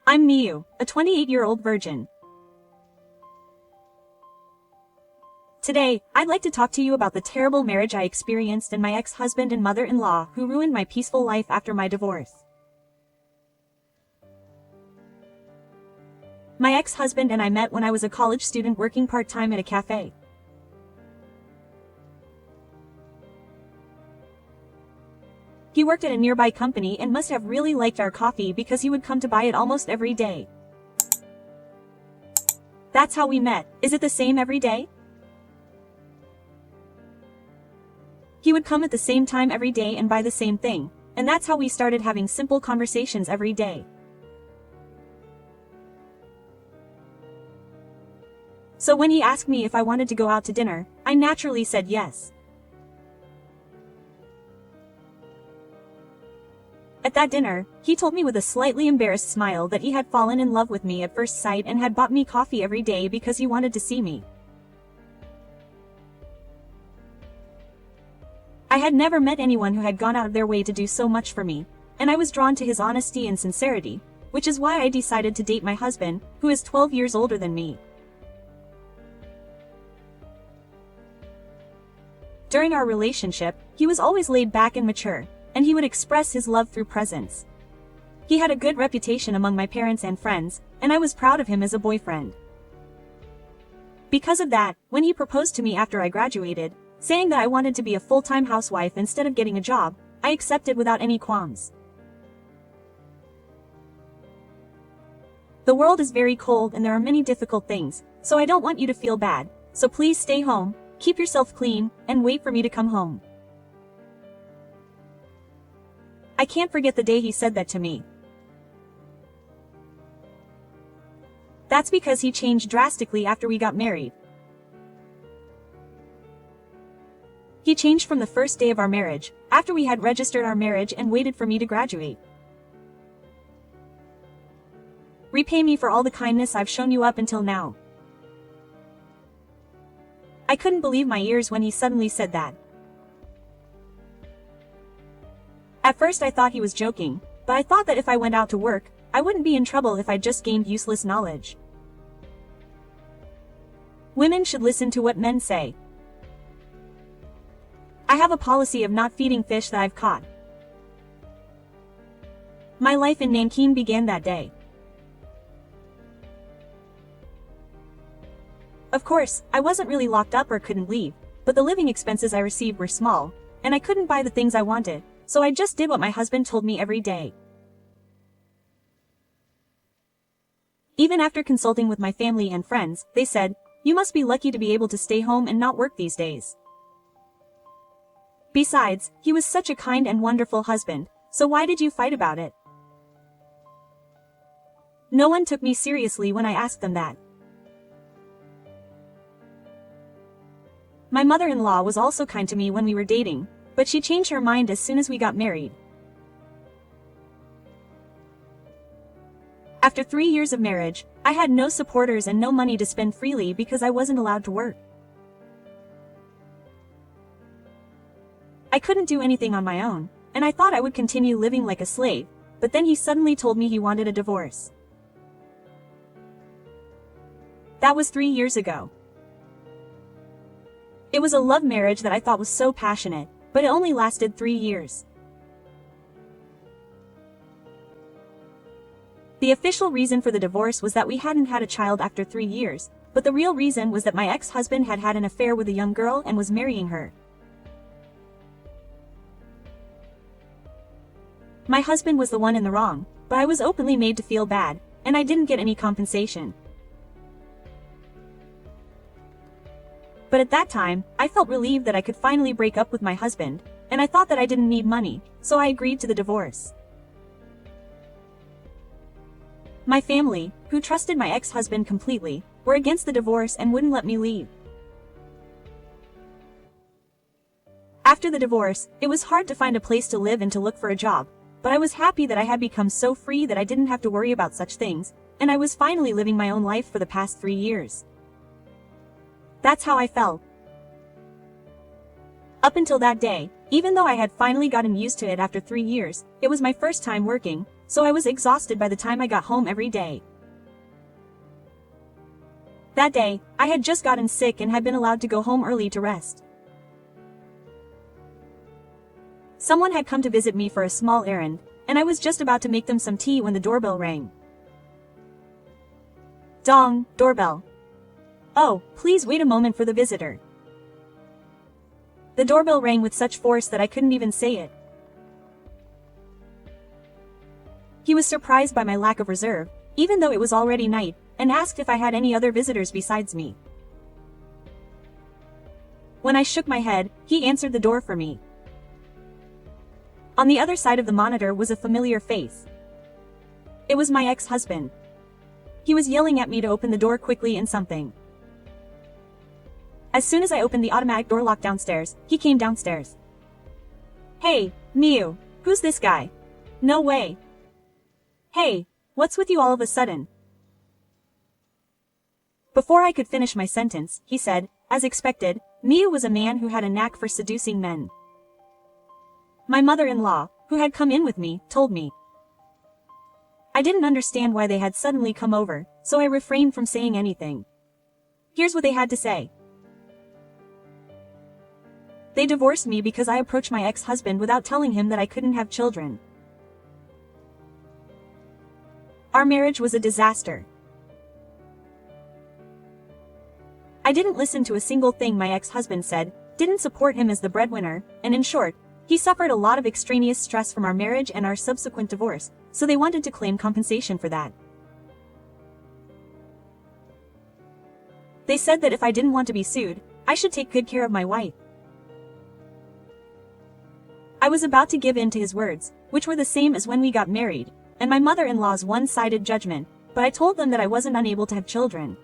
I'm Miyu, a 28-year-old virgin. Today, I'd like to talk to you about the terrible marriage I experienced and my ex-husband and mother-in-law who ruined my peaceful life after my divorce. My ex-husband and I met when I was a college student working part-time at a cafe. He worked at a nearby company and must have really liked our coffee because he would come to buy it almost every day. That's how we met. Is it the same every day? He would come at the same time every day and buy the same thing, and that's how we started having simple conversations every day. So when he asked me if I wanted to go out to dinner, I naturally said yes. At that dinner, he told me with a slightly embarrassed smile that he had fallen in love with me at first sight and had bought me coffee every day because he wanted to see me. I had never met anyone who had gone out of their way to do so much for me, and I was drawn to his honesty and sincerity, which is why I decided to date my husband, who is 12 years older than me. During our relationship, he was always laid back and mature, and he would express his love through presents. He had a good reputation among my parents and friends, and I was proud of him as a boyfriend. Because of that, when he proposed to me after I graduated, saying that I wanted to be a full-time housewife instead of getting a job, I accepted without any qualms. The world is very cold and there are many difficult things, so I don't want you to feel bad, so please stay home, keep yourself clean, and wait for me to come home. I can't forget the day he said that to me. That's because he changed drastically after we got married. He changed from the first day of our marriage, after we had registered our marriage and waited for me to graduate. Repay me for all the kindness I've shown you up until now. I couldn't believe my ears when he suddenly said that. At first I thought he was joking, but I thought that if I went out to work, I wouldn't be in trouble if I just gained useless knowledge. Women should listen to what men say. I have a policy of not feeding fish that I've caught. My life in Nanking began that day. Of course, I wasn't really locked up or couldn't leave, but the living expenses I received were small, and I couldn't buy the things I wanted, so I just did what my husband told me every day. Even after consulting with my family and friends, they said, "You must be lucky to be able to stay home and not work these days." Besides, he was such a kind and wonderful husband, so why did you fight about it? No one took me seriously when I asked them that. My mother-in-law was also kind to me when we were dating, but she changed her mind as soon as we got married. After 3 years of marriage, I had no supporters and no money to spend freely because I wasn't allowed to work. I couldn't do anything on my own, and I thought I would continue living like a slave, but then he suddenly told me he wanted a divorce. That was 3 years ago. It was a love marriage that I thought was so passionate, but it only lasted 3 years. The official reason for the divorce was that we hadn't had a child after 3 years, but the real reason was that my ex-husband had had an affair with a young girl and was marrying her. My husband was the one in the wrong, but I was openly made to feel bad, and I didn't get any compensation. But at that time, I felt relieved that I could finally break up with my husband, and I thought that I didn't need money, so I agreed to the divorce. My family, who trusted my ex-husband completely, were against the divorce and wouldn't let me leave. After the divorce, it was hard to find a place to live and to look for a job, but I was happy that I had become so free that I didn't have to worry about such things, and I was finally living my own life for the past 3 years. That's how I felt. Up until that day, even though I had finally gotten used to it after 3 years, it was my first time working, so I was exhausted by the time I got home every day. That day, I had just gotten sick and had been allowed to go home early to rest. Someone had come to visit me for a small errand, and I was just about to make them some tea when the doorbell rang. Dong, doorbell. Oh, please wait a moment for the visitor. The doorbell rang with such force that I couldn't even say it. He was surprised by my lack of reserve, even though it was already night, and asked if I had any other visitors besides me. When I shook my head, he answered the door for me. On the other side of the monitor was a familiar face. It was my ex-husband. He was yelling at me to open the door quickly and something. As soon as I opened the automatic door lock downstairs, he came downstairs. Hey, Miu, who's this guy? No way. Hey, what's with you all of a sudden? Before I could finish my sentence, he said, as expected, Miu was a man who had a knack for seducing men. My mother-in-law, who had come in with me, told me. I didn't understand why they had suddenly come over, so I refrained from saying anything. Here's what they had to say. They divorced me because I approached my ex-husband without telling him that I couldn't have children. Our marriage was a disaster. I didn't listen to a single thing my ex-husband said, didn't support him as the breadwinner, and in short, he suffered a lot of extraneous stress from our marriage and our subsequent divorce, so they wanted to claim compensation for that. They said that if I didn't want to be sued, I should take good care of my wife. I was about to give in to his words, which were the same as when we got married, and my mother-in-law's one-sided judgment, but I told them that I wasn't unable to have children.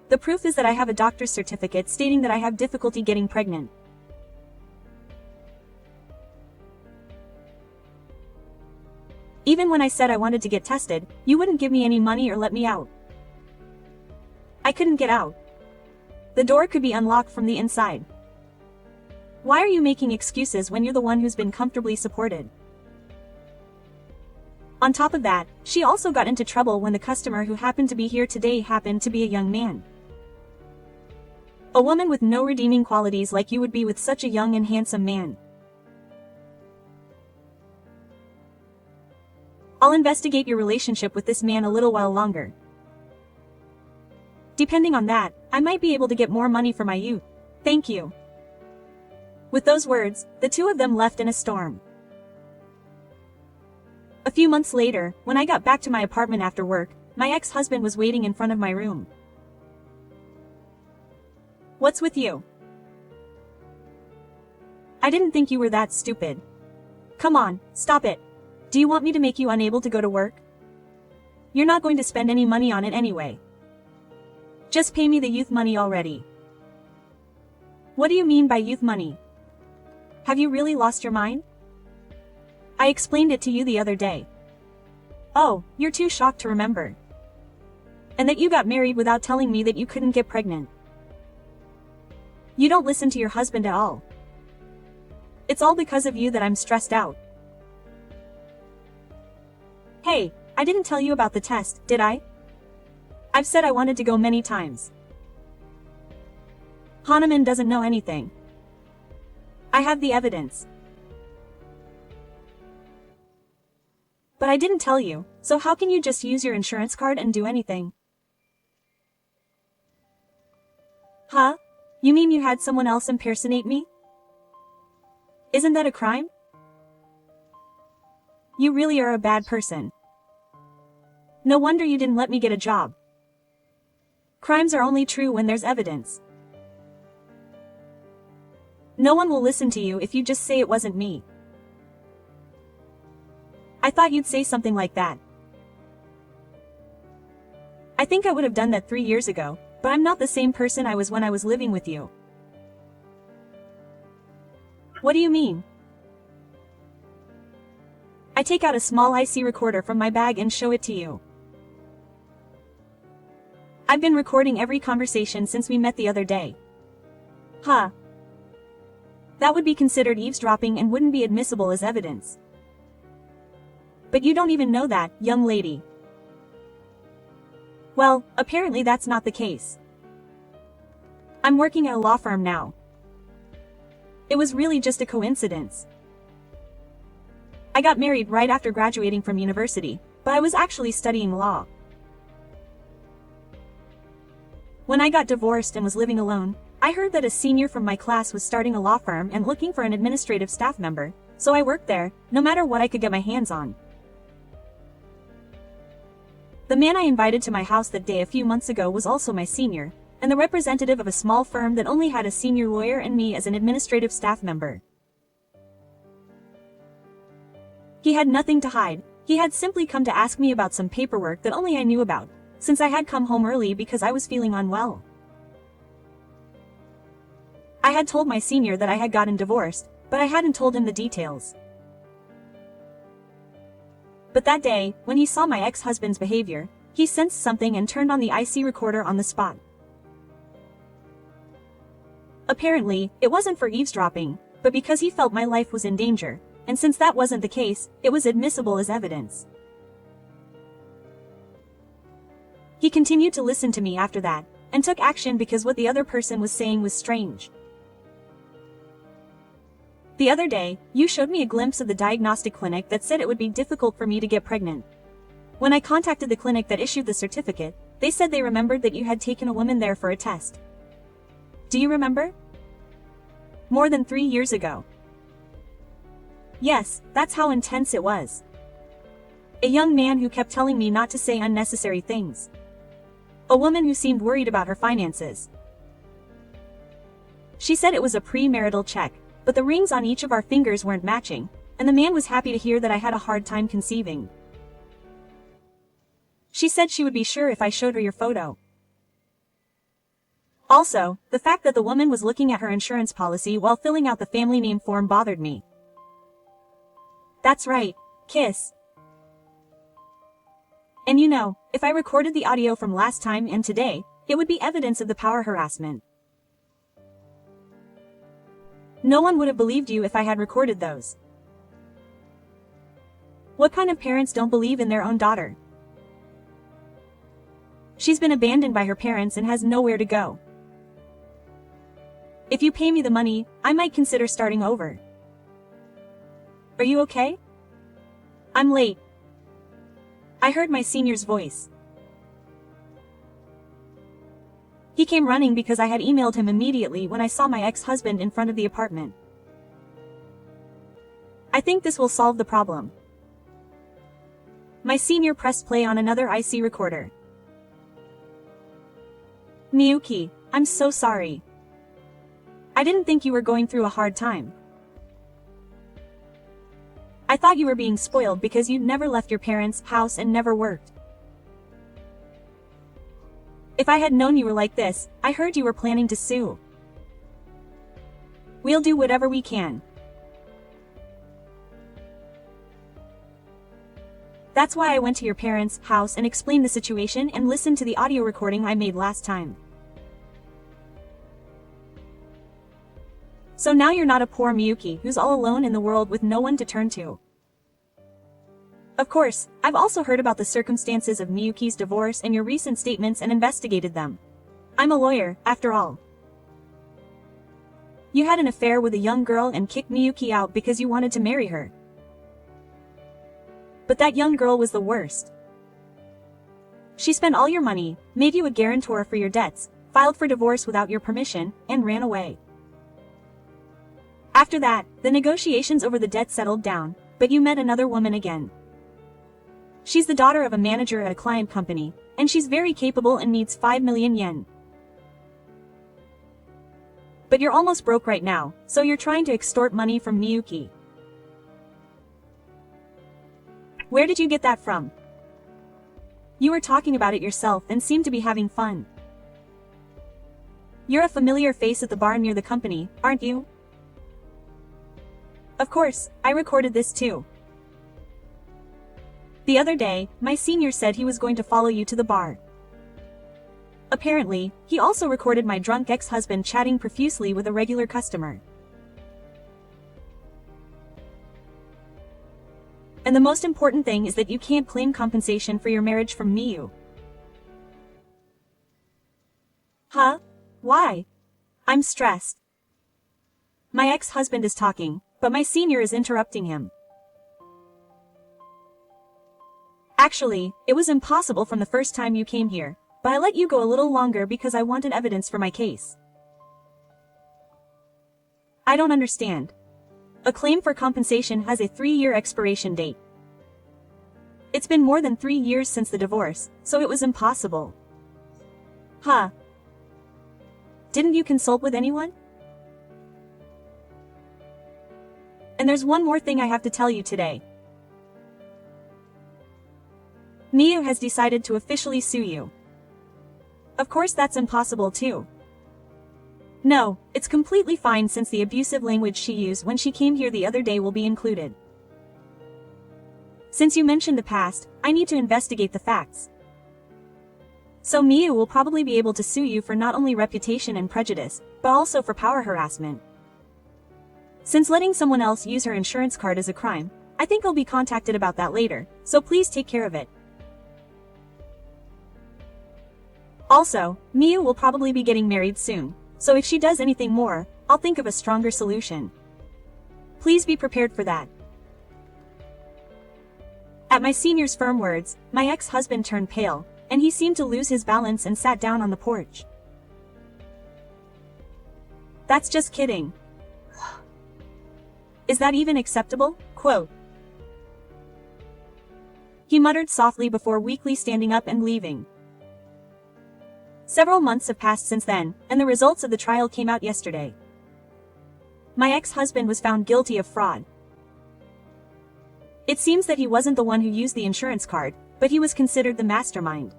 The proof is that I have a doctor's certificate stating that I have difficulty getting pregnant. Even when I said I wanted to get tested, you wouldn't give me any money or let me out. I couldn't get out. The door could be unlocked from the inside. Why are you making excuses when you're the one who's been comfortably supported? On top of that, she also got into trouble when the customer who happened to be here today happened to be a young man. A woman with no redeeming qualities like you would be with such a young and handsome man. I'll investigate your relationship with this man a little while longer. Depending on that, I might be able to get more money for my youth. Thank you. With those words, the two of them left in a storm. A few months later, when I got back to my apartment after work, my ex-husband was waiting in front of my room. What's with you? I didn't think you were that stupid. Come on, stop it. Do you want me to make you unable to go to work? You're not going to spend any money on it anyway. Just pay me the youth money already. What do you mean by youth money? Have you really lost your mind? I explained it to you the other day. Oh, you're too shocked to remember. And that you got married without telling me that you couldn't get pregnant. You don't listen to your husband at all. It's all because of you that I'm stressed out. Hey, I didn't tell you about the test, did I? I've said I wanted to go many times. Hahnemann doesn't know anything. I have the evidence. But I didn't tell you, so how can you just use your insurance card and do anything? Huh? You mean you had someone else impersonate me? Isn't that a crime? You really are a bad person. No wonder you didn't let me get a job. Crimes are only true when there's evidence. No one will listen to you if you just say it wasn't me. I thought you'd say something like that. I think I would have done that 3 years ago, but I'm not the same person I was when I was living with you. What do you mean? I take out a small IC recorder from my bag and show it to you. I've been recording every conversation since we met the other day. Huh. That would be considered eavesdropping and wouldn't be admissible as evidence. But you don't even know that, young lady. Well, apparently that's not the case. I'm working at a law firm now. It was really just a coincidence. I got married right after graduating from university, but I was actually studying law. When I got divorced and was living alone, I heard that a senior from my class was starting a law firm and looking for an administrative staff member, so I worked there, no matter what I could get my hands on. The man I invited to my house that day a few months ago was also my senior, and the representative of a small firm that only had a senior lawyer and me as an administrative staff member. He had nothing to hide. He had simply come to ask me about some paperwork that only I knew about, since I had come home early because I was feeling unwell. I had told my senior that I had gotten divorced, but I hadn't told him the details. But that day, when he saw my ex-husband's behavior, he sensed something and turned on the IC recorder on the spot. Apparently, it wasn't for eavesdropping, but because he felt my life was in danger, and since that wasn't the case, it was admissible as evidence. He continued to listen to me after that, and took action because what the other person was saying was strange. The other day, you showed me a glimpse of the diagnostic clinic that said it would be difficult for me to get pregnant. When I contacted the clinic that issued the certificate, they said they remembered that you had taken a woman there for a test. Do you remember? More than 3 years ago. Yes, that's how intense it was. A young man who kept telling me not to say unnecessary things. A woman who seemed worried about her finances. She said it was a premarital check, but the rings on each of our fingers weren't matching, and the man was happy to hear that I had a hard time conceiving. She said she would be sure if I showed her your photo. Also, the fact that the woman was looking at her insurance policy while filling out the family name form bothered me. That's right, kiss. And you know, if I recorded the audio from last time and today, it would be evidence of the power harassment. No one would have believed you if I had recorded those. What kind of parents don't believe in their own daughter? She's been abandoned by her parents and has nowhere to go. If you pay me the money, I might consider starting over. Are you okay? I'm late. I heard my senior's voice. He came running because I had emailed him immediately when I saw my ex-husband in front of the apartment. I think this will solve the problem. My senior pressed play on another IC recorder. Miyuki, I'm so sorry. I didn't think you were going through a hard time. I thought you were being spoiled because you'd never left your parents' house and never worked. If I had known you were like this, I heard you were planning to sue. We'll do whatever we can. That's why I went to your parents' house and explained the situation and listened to the audio recording I made last time. So now you're not a poor Miyuki who's all alone in the world with no one to turn to. Of course, I've also heard about the circumstances of Miyuki's divorce and your recent statements and investigated them. I'm a lawyer, after all. You had an affair with a young girl and kicked Miyuki out because you wanted to marry her. But that young girl was the worst. She spent all your money, made you a guarantor for your debts, filed for divorce without your permission, and ran away. After that, the negotiations over the debt settled down, but you met another woman again. She's the daughter of a manager at a client company, and she's very capable and needs 5 million yen. But you're almost broke right now, so you're trying to extort money from Miyuki. Where did you get that from? You were talking about it yourself and seemed to be having fun. You're a familiar face at the bar near the company, aren't you? Of course, I recorded this too. The other day, my senior said he was going to follow you to the bar. Apparently, he also recorded my drunk ex-husband chatting profusely with a regular customer. And the most important thing is that you can't claim compensation for your marriage from Miyu. Huh? Why? I'm stressed. My ex-husband is talking, but my senior is interrupting him. Actually, it was impossible from the first time you came here, but I let you go a little longer because I wanted evidence for my case. I don't understand. A claim for compensation has a 3-year expiration date. It's been more than 3 years since the divorce, so it was impossible. Huh? Didn't you consult with anyone? And there's one more thing I have to tell you today. Miyu has decided to officially sue you. Of course that's impossible too. No, it's completely fine since the abusive language she used when she came here the other day will be included. Since you mentioned the past, I need to investigate the facts. So Miyu will probably be able to sue you for not only reputation and prejudice, but also for power harassment. Since letting someone else use her insurance card is a crime, I think I'll be contacted about that later, so please take care of it. Also, Miyu will probably be getting married soon, so if she does anything more, I'll think of a stronger solution. Please be prepared for that. At my senior's firm words, my ex-husband turned pale, and he seemed to lose his balance and sat down on the porch. That's just kidding. Is that even acceptable? Quote. He muttered softly before weakly standing up and leaving. Several months have passed since then, and the results of the trial came out yesterday. My ex-husband was found guilty of fraud. It seems that he wasn't the one who used the insurance card, but he was considered the mastermind.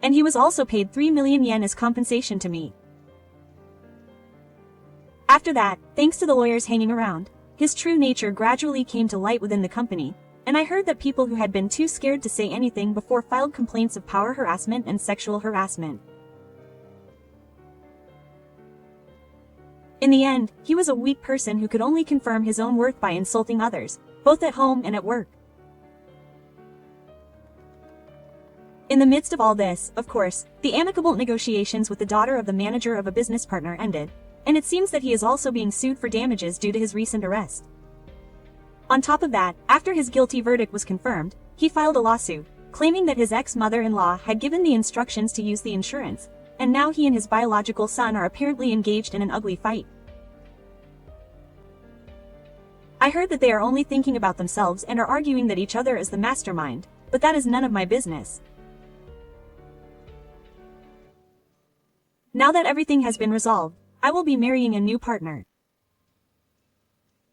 And he was also paid 3 million yen as compensation to me. After that, thanks to the lawyers hanging around, his true nature gradually came to light within the company, and I heard that people who had been too scared to say anything before filed complaints of power harassment and sexual harassment. In the end, he was a weak person who could only confirm his own worth by insulting others, both at home and at work. In the midst of all this, of course, the amicable negotiations with the daughter of the manager of a business partner ended, and it seems that he is also being sued for damages due to his recent arrest. On top of that, after his guilty verdict was confirmed, he filed a lawsuit, claiming that his ex-mother-in-law had given the instructions to use the insurance, and now he and his biological son are apparently engaged in an ugly fight. I heard that they are only thinking about themselves and are arguing that each other is the mastermind, but that is none of my business. Now that everything has been resolved, I will be marrying a new partner.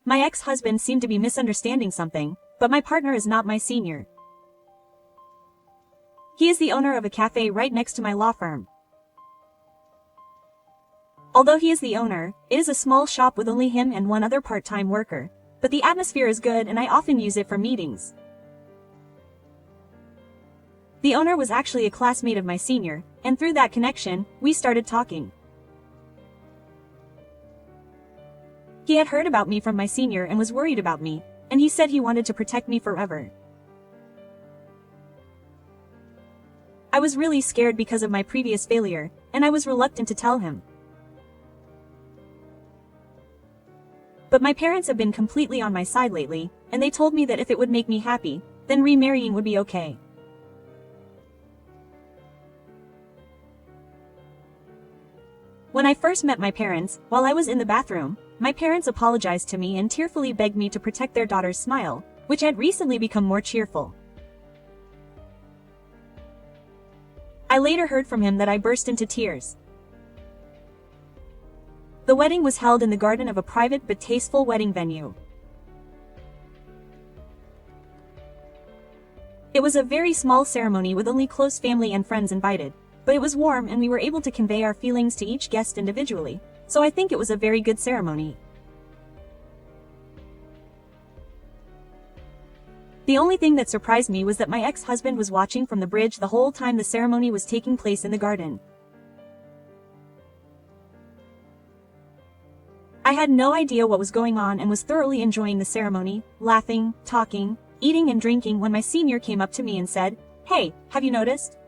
My ex-husband seemed to be misunderstanding something, but my partner is not my senior. He is the owner of a cafe right next to my law firm. Although he is the owner, it is a small shop with only him and one other part-time worker, but the atmosphere is good and I often use it for meetings. The owner was actually a classmate of my senior, and through that connection, we started talking. He had heard about me from my senior and was worried about me, and he said he wanted to protect me forever. I was really scared because of my previous failure, and I was reluctant to tell him. But my parents have been completely on my side lately, and they told me that if it would make me happy, then remarrying would be okay. When I first met my parents, while I was in the bathroom, my parents apologized to me and tearfully begged me to protect their daughter's smile, which had recently become more cheerful. I later heard from him that I burst into tears. The wedding was held in the garden of a private but tasteful wedding venue. It was a very small ceremony with only close family and friends invited, but it was warm and we were able to convey our feelings to each guest individually, so I think it was a very good ceremony. The only thing that surprised me was that my ex-husband was watching from the bridge the whole time the ceremony was taking place in the garden. I had no idea what was going on and was thoroughly enjoying the ceremony, laughing, talking, eating and drinking when my senior came up to me and said, "Hey, have you noticed?"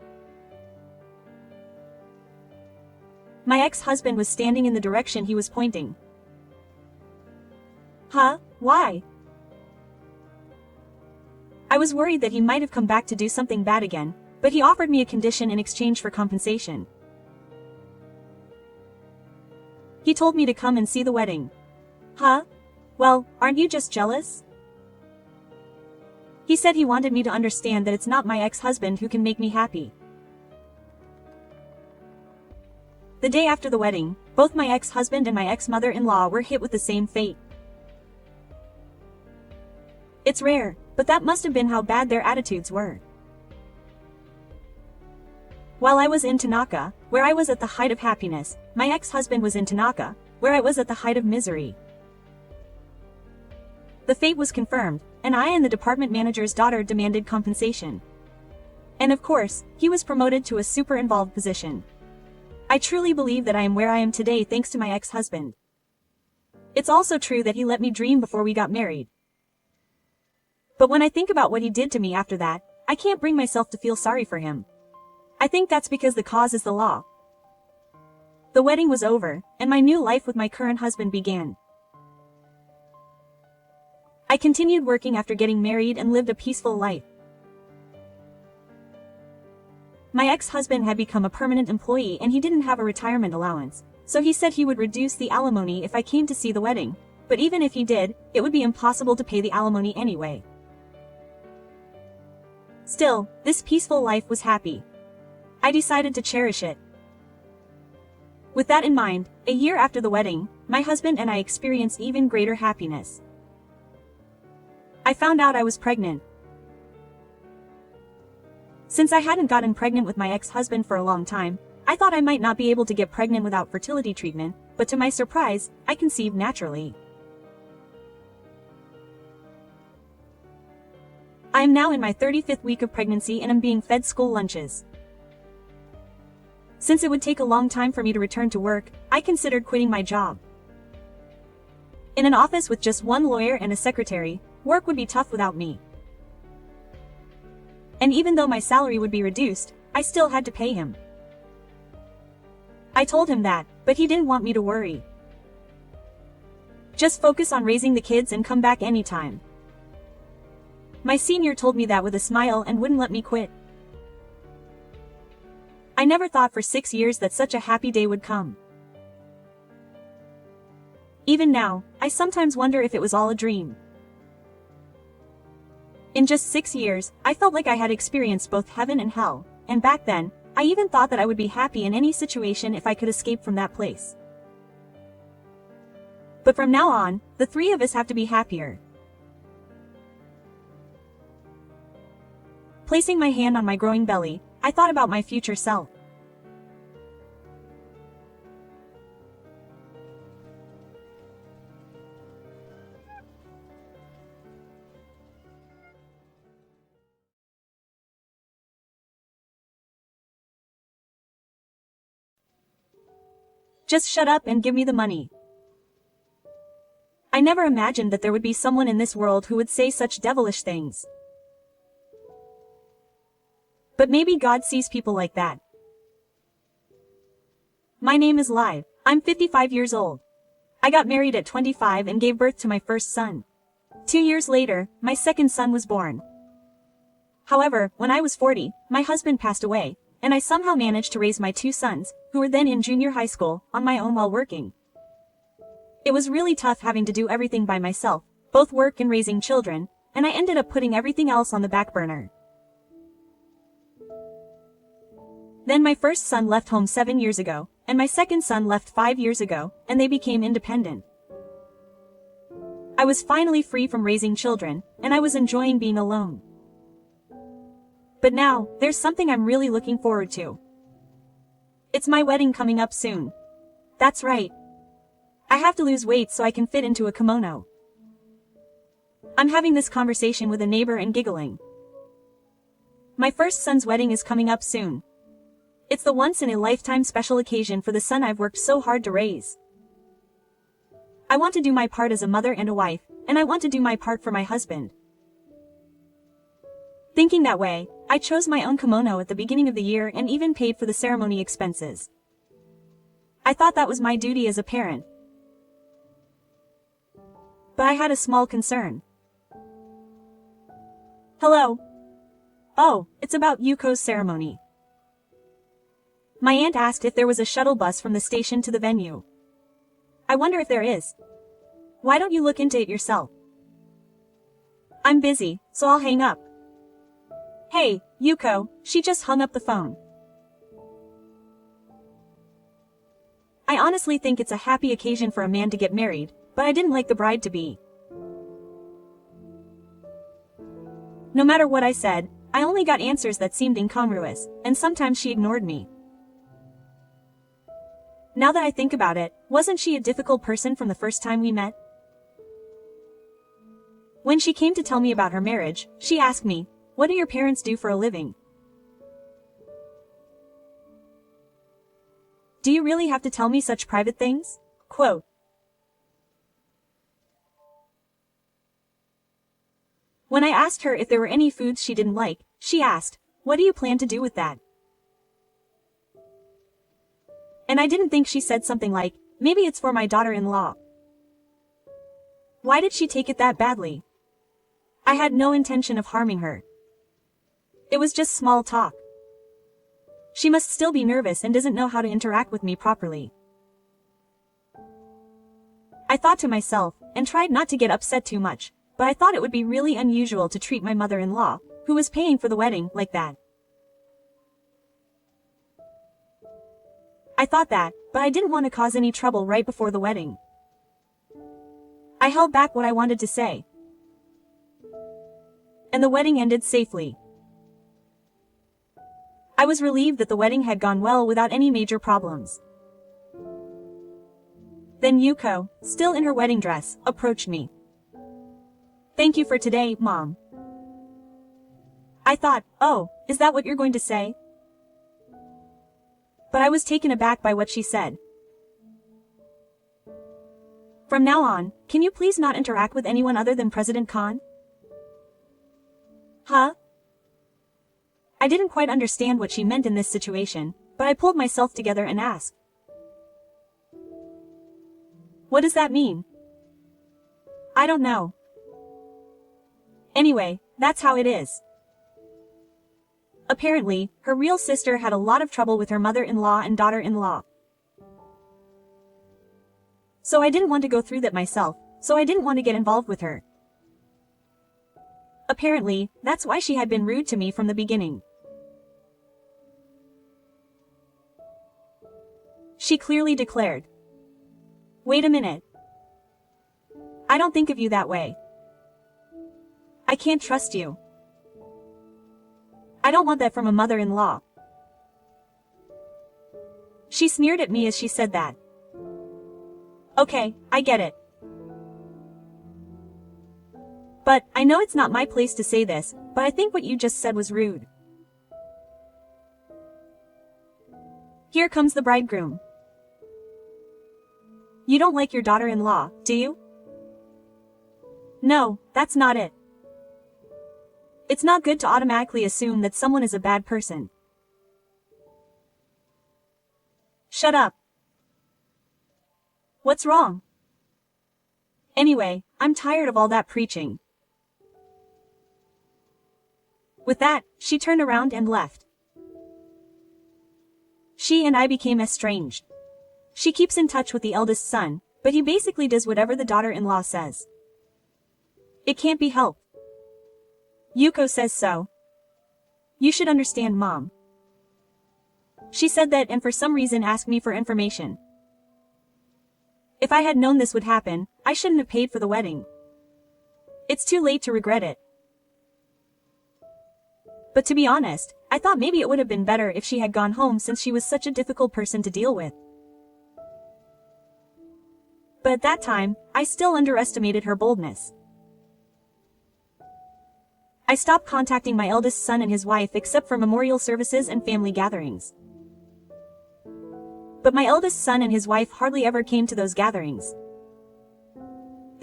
My ex-husband was standing in the direction he was pointing. Huh? Why? I was worried that he might have come back to do something bad again, but he offered me a condition in exchange for compensation. He told me to come and see the wedding. Huh? Well, aren't you just jealous? He said he wanted me to understand that it's not my ex-husband who can make me happy. The day after the wedding, both my ex-husband and my ex-mother-in-law were hit with the same fate. It's rare, but that must have been how bad their attitudes were. While I was in Tanaka, where I was at the height of happiness, my ex-husband was in Tanaka, where I was at the height of misery. The fate was confirmed, and I and the department manager's daughter demanded compensation. And of course, he was promoted to a super involved position. I truly believe that I am where I am today thanks to my ex-husband. It's also true that he let me dream before we got married. But when I think about what he did to me after that, I can't bring myself to feel sorry for him. I think that's because the cause is the law. The wedding was over, and my new life with my current husband began. I continued working after getting married and lived a peaceful life. My ex-husband had become a permanent employee and he didn't have a retirement allowance, so he said he would reduce the alimony if I came to see the wedding, but even if he did, it would be impossible to pay the alimony anyway. Still, this peaceful life was happy. I decided to cherish it. With that in mind, a year after the wedding, my husband and I experienced even greater happiness. I found out I was pregnant. Since I hadn't gotten pregnant with my ex-husband for a long time, I thought I might not be able to get pregnant without fertility treatment, but to my surprise, I conceived naturally. I am now in my 35th week of pregnancy and am being fed school lunches. Since it would take a long time for me to return to work, I considered quitting my job. In an office with just one lawyer and a secretary, work would be tough without me. And even though my salary would be reduced, I still had to pay him. I told him that, but he didn't want me to worry. Just focus on raising the kids and come back anytime. My senior told me that with a smile and wouldn't let me quit. I never thought for 6 years that such a happy day would come. Even now, I sometimes wonder if it was all a dream. In just 6 years, I felt like I had experienced both heaven and hell, and back then, I even thought that I would be happy in any situation if I could escape from that place. But from now on, the three of us have to be happier. Placing my hand on my growing belly, I thought about my future self. Just shut up and give me the money. I never imagined that there would be someone in this world who would say such devilish things. But maybe God sees people like that. My name is Live. I'm 55 years old. I got married at 25 and gave birth to my first son. 2 years later, my second son was born. However, when I was 40, my husband passed away, and I somehow managed to raise my 2 sons, who were then in junior high school, on my own while working. It was really tough having to do everything by myself, both work and raising children, and I ended up putting everything else on the back burner. Then my first son left home 7 years ago, and my second son left 5 years ago, and they became independent. I was finally free from raising children, and I was enjoying being alone. But now, there's something I'm really looking forward to. It's my wedding coming up soon. That's right. I have to lose weight so I can fit into a kimono. I'm having this conversation with a neighbor and giggling. My first son's wedding is coming up soon. It's the once-in-a-lifetime special occasion for the son I've worked so hard to raise. I want to do my part as a mother and a wife, and I want to do my part for my husband. Thinking that way, I chose my own kimono at the beginning of the year and even paid for the ceremony expenses. I thought that was my duty as a parent. But I had a small concern. Hello. Oh, it's about Yuko's ceremony. My aunt asked if there was a shuttle bus from the station to the venue. I wonder if there is. Why don't you look into it yourself? I'm busy, so I'll hang up. Hey, Yuko, she just hung up the phone. I honestly think it's a happy occasion for a man to get married, but I didn't like the bride to be. No matter what I said, I only got answers that seemed incongruous, and sometimes she ignored me. Now that I think about it, wasn't she a difficult person from the first time we met? When she came to tell me about her marriage, she asked me, "What do your parents do for a living?" Do you really have to tell me such private things? Quote. When I asked her if there were any foods she didn't like, she asked, "What do you plan to do with that?" And I didn't think she said something like, "Maybe it's for my daughter-in-law." Why did she take it that badly? I had no intention of harming her. It was just small talk. She must still be nervous and doesn't know how to interact with me properly. I thought to myself, and tried not to get upset too much, but I thought it would be really unusual to treat my mother-in-law, who was paying for the wedding, like that. I thought that, but I didn't want to cause any trouble right before the wedding. I held back what I wanted to say. And the wedding ended safely. I was relieved that the wedding had gone well without any major problems. Then Yuko, still in her wedding dress, approached me. "Thank you for today, Mom." I thought, oh, is that what you're going to say? But I was taken aback by what she said. "From now on, can you please not interact with anyone other than President Khan?" Huh? I didn't quite understand what she meant in this situation, but I pulled myself together and asked, "What does that mean?" "I don't know. Anyway, that's how it is." Apparently, her real sister had a lot of trouble with her mother-in-law and daughter-in-law. So I didn't want to go through that myself, so I didn't want to get involved with her. Apparently, that's why she had been rude to me from the beginning. She clearly declared, "Wait a minute. I don't think of you that way. I can't trust you. I don't want that from a mother-in-law." She sneered at me as she said that. Okay, I get it. But, I know it's not my place to say this, but I think what you just said was rude. Here comes the bridegroom. You don't like your daughter-in-law, do you? No, that's not it. It's not good to automatically assume that someone is a bad person. Shut up. What's wrong? Anyway, I'm tired of all that preaching. With that, she turned around and left. She and I became estranged. She keeps in touch with the eldest son, but he basically does whatever the daughter-in-law says. It can't be helped. Yuko says so. You should understand, Mom. She said that and for some reason asked me for information. If I had known this would happen, I shouldn't have paid for the wedding. It's too late to regret it. But to be honest, I thought maybe it would have been better if she had gone home since she was such a difficult person to deal with. But at that time, I still underestimated her boldness. I stopped contacting my eldest son and his wife except for memorial services and family gatherings. But my eldest son and his wife hardly ever came to those gatherings.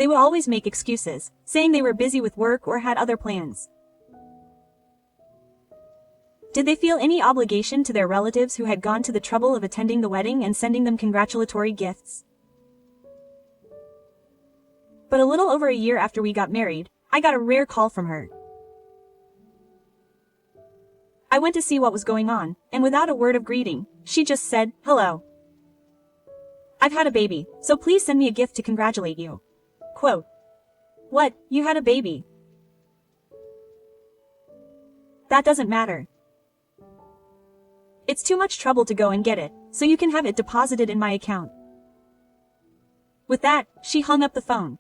they would always make excuses, saying they were busy with work or had other plans. Did they feel any obligation to their relatives who had gone to the trouble of attending the wedding and sending them congratulatory gifts? But a little over a year after we got married, I got a rare call from her. I went to see what was going on, and without a word of greeting, she just said, "Hello. I've had a baby, so please send me a gift to congratulate you." Quote. What, you had a baby? That doesn't matter. It's too much trouble to go and get it, so you can have it deposited in my account. With that, she hung up the phone.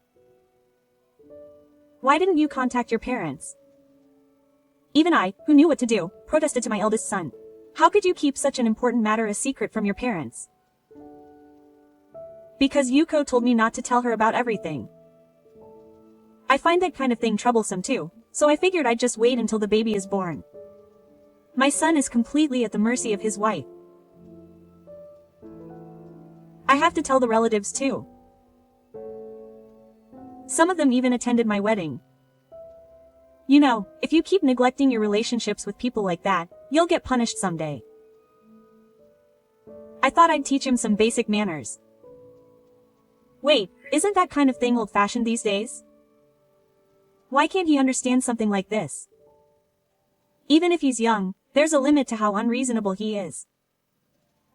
Why didn't you contact your parents? Even I, who knew what to do, protested to my eldest son. How could you keep such an important matter a secret from your parents? Because Yuko told me not to tell her about everything. I find that kind of thing troublesome too, so I figured I'd just wait until the baby is born. My son is completely at the mercy of his wife. I have to tell the relatives too. Some of them even attended my wedding. You know, if you keep neglecting your relationships with people like that, you'll get punished someday. I thought I'd teach him some basic manners. Wait, isn't that kind of thing old-fashioned these days? Why can't he understand something like this? Even if he's young, there's a limit to how unreasonable he is.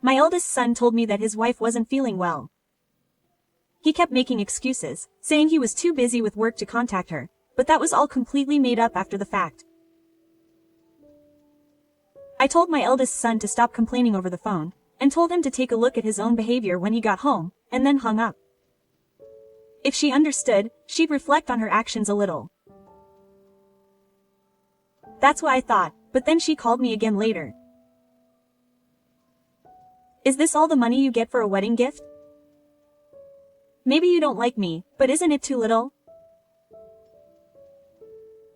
My eldest son told me that his wife wasn't feeling well. He kept making excuses, saying he was too busy with work to contact her, but that was all completely made up after the fact. I told my eldest son to stop complaining over the phone, and told him to take a look at his own behavior when he got home, and then hung up. If she understood, she'd reflect on her actions a little. That's what I thought, but then she called me again later. Is this all the money you get for a wedding gift? Maybe you don't like me, but isn't it too little?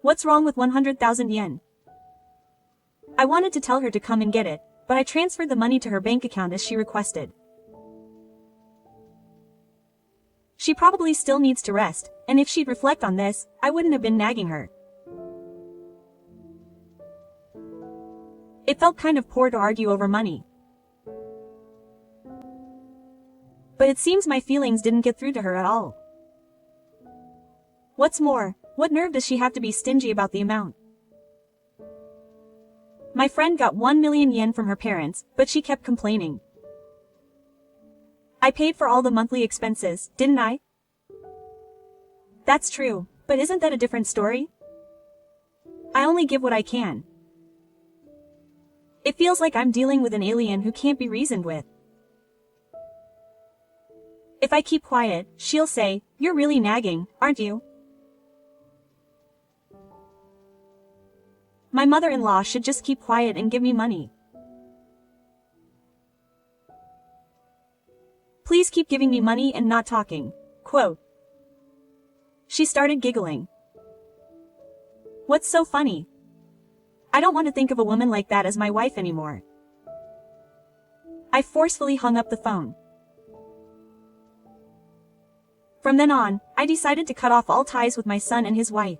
What's wrong with 100,000 yen? I wanted to tell her to come and get it, but I transferred the money to her bank account as she requested. She probably still needs to rest, and if she'd reflect on this, I wouldn't have been nagging her. It felt kind of poor to argue over money. But it seems my feelings didn't get through to her at all. What's more, what nerve does she have to be stingy about the amount? My friend got 1 million yen from her parents, but she kept complaining. I paid for all the monthly expenses, didn't I? That's true, but isn't that a different story? I only give what I can. It feels like I'm dealing with an alien who can't be reasoned with. If I keep quiet, she'll say, "You're really nagging, aren't you?" My mother-in-law should just keep quiet and give me money. Please keep giving me money and not talking. Quote. She started giggling. What's so funny? I don't want to think of a woman like that as my wife anymore. I forcefully hung up the phone. From then on, I decided to cut off all ties with my son and his wife.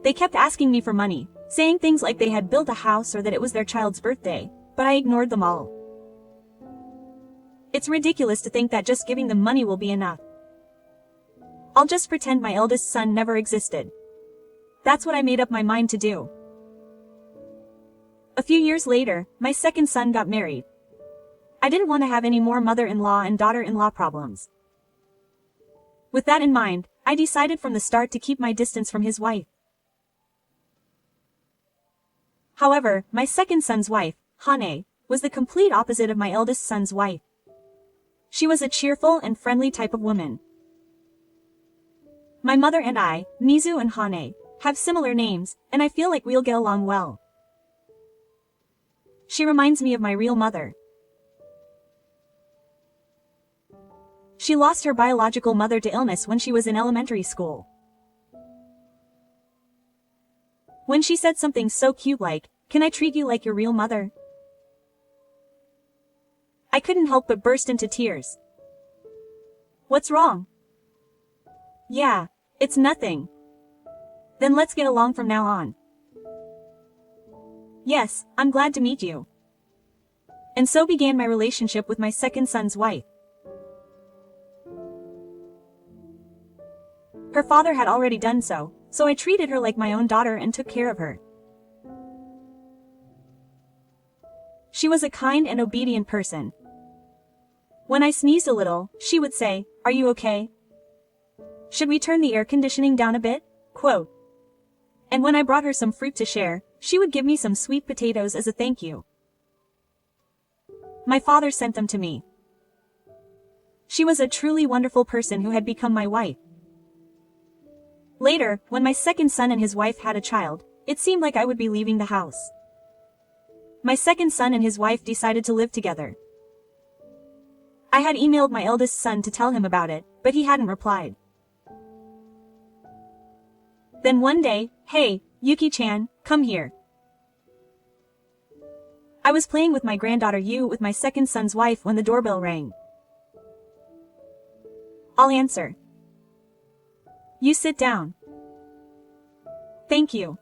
They kept asking me for money, saying things like they had built a house or that it was their child's birthday, but I ignored them all. It's ridiculous to think that just giving them money will be enough. I'll just pretend my eldest son never existed. That's what I made up my mind to do. A few years later, my second son got married. I didn't want to have any more mother-in-law and daughter-in-law problems. With that in mind, I decided from the start to keep my distance from his wife. However, my second son's wife, Hane, was the complete opposite of my eldest son's wife. She was a cheerful and friendly type of woman. My mother and I, Mizu and Hane, have similar names, and I feel like we'll get along well. She reminds me of my real mother. She lost her biological mother to illness when she was in elementary school. When she said something so cute like, "Can I treat you like your real mother?" I couldn't help but burst into tears. What's wrong? Yeah, it's nothing. Then let's get along from now on. Yes, I'm glad to meet you. And so began my relationship with my second son's wife. Her father had already done so I treated her like my own daughter and took care of her. She was a kind and obedient person. When I sneezed a little, she would say, "Are you okay? Should we turn the air conditioning down a bit?" Quote. And when I brought her some fruit to share, she would give me some sweet potatoes as a thank you. My father sent them to me. She was a truly wonderful person who had become my wife. Later, when my second son and his wife had a child, it seemed like I would be leaving the house. My second son and his wife decided to live together. I had emailed my eldest son to tell him about it, but he hadn't replied. Then one day, "Hey, Yuki-chan, come here." I was playing with my granddaughter Yu with my second son's wife when the doorbell rang. I'll answer. You sit down. Thank you.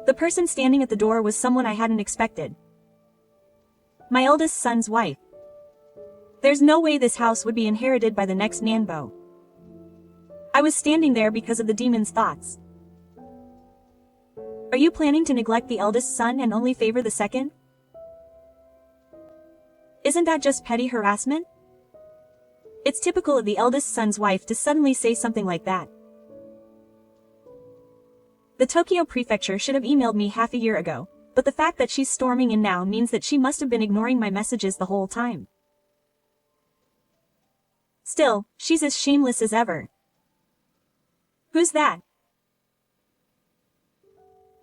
The person standing at the door was someone I hadn't expected. My eldest son's wife. There's no way this house would be inherited by the next Nanbo. I was standing there because of the demon's thoughts. Are you planning to neglect the eldest son and only favor the second? Isn't that just petty harassment? It's typical of the eldest son's wife to suddenly say something like that. The Tokyo prefecture should have emailed me half a year ago, but the fact that she's storming in now means that she must have been ignoring my messages the whole time. Still, she's as shameless as ever. Who's that?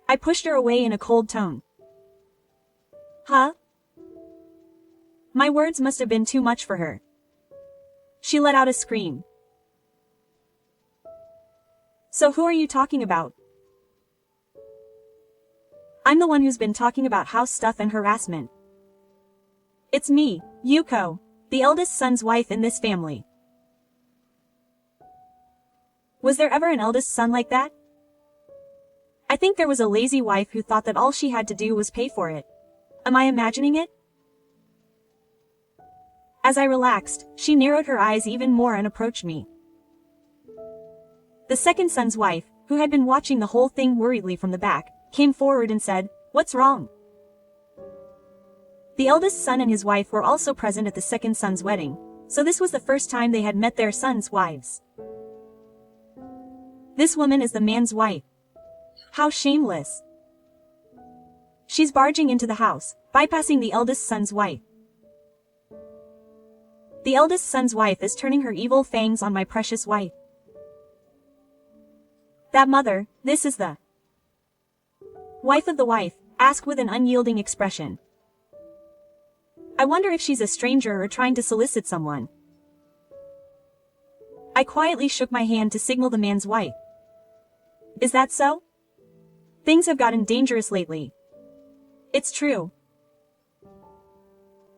I pushed her away in a cold tone. Huh? My words must have been too much for her. She let out a scream. So who are you talking about? I'm the one who's been talking about house stuff and harassment. It's me, Yuko, the eldest son's wife in this family. Was there ever an eldest son like that? I think there was a lazy wife who thought that all she had to do was pay for it. Am I imagining it? As I relaxed, she narrowed her eyes even more and approached me. The second son's wife, who had been watching the whole thing worriedly from the back, came forward and said, "What's wrong?" The eldest son and his wife were also present at the second son's wedding, so this was the first time they had met their sons' wives. This woman is the man's wife. How shameless. She's barging into the house, bypassing the eldest son's wife. The eldest son's wife is turning her evil fangs on my precious wife. That mother, this is the wife of the wife, asked with an unyielding expression. I wonder if she's a stranger or trying to solicit someone. I quietly shook my hand to signal the man's wife. Is that so? Things have gotten dangerous lately. It's true.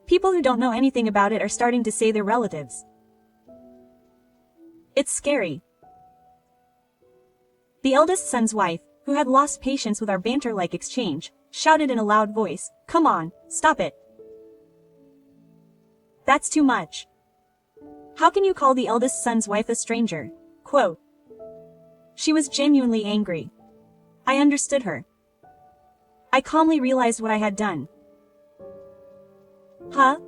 People who don't know anything about it are starting to say they're relatives. It's scary. The eldest son's wife, who had lost patience with our banter-like exchange, shouted in a loud voice, "Come on, stop it. That's too much. How can you call the eldest son's wife a stranger?" Quote. She was genuinely angry. I understood her. I calmly realized what I had done. Huh?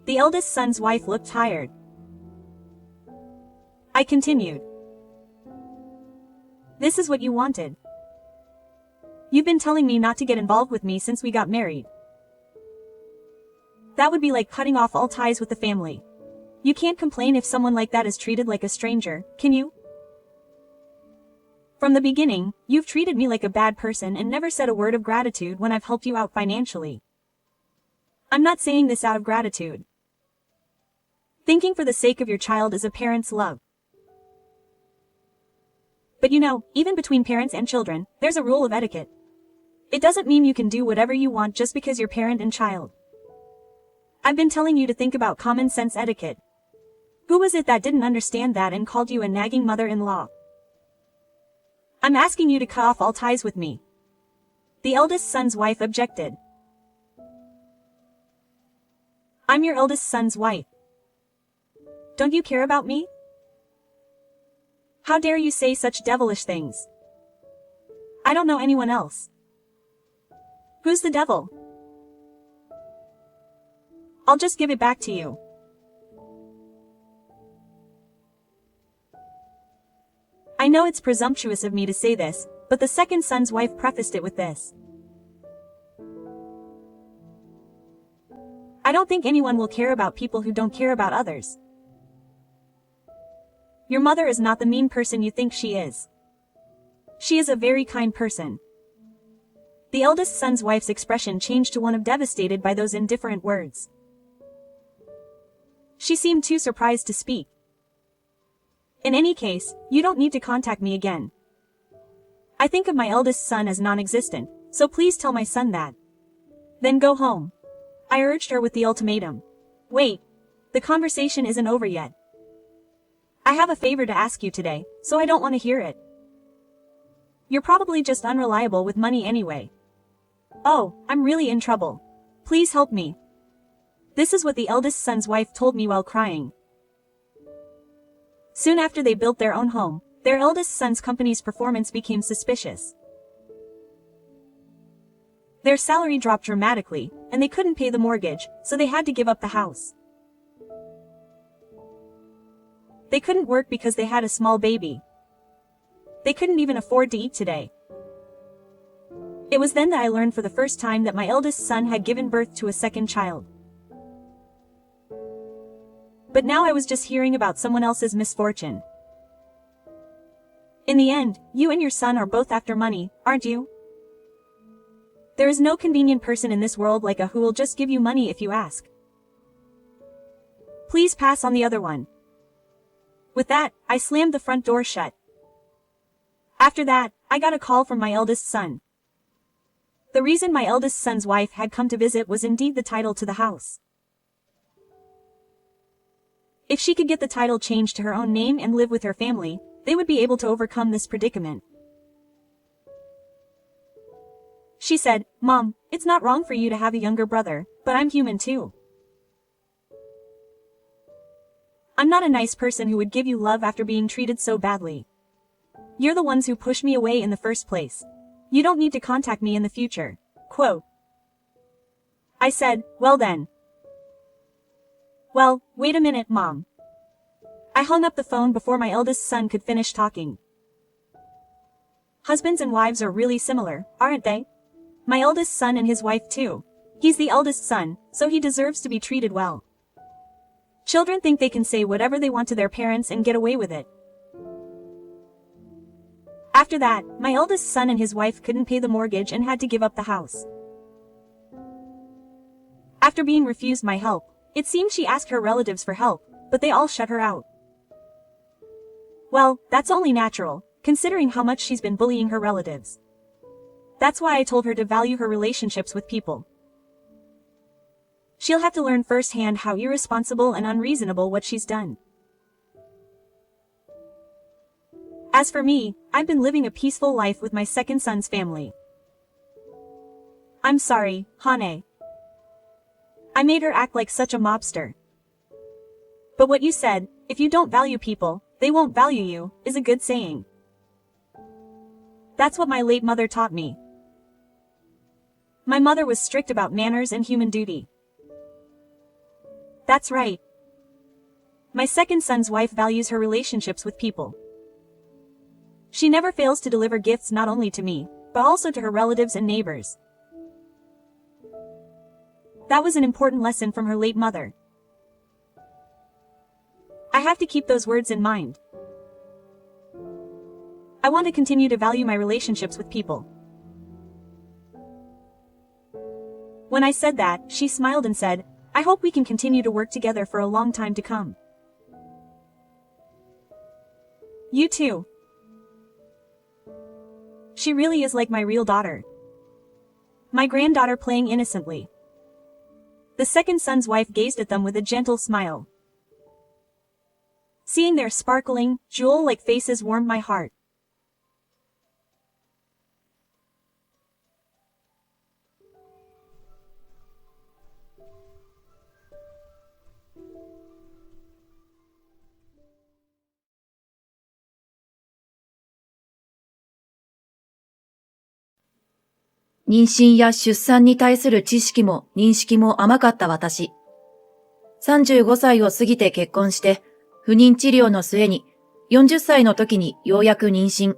The eldest son's wife looked tired. I continued. This is what you wanted. You've been telling me not to get involved with me since we got married. That would be like cutting off all ties with the family. You can't complain if someone like that is treated like a stranger, can you? From the beginning, you've treated me like a bad person and never said a word of gratitude when I've helped you out financially. I'm not saying this out of gratitude. Thinking for the sake of your child is a parent's love. But you know, even between parents and children, there's a rule of etiquette. It doesn't mean you can do whatever you want just because you're parent and child. I've been telling you to think about common sense etiquette. Who was it that didn't understand that and called you a nagging mother-in-law? I'm asking you to cut off all ties with me. The eldest son's wife objected. I'm your eldest son's wife. Don't you care about me? How dare you say such devilish things? I don't know anyone else. Who's the devil? I'll just give it back to you. I know it's presumptuous of me to say this, but the second son's wife prefaced it with this. I don't think anyone will care about people who don't care about others. Your mother is not the mean person you think she is. She is a very kind person. The eldest son's wife's expression changed to one of devastated by those indifferent words. She seemed too surprised to speak. In any case, you don't need to contact me again. I think of my eldest son as non-existent, so please tell my son that. Then go home. I urged her with the ultimatum. Wait. The conversation isn't over yet. I have a favor to ask you today, so I don't want to hear it. You're probably just unreliable with money anyway. Oh, I'm really in trouble. Please help me. This is what the eldest son's wife told me while crying. Soon after they built their own home, their eldest son's company's performance became suspicious. Their salary dropped dramatically, and they couldn't pay the mortgage, so they had to give up the house. They couldn't work because they had a small baby. They couldn't even afford to eat today. It was then that I learned for the first time that my eldest son had given birth to a second child. But now I was just hearing about someone else's misfortune. In the end, you and your son are both after money, aren't you? There is no convenient person in this world like a who will just give you money if you ask. Please pass on the other one. With that, I slammed the front door shut. After that, I got a call from my eldest son. The reason my eldest son's wife had come to visit was indeed the title to the house. If she could get the title changed to her own name and live with her family, they would be able to overcome this predicament. She said, Mom, it's not wrong for you to have a younger brother, but I'm human too. I'm not a nice person who would give you love after being treated so badly. You're the ones who pushed me away in the first place. You don't need to contact me in the future. Quote. I said, well then. Well, wait a minute, Mom. I hung up the phone before my eldest son could finish talking. Husbands and wives are really similar, aren't they? My eldest son and his wife too. He's the eldest son, so he deserves to be treated well. Children think they can say whatever they want to their parents and get away with it. After that, my eldest son and his wife couldn't pay the mortgage and had to give up the house. After being refused my help, it seemed she asked her relatives for help, but they all shut her out. Well, that's only natural, considering how much she's been bullying her relatives. That's why I told her to value her relationships with people. She'll have to learn firsthand how irresponsible and unreasonable what she's done. As for me, I've been living a peaceful life with my second son's family. I'm sorry, Hane. I made her act like such a mobster. But what you said, if you don't value people, they won't value you, is a good saying. That's what my late mother taught me. My mother was strict about manners and human duty. That's right. My second son's wife values her relationships with people. She never fails to deliver gifts not only to me, but also to her relatives and neighbors. That was an important lesson from her late mother. I have to keep those words in mind. I want to continue to value my relationships with people. When I said that, she smiled and said, I hope we can continue to work together for a long time to come. You too. She really is like my real daughter. My granddaughter playing innocently. The second son's wife gazed at them with a gentle smile. Seeing their sparkling, jewel-like faces warmed my heart.「妊娠や出産に対する知識も認識も甘かった私。35歳を過ぎて結婚して、不妊治療の末に40歳の時にようやく妊娠。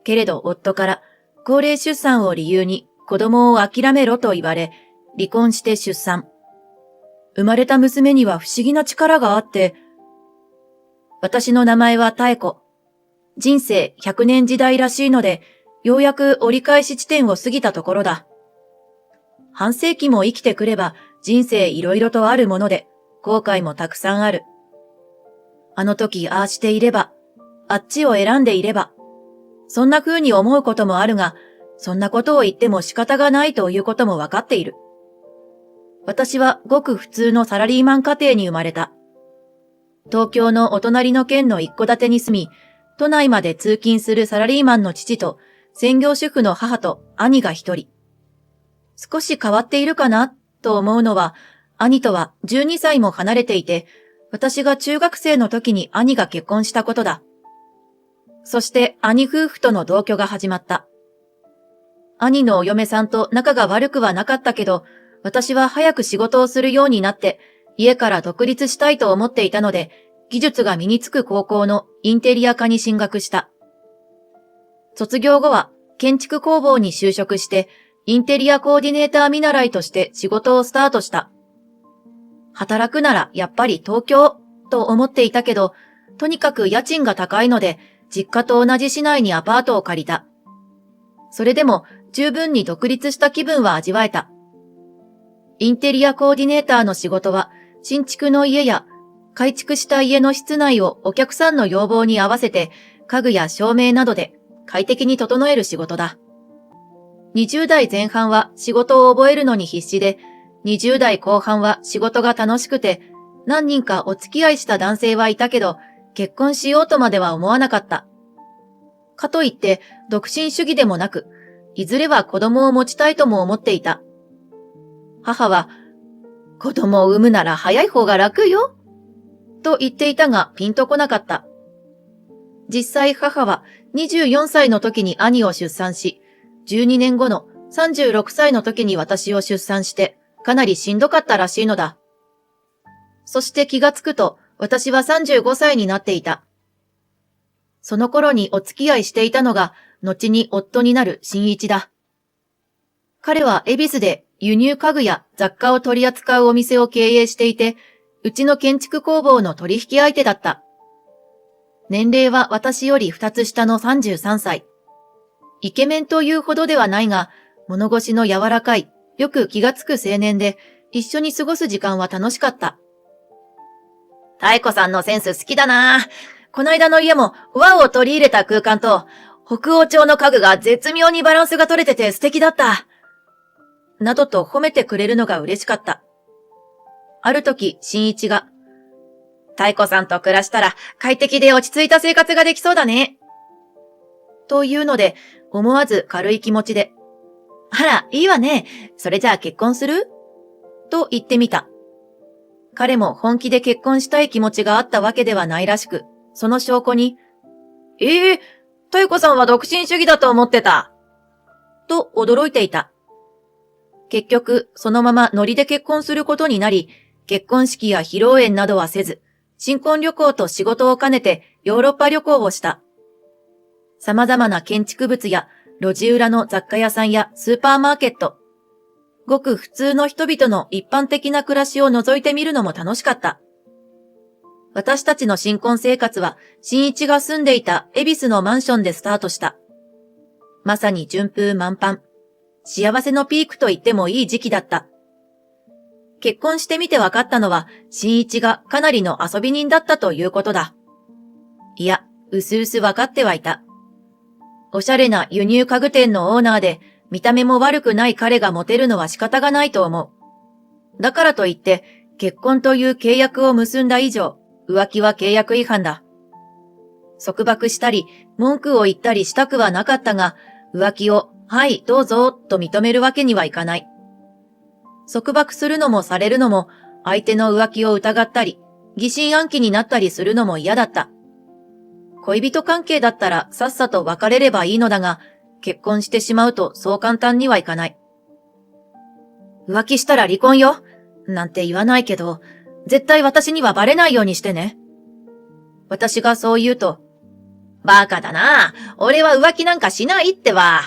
けれど夫から高齢出産を理由に子供を諦めろと言われ、離婚して出産。生まれた娘には不思議な力があって、私の名前は妙子。人生100年時代らしいので、ようやく折り返し地点を過ぎたところだ。半世紀も生きてくれば人生いろいろとあるもので、後悔もたくさんある。あの時ああしていれば、あっちを選んでいれば、そんな風に思うこともあるが、そんなことを言っても仕方がないということもわかっている。私はごく普通のサラリーマン家庭に生まれた。東京のお隣の県の一戸建てに住み、都内まで通勤するサラリーマンの父と、専業主婦の母と兄が一人。少し変わっているかなと思うのは、兄とは12歳も離れていて、私が中学生の時に兄が結婚したことだ。そして兄夫婦との同居が始まった。兄のお嫁さんと仲が悪くはなかったけど、私は早く仕事をするようになって、家から独立したいと思っていたので、技術が身につく高校のインテリア科に進学した。卒業後は建築工房に就職して、インテリアコーディネーター見習いとして仕事をスタートした。働くならやっぱり東京と思っていたけど、とにかく家賃が高いので、実家と同じ市内にアパートを借りた。それでも十分に独立した気分は味わえた。インテリアコーディネーターの仕事は、新築の家や改築した家の室内をお客さんの要望に合わせて家具や照明などで快適に整える仕事だ。20代前半は仕事を覚えるのに必死で、20代後半は仕事が楽しくて、何人かお付き合いした男性はいたけど、結婚しようとまでは思わなかった。かといって、独身主義でもなく、いずれは子供を持ちたいとも思っていた。母は、子供を産むなら早い方が楽よ、と言っていたがピンとこなかった。実際母は24歳の時に兄を出産し、12年後の36歳の時に私を出産して、かなりしんどかったらしいのだ。そして気がつくと、私は35歳になっていた。その頃にお付き合いしていたのが、後に夫になる新一だ。彼は恵比寿で輸入家具や雑貨を取り扱うお店を経営していて、うちの建築工房の取引相手だった。年齢は私より2つ下の33歳。イケメンというほどではないが、物腰の柔らかい、よく気がつく青年で、一緒に過ごす時間は楽しかった。妙子さんのセンス好きだな。こないだの家も和を取り入れた空間と、北欧調の家具が絶妙にバランスが取れてて素敵だった。などと褒めてくれるのが嬉しかった。ある時、新一が、妙子さんと暮らしたら快適で落ち着いた生活ができそうだね。というので、思わず軽い気持ちで、あら、いいわね。それじゃあ結婚する？と言ってみた。彼も本気で結婚したい気持ちがあったわけではないらしく、その証拠に、妙子さんは独身主義だと思ってた。と驚いていた。結局、そのままノリで結婚することになり、結婚式や披露宴などはせず、新婚旅行と仕事を兼ねてヨーロッパ旅行をした。様々な建築物や路地裏の雑貨屋さんやスーパーマーケット、ごく普通の人々の一般的な暮らしを覗いてみるのも楽しかった。私たちの新婚生活は、新一が住んでいた恵比寿のマンションでスタートした。まさに順風満帆。幸せのピークと言ってもいい時期だった。結婚してみて分かったのは、新一がかなりの遊び人だったということだ。いや、うすうす分かってはいた。おしゃれな輸入家具店のオーナーで、見た目も悪くない彼がモテるのは仕方がないと思う。だからといって、結婚という契約を結んだ以上、浮気は契約違反だ。束縛したり、文句を言ったりしたくはなかったが、浮気を、はい、どうぞ、と認めるわけにはいかない。束縛するのもされるのも、相手の浮気を疑ったり、疑心暗鬼になったりするのも嫌だった。恋人関係だったらさっさと別れればいいのだが、結婚してしまうとそう簡単にはいかない。浮気したら離婚よ、なんて言わないけど、絶対私にはバレないようにしてね。私がそう言うと、バカだな。俺は浮気なんかしないってば。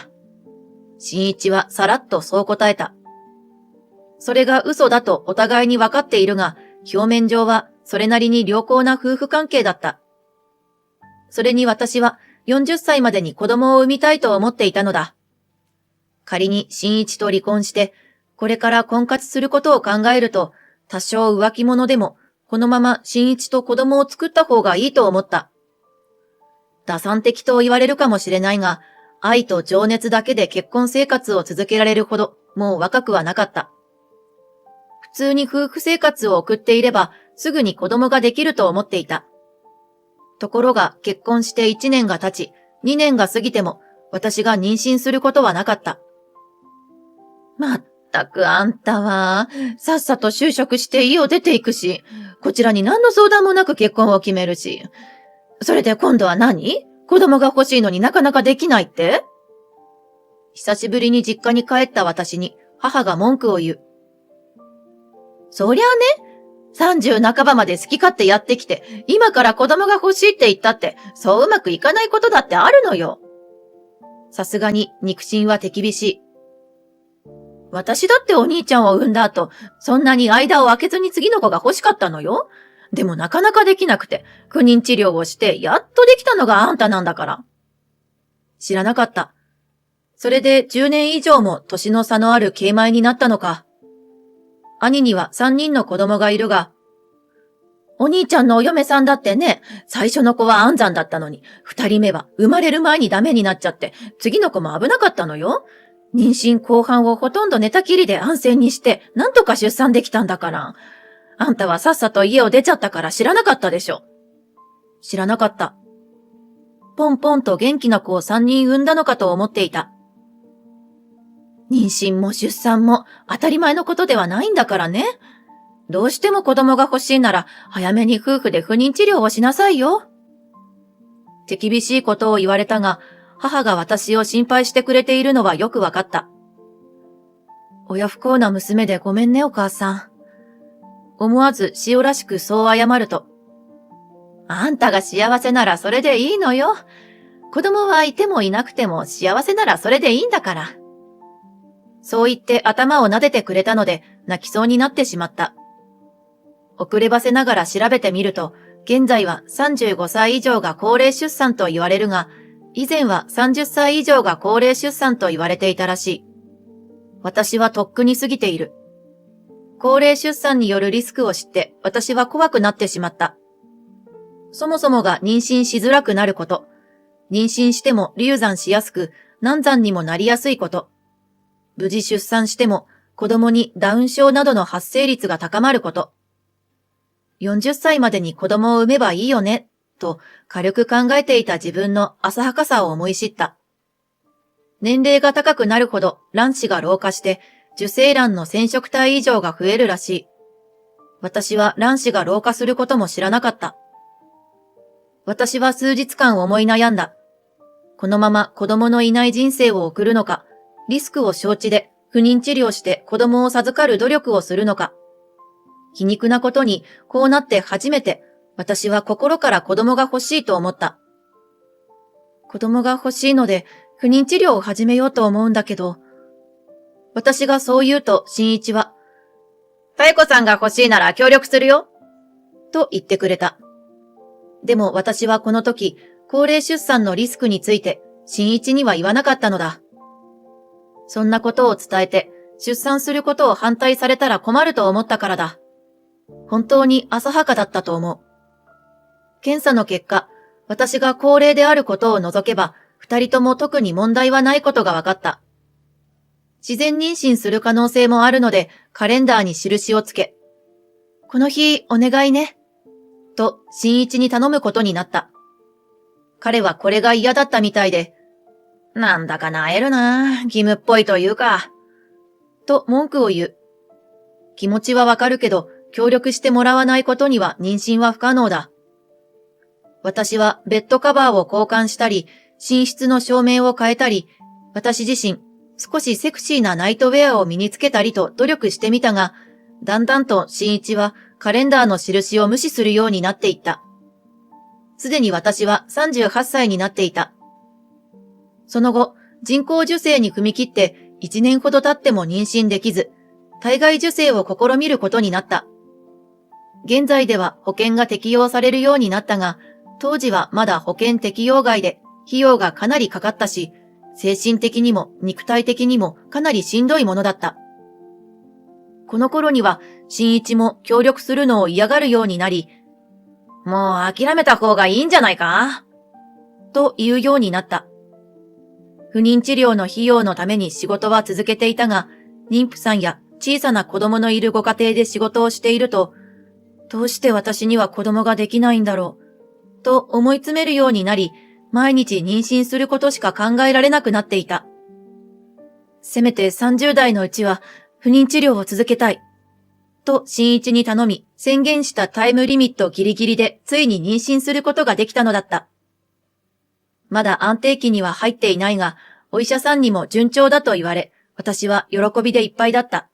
新一はさらっとそう答えた。それが嘘だとお互いに分かっているが、表面上はそれなりに良好な夫婦関係だった。それに私は40歳までに子供を産みたいと思っていたのだ。仮に新一と離婚して、これから婚活することを考えると、多少浮気者でも、このまま新一と子供を作った方がいいと思った。打算的と言われるかもしれないが、愛と情熱だけで結婚生活を続けられるほど、もう若くはなかった。普通に夫婦生活を送っていれば、すぐに子供ができると思っていた。ところが結婚して1年が経ち、2年が過ぎても、私が妊娠することはなかった。まったくあんたは、さっさと就職して家を出ていくし、こちらに何の相談もなく結婚を決めるし、それで今度は何？子供が欲しいのになかなかできないって？久しぶりに実家に帰った私に母が文句を言う。そりゃあね、30半ばまで好き勝手やってきて、今から子供が欲しいって言ったって、そううまくいかないことだってあるのよ。さすがに肉親は手厳しい。私だってお兄ちゃんを産んだ後、そんなに間を空けずに次の子が欲しかったのよ。でもなかなかできなくて、不妊治療をして、やっとできたのがあんたなんだから。知らなかった。それで10年以上も年の差のある慶米になったのか。兄には3人の子供がいるが、お兄ちゃんのお嫁さんだってね、最初の子は安産だったのに、2人目は生まれる前にダメになっちゃって、次の子も危なかったのよ。妊娠後半をほとんど寝たきりで安静にして、なんとか出産できたんだから。あんたはさっさと家を出ちゃったから知らなかったでしょ。知らなかった。ポンポンと元気な子を3人産んだのかと思っていた。妊娠も出産も当たり前のことではないんだからね。どうしても子供が欲しいなら早めに夫婦で不妊治療をしなさいよ。手厳しいことを言われたが、母が私を心配してくれているのはよくわかった。親不孝な娘でごめんねお母さん。思わず塩らしくそう謝ると。あんたが幸せならそれでいいのよ。子供はいてもいなくても幸せならそれでいいんだから。そう言って頭を撫でてくれたので泣きそうになってしまった。遅ればせながら調べてみると、現在は35歳以上が高齢出産と言われるが、以前は30歳以上が高齢出産と言われていたらしい。私はとっくに過ぎている。高齢出産によるリスクを知って私は怖くなってしまった。そもそもが妊娠しづらくなること。妊娠しても流産しやすく難産にもなりやすいこと。無事出産しても子供にダウン症などの発生率が高まること。40歳までに子供を産めばいいよね、と軽く考えていた自分の浅はかさを思い知った。年齢が高くなるほど卵子が老化して受精卵の染色体異常が増えるらしい。私は卵子が老化することも知らなかった。私は数日間思い悩んだ。このまま子供のいない人生を送るのか、リスクを承知で不妊治療して子供を授かる努力をするのか。皮肉なことに、こうなって初めて私は心から子供が欲しいと思った。子供が欲しいので不妊治療を始めようと思うんだけど、私がそう言うと新一は、妙子さんが欲しいなら協力するよ、と言ってくれた。でも私はこの時、高齢出産のリスクについて新一には言わなかったのだ。そんなことを伝えて、出産することを反対されたら困ると思ったからだ。本当に浅はかだったと思う。検査の結果、私が高齢であることを除けば、二人とも特に問題はないことが分かった。自然妊娠する可能性もあるので、カレンダーに印をつけ、この日お願いね、と新一に頼むことになった。彼はこれが嫌だったみたいで、なんだかなえるな、義務っぽいというか、と文句を言う。気持ちはわかるけど、協力してもらわないことには妊娠は不可能だ。私はベッドカバーを交換したり、寝室の照明を変えたり、私自身少しセクシーなナイトウェアを身につけたりと努力してみたが、だんだんと新一はカレンダーの印を無視するようになっていった。すでに私は38歳になっていた。その後、人工授精に踏み切って1年ほど経っても妊娠できず、体外受精を試みることになった。現在では保険が適用されるようになったが、当時はまだ保険適用外で費用がかなりかかったし、精神的にも肉体的にもかなりしんどいものだった。この頃には新一も協力するのを嫌がるようになり、もう諦めた方がいいんじゃないかと言うようになった。不妊治療の費用のために仕事は続けていたが、妊婦さんや小さな子供のいるご家庭で仕事をしていると、どうして私には子供ができないんだろう、と思い詰めるようになり、毎日妊娠することしか考えられなくなっていた。せめて30代のうちは不妊治療を続けたい。と新一に頼み、宣言したタイムリミットギリギリでついに妊娠することができたのだった。まだ安定期には入っていないが、お医者さんにも順調だと言われ、私は喜びでいっぱいだった。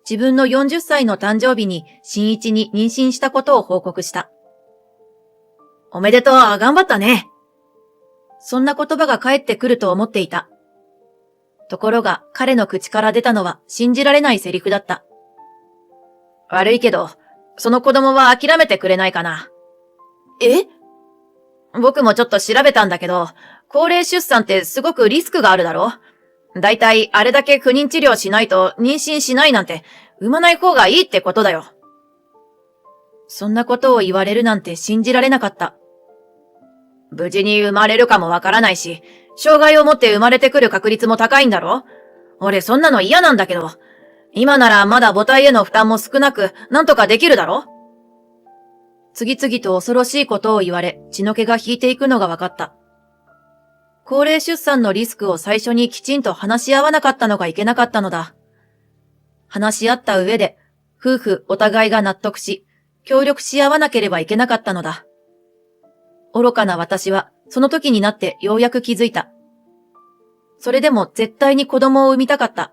自分の40歳の誕生日に新一に妊娠したことを報告した。おめでとう、頑張ったね。そんな言葉が返ってくると思っていた。ところが彼の口から出たのは信じられないセリフだった。悪いけど、その子供は諦めてくれないかな。え？僕もちょっと調べたんだけど、高齢出産ってすごくリスクがあるだろ？だいたいあれだけ不妊治療しないと妊娠しないなんて、産まない方がいいってことだよ。そんなことを言われるなんて信じられなかった。無事に生まれるかもわからないし、障害を持って生まれてくる確率も高いんだろ？俺そんなの嫌なんだけど、今ならまだ母体への負担も少なく、なんとかできるだろ？次々と恐ろしいことを言われ、血の気が引いていくのが分かった。高齢出産のリスクを最初にきちんと話し合わなかったのがいけなかったのだ。話し合った上で、夫婦お互いが納得し、協力し合わなければいけなかったのだ。愚かな私は、その時になってようやく気づいた。それでも絶対に子供を産みたかった。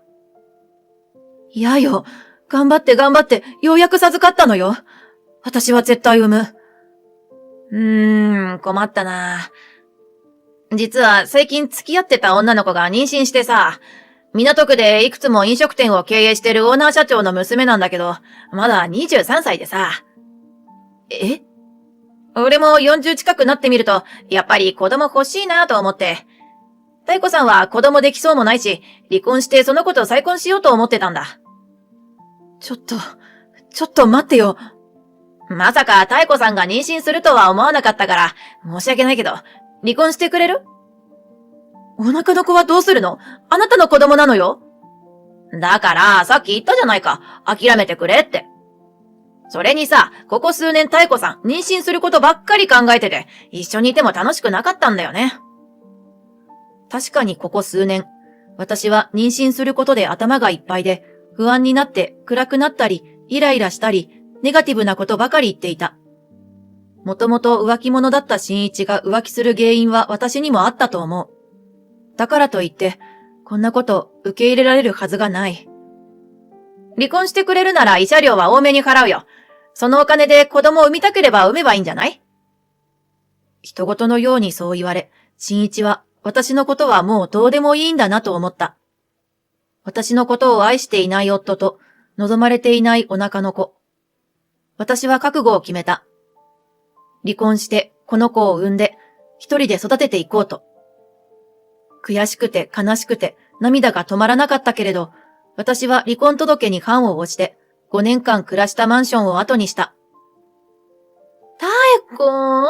いやよ、頑張って頑張って、ようやく授かったのよ。私は絶対産む。困ったな。実は最近付き合ってた女の子が妊娠してさ、港区でいくつも飲食店を経営してるオーナー社長の娘なんだけど、まだ23歳でさ。え？俺も40近くなってみると、やっぱり子供欲しいなと思って。太子さんは子供できそうもないし、離婚してその子と再婚しようと思ってたんだ。ちょっと待ってよ。まさか太子さんが妊娠するとは思わなかったから、申し訳ないけど、離婚してくれる？お腹の子はどうするの？あなたの子供なのよ。だから、さっき言ったじゃないか。諦めてくれって。それにさ、ここ数年太子さん、妊娠することばっかり考えてて、一緒にいても楽しくなかったんだよね。確かにここ数年、私は妊娠することで頭がいっぱいで、不安になって暗くなったり、イライラしたり、ネガティブなことばかり言っていた。もともと浮気者だった新一が浮気する原因は私にもあったと思う。だからといって、こんなこと受け入れられるはずがない。離婚してくれるなら慰謝料は多めに払うよ。そのお金で子供を産みたければ産めばいいんじゃない？人事のようにそう言われ、新一は私のことはもうどうでもいいんだなと思った。私のことを愛していない夫と望まれていないお腹の子。私は覚悟を決めた。離婚してこの子を産んで一人で育てていこうと。悔しくて悲しくて涙が止まらなかったけれど、私は離婚届に判を押して5年間暮らしたマンションを後にした。妙子、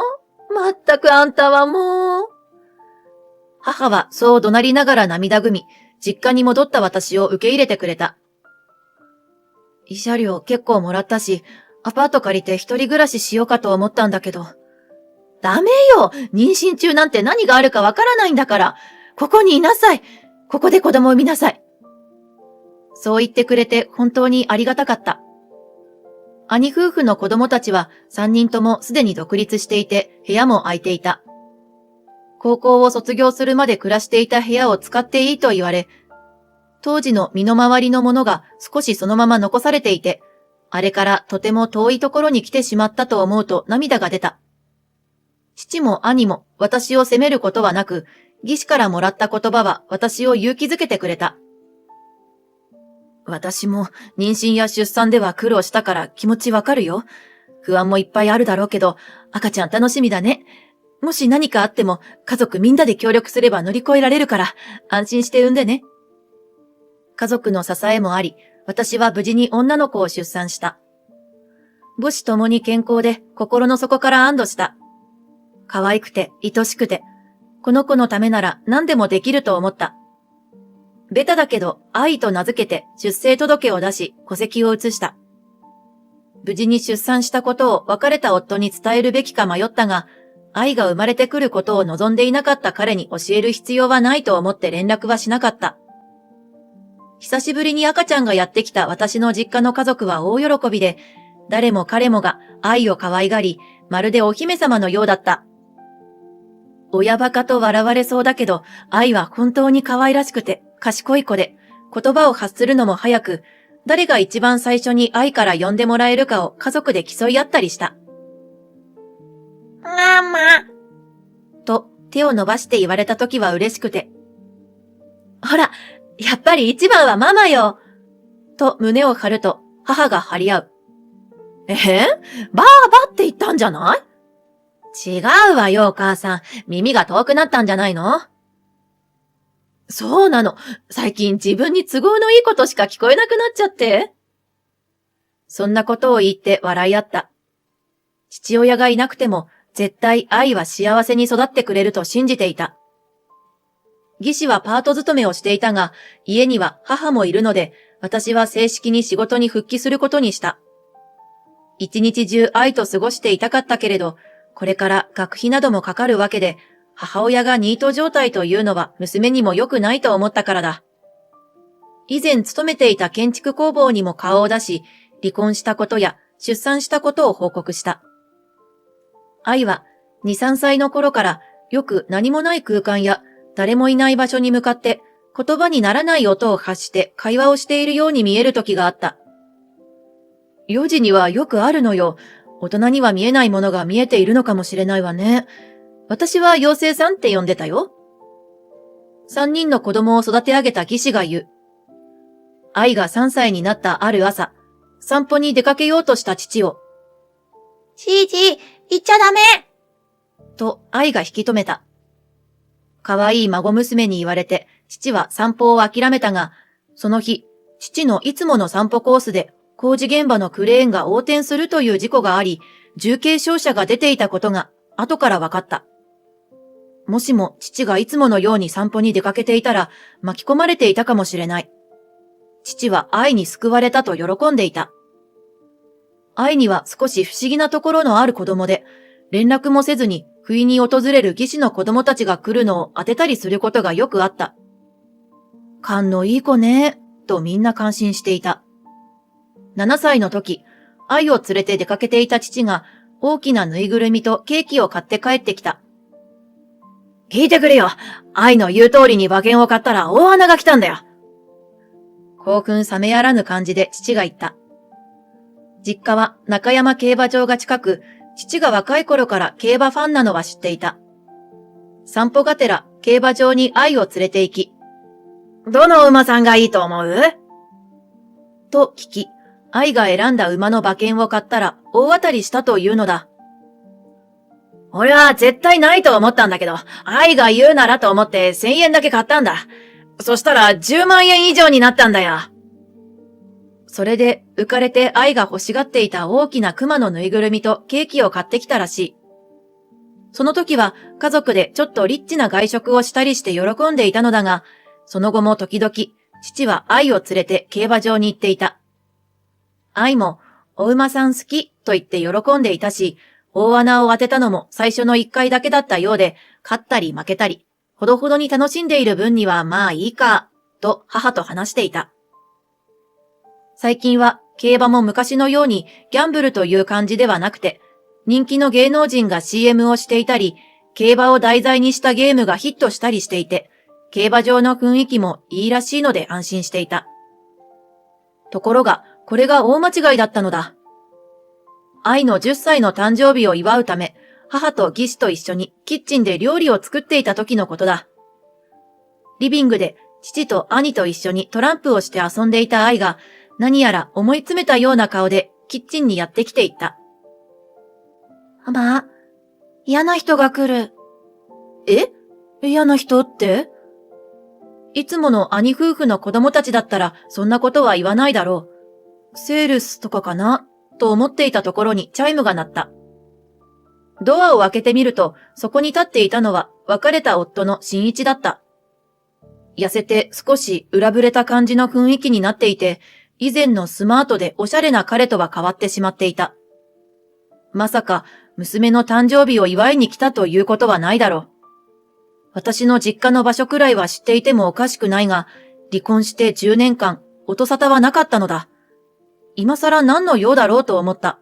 まったくあんたはもう。母はそう怒鳴りながら涙ぐみ、実家に戻った私を受け入れてくれた。慰謝料結構もらったし、アパート借りて一人暮らししようかと思ったんだけど。ダメよ。妊娠中なんて何があるかわからないんだから。ここにいなさい。ここで子供を産みなさい。そう言ってくれて本当にありがたかった。兄夫婦の子供たちは3人ともすでに独立していて部屋も空いていた。高校を卒業するまで暮らしていた部屋を使っていいと言われ、当時の身の回りのものが少しそのまま残されていて、あれからとても遠いところに来てしまったと思うと涙が出た。父も兄も私を責めることはなく、義士からもらった言葉は私を勇気づけてくれた。私も妊娠や出産では苦労したから気持ちわかるよ。不安もいっぱいあるだろうけど、赤ちゃん楽しみだね。もし何かあっても家族みんなで協力すれば乗り越えられるから安心して産んでね。家族の支えもあり、私は無事に女の子を出産した。母子ともに健康で心の底から安堵した。可愛くて愛しくて、この子のためなら何でもできると思った。ベタだけど愛と名付けて出生届を出し戸籍を移した。無事に出産したことを別れた夫に伝えるべきか迷ったが、愛が生まれてくることを望んでいなかった彼に教える必要はないと思って連絡はしなかった。久しぶりに赤ちゃんがやってきた私の実家の家族は大喜びで、誰も彼もが愛を可愛がり、まるでお姫様のようだった。親バカと笑われそうだけど、愛は本当に可愛らしくて賢い子で、言葉を発するのも早く、誰が一番最初に愛から呼んでもらえるかを家族で競い合ったりした。ママと手を伸ばして言われた時は嬉しくて。ほら、やっぱり一番はママよと胸を張ると母が張り合う。バーバって言ったんじゃない？違うわよ、お母さん。耳が遠くなったんじゃないの？そうなの。最近自分に都合のいいことしか聞こえなくなっちゃって。そんなことを言って笑い合った。父親がいなくても絶対愛は幸せに育ってくれると信じていた。義士はパート勤めをしていたが、家には母もいるので、私は正式に仕事に復帰することにした。一日中愛と過ごしていたかったけれど、これから学費などもかかるわけで、母親がニート状態というのは娘にも良くないと思ったからだ。以前勤めていた建築工房にも顔を出し、離婚したことや出産したことを報告した。愛は2、3歳の頃からよく何もない空間や誰もいない場所に向かって言葉にならない音を発して会話をしているように見える時があった。幼児にはよくあるのよ。大人には見えないものが見えているのかもしれないわね。私は妖精さんって呼んでたよ。3人の子供を育て上げた義士が言う。愛が3歳になったある朝、散歩に出かけようとした父を、じいじ、行っちゃダメと愛が引き止めた。可愛い孫娘に言われて、父は散歩を諦めたが、その日、父のいつもの散歩コースで工事現場のクレーンが横転するという事故があり、重軽傷者が出ていたことが後から分かった。もしも父がいつものように散歩に出かけていたら巻き込まれていたかもしれない。父は愛に救われたと喜んでいた。愛には少し不思議なところのある子供で、連絡もせずに不意に訪れる義士の子供たちが来るのを当てたりすることがよくあった。勘のいい子ね、とみんな感心していた。7歳の時、愛を連れて出かけていた父が大きなぬいぐるみとケーキを買って帰ってきた。聞いてくれよ。愛の言う通りに馬券を買ったら大穴が来たんだよ。興奮冷めやらぬ感じで父が言った。実家は中山競馬場が近く、父が若い頃から競馬ファンなのは知っていた。散歩がてら競馬場に愛を連れて行き、どの馬さんがいいと思う？と聞き、愛が選んだ馬の馬券を買ったら大当たりしたというのだ。俺は絶対ないと思ったんだけど、愛が言うならと思って1000円だけ買ったんだ。そしたら10万円以上になったんだよ。それで浮かれて愛が欲しがっていた大きな熊のぬいぐるみとケーキを買ってきたらしい。その時は家族でちょっとリッチな外食をしたりして喜んでいたのだが、その後も時々父は愛を連れて競馬場に行っていた。愛もお馬さん好きと言って喜んでいたし、大穴を当てたのも最初の1回だけだったようで、勝ったり負けたり、ほどほどに楽しんでいる分にはまあいいか、と母と話していた。最近は競馬も昔のようにギャンブルという感じではなくて、人気の芸能人が CM をしていたり、競馬を題材にしたゲームがヒットしたりしていて、競馬場の雰囲気もいいらしいので安心していた。ところが、これが大間違いだったのだ。愛の10歳の誕生日を祝うため、母と義士と一緒にキッチンで料理を作っていた時のことだ。リビングで父と兄と一緒にトランプをして遊んでいた愛が、何やら思い詰めたような顔でキッチンにやってきていった。ママ、嫌な人が来る。え？嫌な人って？いつもの兄夫婦の子供たちだったらそんなことは言わないだろう。セールスとかかなと思っていたところにチャイムが鳴った。ドアを開けてみると、そこに立っていたのは別れた夫の新一だった。痩せて少し裏ぶれた感じの雰囲気になっていて、以前のスマートでおしゃれな彼とは変わってしまっていた。まさか娘の誕生日を祝いに来たということはないだろう。私の実家の場所くらいは知っていてもおかしくないが、離婚して10年間、音沙汰はなかったのだ。今更何の用だろうと思った。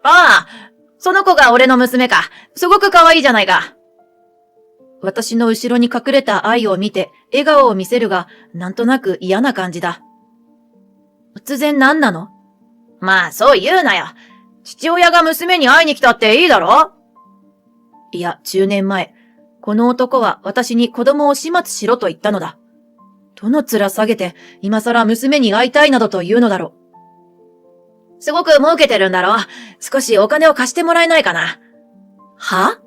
ああ、その子が俺の娘か。すごく可愛いじゃないか。私の後ろに隠れた愛を見て、笑顔を見せるが、なんとなく嫌な感じだ。突然何なの？まあ、そう言うなよ。父親が娘に会いに来たっていいだろ？いや、10年前、この男は私に子供を始末しろと言ったのだ。どの面下げて、今更娘に会いたいなどと言うのだろう。すごく儲けてるんだろう。少しお金を貸してもらえないかな。は？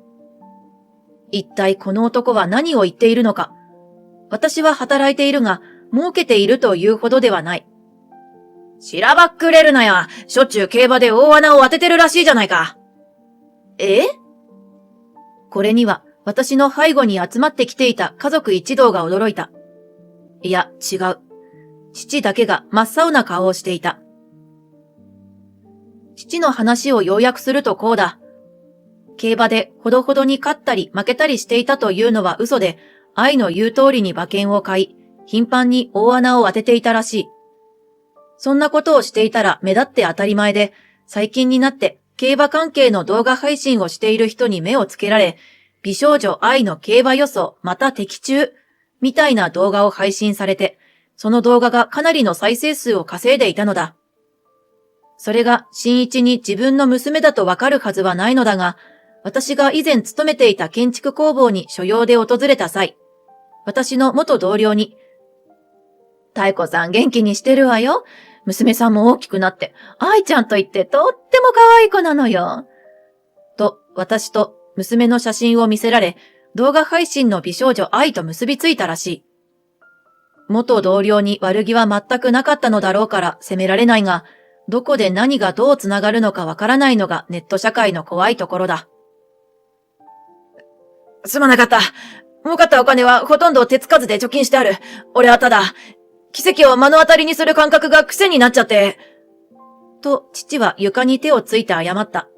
一体この男は何を言っているのか。私は働いているが、儲けているというほどではない。しらばっくれるなよ。しょっちゅう競馬で大穴を当ててるらしいじゃないか。これには私の背後に集まってきていた家族一同が驚いた。いや、違う。父だけが真っ青な顔をしていた。父の話を要約するとこうだ。競馬でほどほどに勝ったり負けたりしていたというのは嘘で、愛の言う通りに馬券を買い、頻繁に大穴を当てていたらしい。そんなことをしていたら目立って当たり前で、最近になって競馬関係の動画配信をしている人に目をつけられ、美少女愛の競馬予想また的中みたいな動画を配信されて、その動画がかなりの再生数を稼いでいたのだ。それが新一に自分の娘だとわかるはずはないのだが、私が以前勤めていた建築工房に所用で訪れた際、私の元同僚に、太子さん元気にしてるわよ。娘さんも大きくなって、愛ちゃんと言ってとっても可愛い子なのよ。と、私と娘の写真を見せられ、動画配信の美少女愛と結びついたらしい。元同僚に悪気は全くなかったのだろうから責められないが、どこで何がどうつながるのかわからないのがネット社会の怖いところだ。すまなかった。儲かったお金はほとんど手つかずで貯金してある。俺はただ、奇跡を目の当たりにする感覚が癖になっちゃって。と、父は床に手をついて謝った。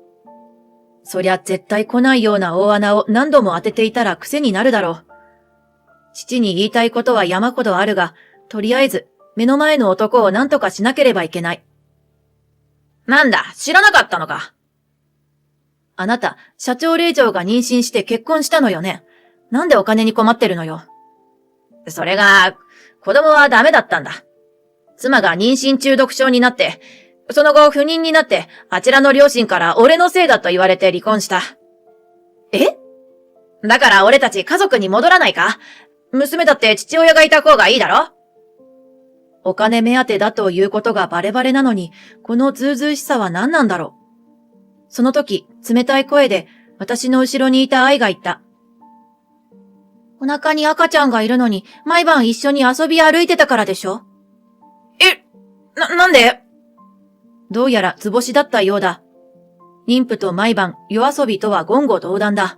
そりゃ絶対来ないような大穴を何度も当てていたら癖になるだろう。父に言いたいことは山ほどあるが、とりあえず目の前の男を何とかしなければいけない。なんだ、知らなかったのか。あなた、社長令嬢が妊娠して結婚したのよね。なんでお金に困ってるのよ。それが、子供はダメだったんだ。妻が妊娠中毒症になって、その後不妊になって、あちらの両親から俺のせいだと言われて離婚した。だから俺たち家族に戻らないか？娘だって父親がいた方がいいだろ？お金目当てだということがバレバレなのに、このズうずうしさは何なんだろう。その時、冷たい声で私の後ろにいた愛が言った。お腹に赤ちゃんがいるのに、毎晩一緒に遊び歩いてたからでしょ？なんで？どうやら図星だったようだ。妊婦と毎晩夜遊びとは言語道断だ。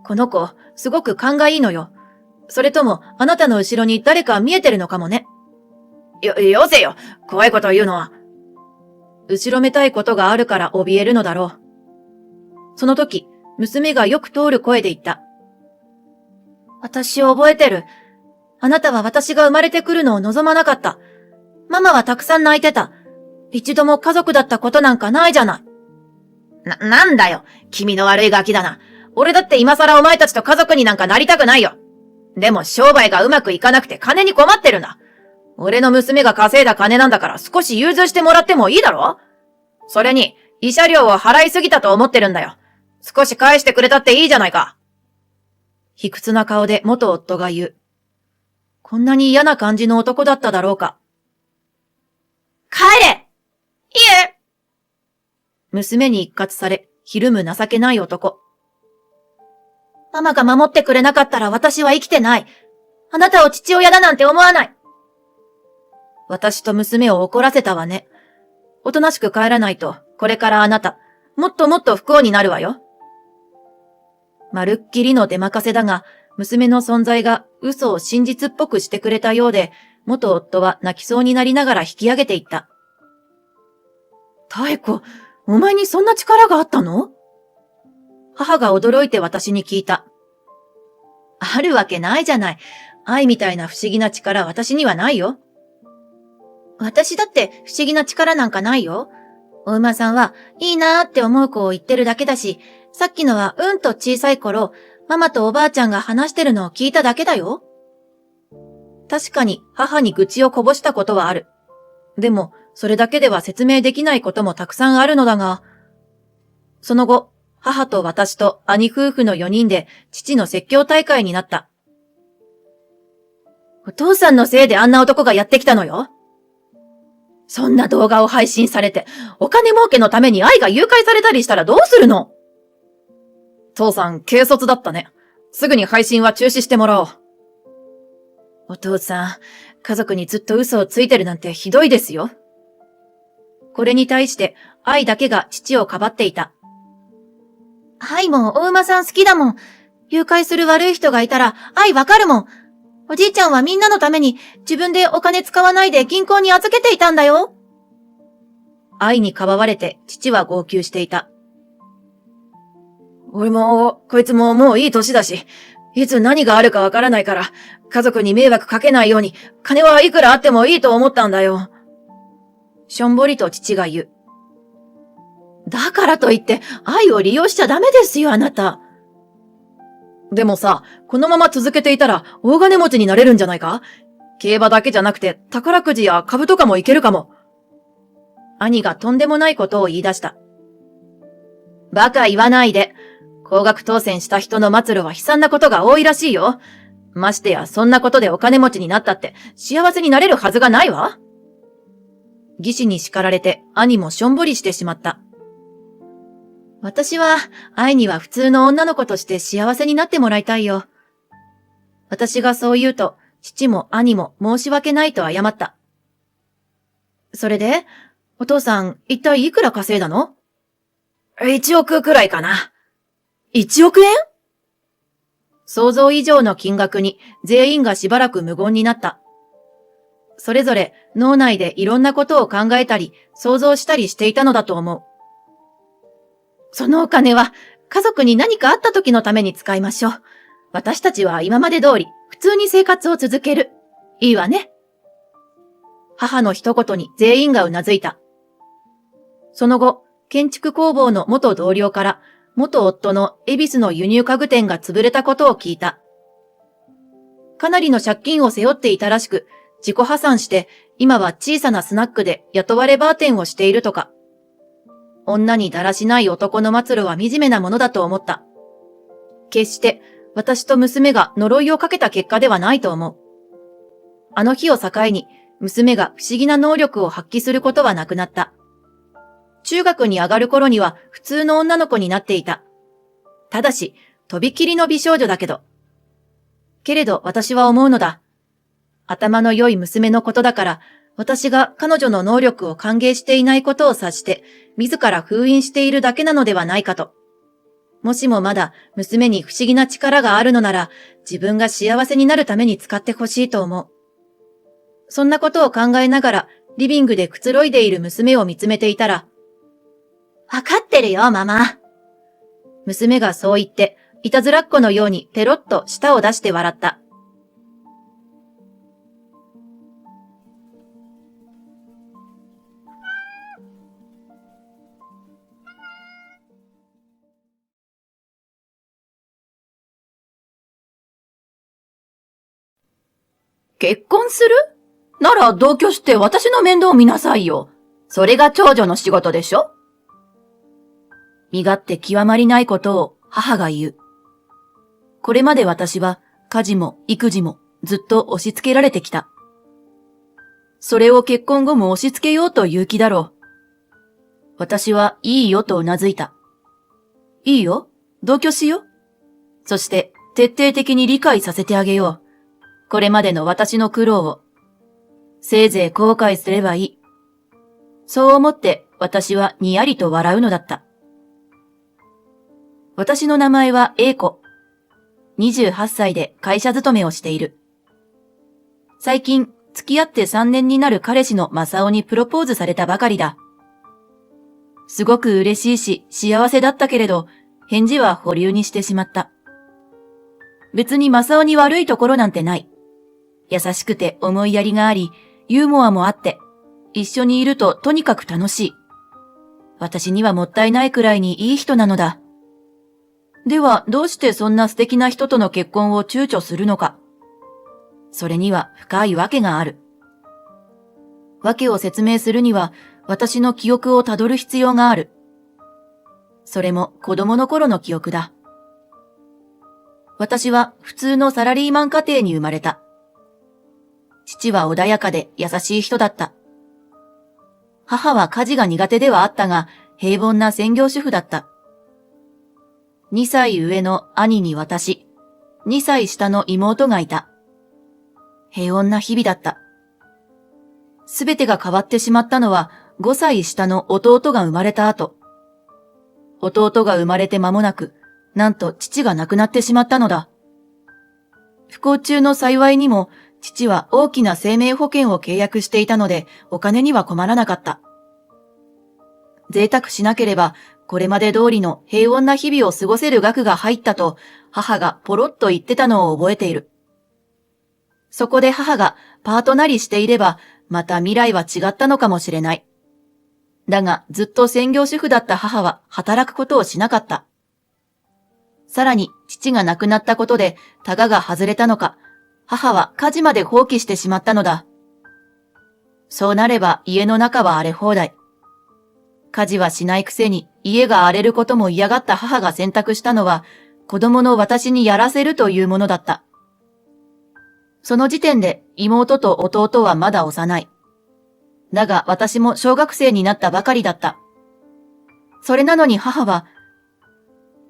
この子、すごく勘がいいのよ。それとも、あなたの後ろに誰か見えてるのかもね。よせよ。怖いこと言うのは。後ろめたいことがあるから怯えるのだろう。その時、娘がよく通る声で言った。私を覚えてる。あなたは私が生まれてくるのを望まなかった。ママはたくさん泣いてた。一度も家族だったことなんかないじゃない。なんだよ。君の悪いガキだな。俺だって今更お前たちと家族になんかなりたくないよ。でも商売がうまくいかなくて金に困ってるんだ。俺の娘が稼いだ金なんだから少し融通してもらってもいいだろ？それに、慰謝料を払いすぎたと思ってるんだよ。少し返してくれたっていいじゃないか。卑屈な顔で元夫が言う。こんなに嫌な感じの男だっただろうか。帰れ！いえ！娘に一喝され、ひるむ情けない男。ママが守ってくれなかったら私は生きてない。あなたを父親だなんて思わない。私と娘を怒らせたわね。おとなしく帰らないと、これからあなた、もっともっと不幸になるわよ。まるっきりの出任せだが、娘の存在が嘘を真実っぽくしてくれたようで、元夫は泣きそうになりながら引き上げていった。妙子、お前にそんな力があったの？母が驚いて私に聞いた。あるわけないじゃない。愛みたいな不思議な力私にはないよ。私だって不思議な力なんかないよ。お馬さんはいいなーって思う子を言ってるだけだし、さっきのはうんと小さい頃、ママとおばあちゃんが話してるのを聞いただけだよ。確かに母に愚痴をこぼしたことはある。でも、それだけでは説明できないこともたくさんあるのだが、その後、母と私と兄夫婦の4人で父の説教大会になった。お父さんのせいであんな男がやってきたのよ。そんな動画を配信されて、お金儲けのために愛が誘拐されたりしたらどうするの？父さん、軽率だったね。すぐに配信は中止してもらおう。お父さん、家族にずっと嘘をついてるなんてひどいですよ。これに対して、愛だけが父をかばっていた。愛もお馬さん好きだもん。誘拐する悪い人がいたら愛わかるもん。おじいちゃんはみんなのために自分でお金使わないで銀行に預けていたんだよ。愛にかばわれて父は号泣していた。俺も、こいつももういい歳だし、いつ何があるかわからないから、家族に迷惑かけないように、金はいくらあってもいいと思ったんだよ。しょんぼりと父が言う。だからといって、愛を利用しちゃダメですよ、あなた。でもさ、このまま続けていたら、大金持ちになれるんじゃないか？競馬だけじゃなくて、宝くじや株とかもいけるかも。兄がとんでもないことを言い出した。バカ言わないで。高額当選した人の末路は悲惨なことが多いらしいよ。ましてや、そんなことでお金持ちになったって、幸せになれるはずがないわ。義士に叱られて、兄もしょんぼりしてしまった。私は、愛には普通の女の子として幸せになってもらいたいよ。私がそう言うと、父も兄も申し訳ないと謝った。それで、お父さん、一体いくら稼いだの？1億くらいかな。1億円？想像以上の金額に全員がしばらく無言になった。それぞれ脳内でいろんなことを考えたり想像したりしていたのだと思う。そのお金は家族に何かあった時のために使いましょう。私たちは今まで通り普通に生活を続ける。いいわね。母の一言に全員がうなずいた。その後、建築工房の元同僚から元夫の恵比寿の輸入家具店が潰れたことを聞いた。かなりの借金を背負っていたらしく、自己破産して、今は小さなスナックで雇われバーテンをしているとか。女にだらしない男の末路は惨めなものだと思った。決して、私と娘が呪いをかけた結果ではないと思う。あの日を境に、娘が不思議な能力を発揮することはなくなった。中学に上がる頃には普通の女の子になっていた。ただし、とびきりの美少女だけど。けれど私は思うのだ。頭の良い娘のことだから、私が彼女の能力を歓迎していないことを察して、自ら封印しているだけなのではないかと。もしもまだ娘に不思議な力があるのなら、自分が幸せになるために使ってほしいと思う。そんなことを考えながら、リビングでくつろいでいる娘を見つめていたら、わかってるよ、ママ。娘がそう言って、いたずらっ子のようにペロッと舌を出して笑った。結婚する？なら同居して私の面倒を見なさいよ。それが長女の仕事でしょ？身勝手極まりないことを母が言う。これまで私は家事も育児もずっと押し付けられてきた。それを結婚後も押し付けようという気だろう。私はいいよとうなずいた。いいよ、同居しよう。そして徹底的に理解させてあげよう。これまでの私の苦労を。せいぜい後悔すればいい。そう思って私はにやりと笑うのだった。私の名前は A 子。28歳で会社勤めをしている。最近付き合って3年になる彼氏の正雄にプロポーズされたばかりだ。すごく嬉しいし幸せだったけれど、返事は保留にしてしまった。別に正雄に悪いところなんてない。優しくて思いやりがあり、ユーモアもあって、一緒にいるととにかく楽しい。私にはもったいないくらいにいい人なのだ。ではどうしてそんな素敵な人との結婚を躊躇するのか。それには深い訳がある。訳を説明するには私の記憶をたどる必要がある。それも子供の頃の記憶だ。私は普通のサラリーマン家庭に生まれた。父は穏やかで優しい人だった。母は家事が苦手ではあったが、平凡な専業主婦だった。2歳上の兄に私、2歳下の妹がいた。平穏な日々だった。すべてが変わってしまったのは5歳下の弟が生まれた後。弟が生まれて間もなく、なんと父が亡くなってしまったのだ。不幸中の幸いにも、父は大きな生命保険を契約していたので、お金には困らなかった。贅沢しなければ、これまで通りの平穏な日々を過ごせる額が入ったと、母がポロッと言ってたのを覚えている。そこで母がパートなりしていれば、また未来は違ったのかもしれない。だが、ずっと専業主婦だった母は働くことをしなかった。さらに、父が亡くなったことで、タガが外れたのか、母は家事まで放棄してしまったのだ。そうなれば家の中は荒れ放題。家事はしないくせに家が荒れることも嫌がった母が選択したのは子供の私にやらせるというものだった。その時点で妹と弟はまだ幼い。だが私も小学生になったばかりだった。それなのに母は、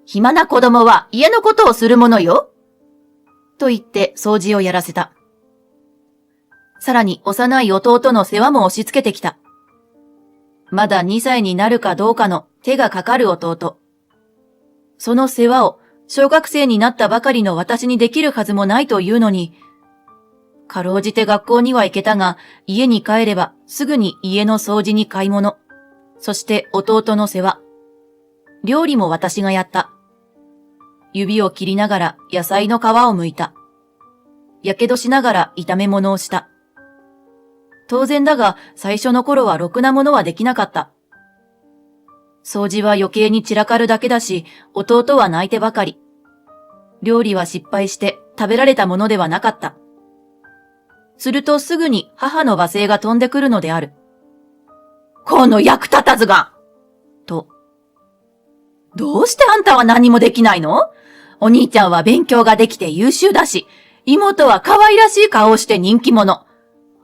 暇な子供は家のことをするものよ。と言って掃除をやらせた。さらに幼い弟の世話も押し付けてきた。まだ2歳になるかどうかの手がかかる弟。その世話を小学生になったばかりの私にできるはずもないというのに、かろうじて学校には行けたが、家に帰ればすぐに家の掃除に買い物、そして弟の世話。料理も私がやった。指を切りながら野菜の皮を剥いた。やけどしながら炒め物をした。当然だが最初の頃はろくなものはできなかった。掃除は余計に散らかるだけだし、弟は泣いてばかり。料理は失敗して食べられたものではなかった。するとすぐに母の罵声が飛んでくるのである。この役立たずがと。どうしてあんたは何もできないの？お兄ちゃんは勉強ができて優秀だし、妹は可愛らしい顔をして人気者。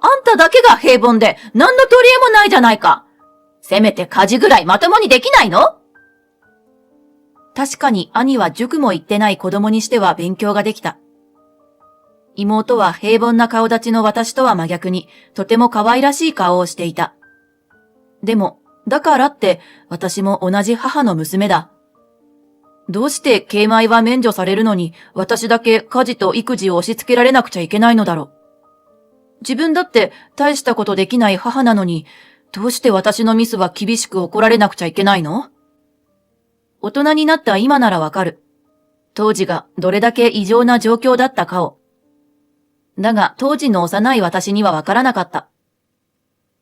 あんただけが平凡で何の取り柄もないじゃないか。せめて家事ぐらいまともにできないの？確かに兄は塾も行ってない子供にしては勉強ができた。妹は平凡な顔立ちの私とは真逆に、とても可愛らしい顔をしていた。でも、だからって私も同じ母の娘だ。どうして敬米は免除されるのに、私だけ家事と育児を押し付けられなくちゃいけないのだろう。自分だって大したことできない母なのに、どうして私のミスは厳しく怒られなくちゃいけないの？大人になった今ならわかる。当時がどれだけ異常な状況だったかを。だが当時の幼い私にはわからなかった。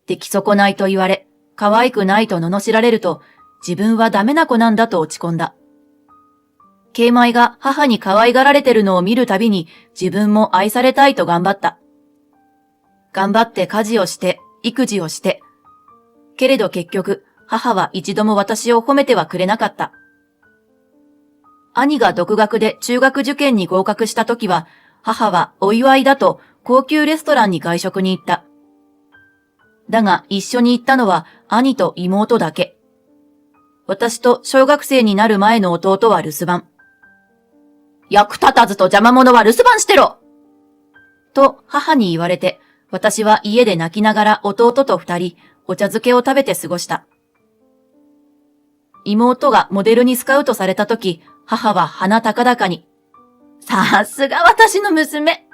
出来損ないと言われ、可愛くないと罵られると、自分はダメな子なんだと落ち込んだ。慶米が母に可愛がられてるのを見るたびに自分も愛されたいと頑張った。頑張って家事をして、育児をして。けれど結局、母は一度も私を褒めてはくれなかった。兄が独学で中学受験に合格した時は、母はお祝いだと高級レストランに外食に行った。だが一緒に行ったのは兄と妹だけ。私と小学生になる前の弟は留守番。役立たずと邪魔者は留守番してろと母に言われて、私は家で泣きながら弟と二人、お茶漬けを食べて過ごした。妹がモデルにスカウトされた時、母は鼻高々に、さすが私の娘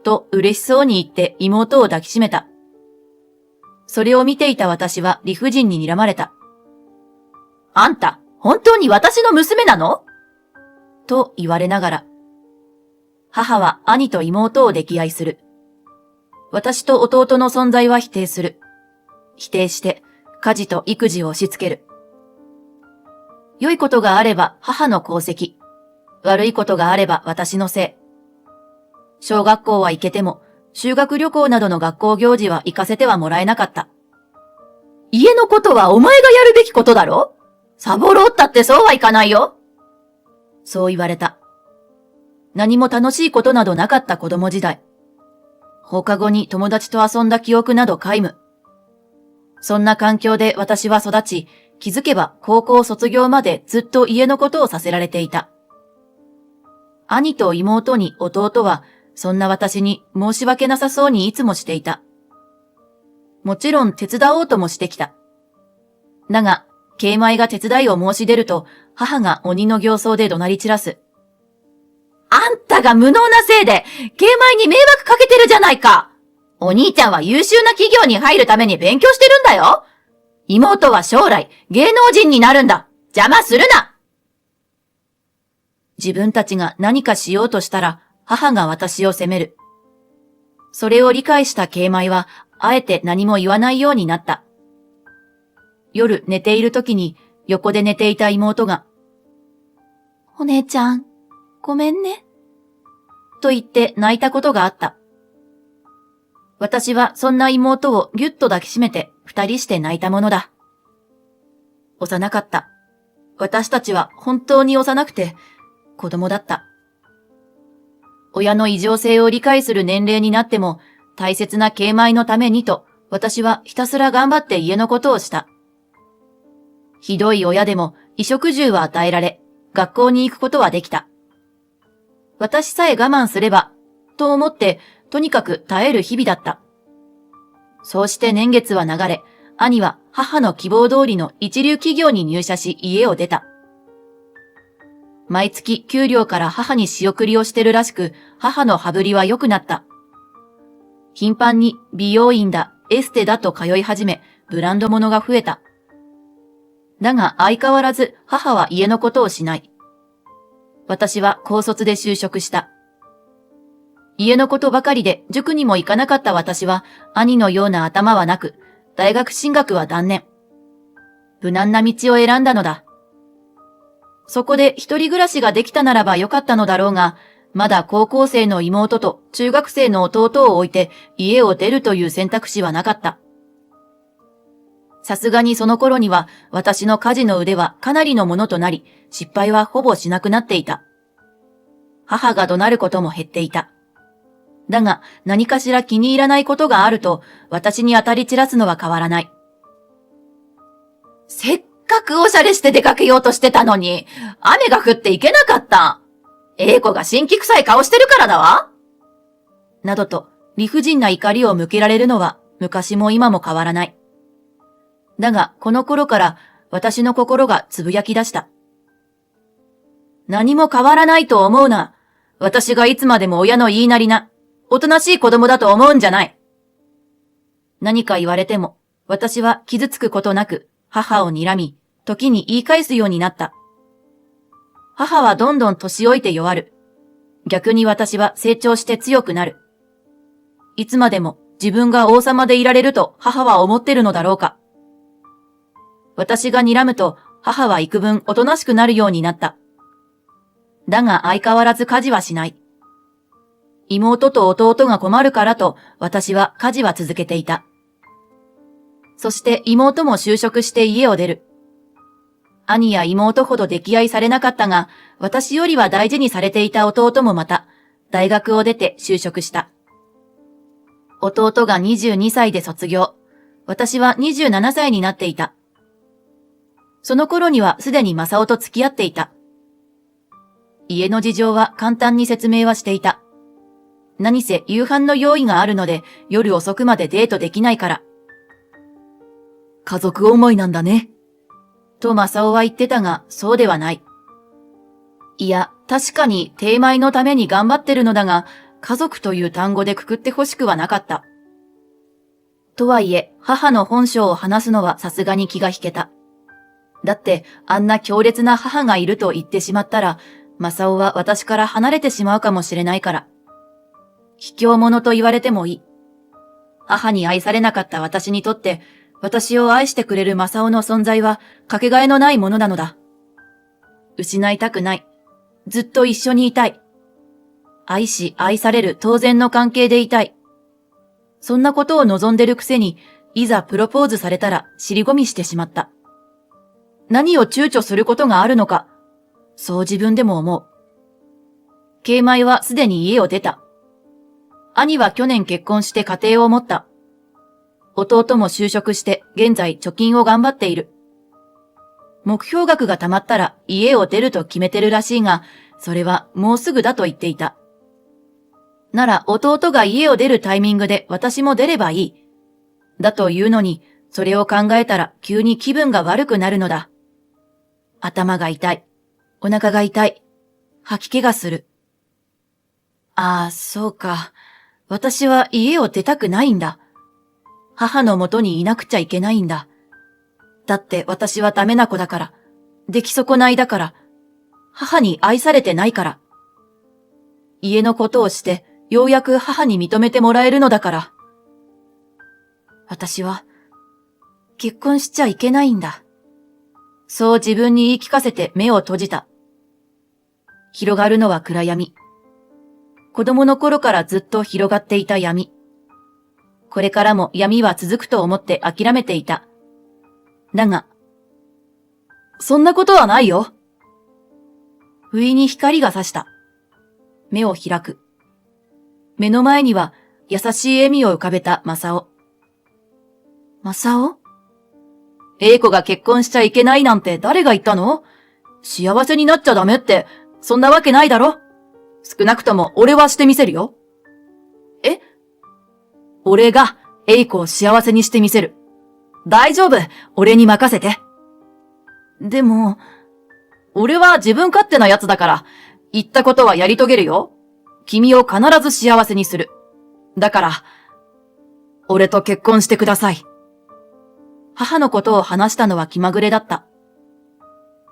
と嬉しそうに言って妹を抱きしめた。それを見ていた私は理不尽に睨まれた。あんた、本当に私の娘なの？と言われながら。母は兄と妹を溺愛する。私と弟の存在は否定する。否定して、家事と育児を押し付ける。良いことがあれば母の功績。悪いことがあれば私のせい。小学校は行けても、修学旅行などの学校行事は行かせてはもらえなかった。家のことはお前がやるべきことだろ？サボろうったってそうはいかないよ。そう言われた。何も楽しいことなどなかった子供時代。放課後に友達と遊んだ記憶など皆無。そんな環境で私は育ち、気づけば高校卒業までずっと家のことをさせられていた。兄と妹に弟は、そんな私に申し訳なさそうにいつもしていた。もちろん手伝おうともしてきた。だが、慶米が手伝いを申し出ると、母が鬼の形相で怒鳴り散らす。あんたが無能なせいで、慶米に迷惑かけてるじゃないか。お兄ちゃんは優秀な企業に入るために勉強してるんだよ。妹は将来芸能人になるんだ。邪魔するな。自分たちが何かしようとしたら、母が私を責める。それを理解した慶米は、あえて何も言わないようになった。夜寝ている時に、横で寝ていた妹が、お姉ちゃん、ごめんね。と言って泣いたことがあった。私はそんな妹をぎゅっと抱きしめて二人して泣いたものだ。幼かった。私たちは本当に幼くて子供だった。親の異常性を理解する年齢になっても大切な慶米のためにと私はひたすら頑張って家のことをした。ひどい親でも衣食住は与えられ学校に行くことはできた。私さえ我慢すればと思ってとにかく耐える日々だった。そうして年月は流れ、兄は母の希望通りの一流企業に入社し家を出た。毎月給料から母に仕送りをしてるらしく、母の羽振りは良くなった。頻繁に美容院だ、エステだと通い始め、ブランド物が増えた。だが相変わらず母は家のことをしない。私は高卒で就職した。家のことばかりで塾にも行かなかった私は兄のような頭はなく、大学進学は断念。無難な道を選んだのだ。そこで一人暮らしができたならばよかったのだろうが、まだ高校生の妹と中学生の弟を置いて家を出るという選択肢はなかった。さすがにその頃には私の家事の腕はかなりのものとなり、失敗はほぼしなくなっていた。母が怒鳴ることも減っていた。だが何かしら気に入らないことがあると私に当たり散らすのは変わらない。せっかくおしゃれして出かけようとしてたのに、雨が降っていけなかった。英子が辛気臭い顔してるからだわ。などと理不尽な怒りを向けられるのは昔も今も変わらない。だがこの頃から私の心がつぶやき出した。何も変わらないと思うな。私がいつまでも親の言いなりな。おとなしい子供だと思うんじゃない。何か言われても、私は傷つくことなく、母を睨み、時に言い返すようになった。母はどんどん年老いて弱る。逆に私は成長して強くなる。いつまでも自分が王様でいられると母は思ってるのだろうか。私が睨むと母は幾分おとなしくなるようになった。だが相変わらず家事はしない。妹と弟が困るからと私は家事は続けていた。そして妹も就職して家を出る。兄や妹ほど溺愛されなかったが、私よりは大事にされていた弟もまた、大学を出て就職した。弟が22歳で卒業。私は27歳になっていた。その頃にはすでに正雄と付き合っていた。家の事情は簡単に説明はしていた。何せ夕飯の用意があるので夜遅くまでデートできないから。家族思いなんだね。と正雄は言ってたが、そうではない。いや、確かに低米のために頑張ってるのだが、家族という単語でくくってほしくはなかった。とはいえ、母の本性を話すのはさすがに気が引けた。だって、あんな強烈な母がいると言ってしまったら、正雄は私から離れてしまうかもしれないから。卑怯者と言われてもいい。母に愛されなかった私にとって、私を愛してくれる正雄の存在はかけがえのないものなのだ。失いたくない。ずっと一緒にいたい。愛し愛される当然の関係でいたい。そんなことを望んでるくせに、いざプロポーズされたら尻込みしてしまった。何を躊躇することがあるのか、そう自分でも思う。慶米はすでに家を出た。兄は去年結婚して家庭を持った。弟も就職して現在貯金を頑張っている。目標額が貯まったら家を出ると決めてるらしいが、それはもうすぐだと言っていた。なら弟が家を出るタイミングで私も出ればいい。だというのに、それを考えたら急に気分が悪くなるのだ。頭が痛い。お腹が痛い。吐き気がする。ああ、そうか。私は家を出たくないんだ。母の元にいなくちゃいけないんだ。だって私はダメな子だから、出来損ないだから、母に愛されてないから。家のことをして、ようやく母に認めてもらえるのだから。私は、結婚しちゃいけないんだ。そう自分に言い聞かせて目を閉じた。広がるのは暗闇。子供の頃からずっと広がっていた闇。これからも闇は続くと思って諦めていた。だが、そんなことはないよ。不意に光が差した。目を開く。目の前には優しい笑みを浮かべた正雄。正雄？英子が結婚しちゃいけないなんて誰が言ったの？幸せになっちゃダメって、そんなわけないだろ。少なくとも俺はしてみせるよ。え？俺が英子を幸せにしてみせる。大丈夫、俺に任せて。でも、俺は自分勝手なやつだから、言ったことはやり遂げるよ。君を必ず幸せにする。だから、俺と結婚してください。母のことを話したのは気まぐれだった。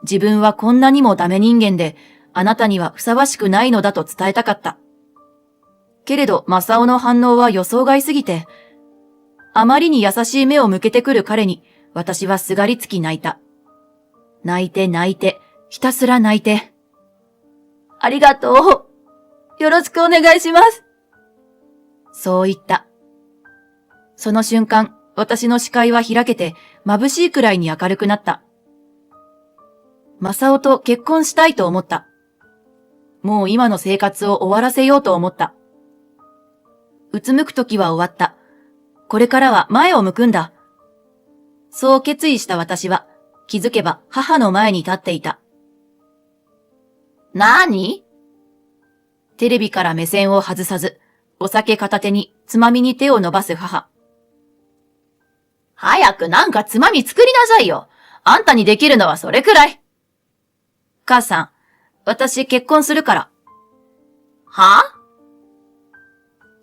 自分はこんなにもダメ人間で、あなたにはふさわしくないのだと伝えたかった。けれど、正雄の反応は予想外すぎて、あまりに優しい目を向けてくる彼に、私はすがりつき泣いた。泣いて泣いて、ひたすら泣いて。ありがとう。よろしくお願いします。そう言った。その瞬間、私の視界は開けて、眩しいくらいに明るくなった。正雄と結婚したいと思った。もう今の生活を終わらせようと思った。うつむく時は終わった。これからは前を向くんだ。そう決意した私は、気づけば母の前に立っていた。なーに？テレビから目線を外さず、お酒片手につまみに手を伸ばす母。早くなんかつまみ作りなさいよ。あんたにできるのはそれくらい。母さん、私結婚するから。はぁ？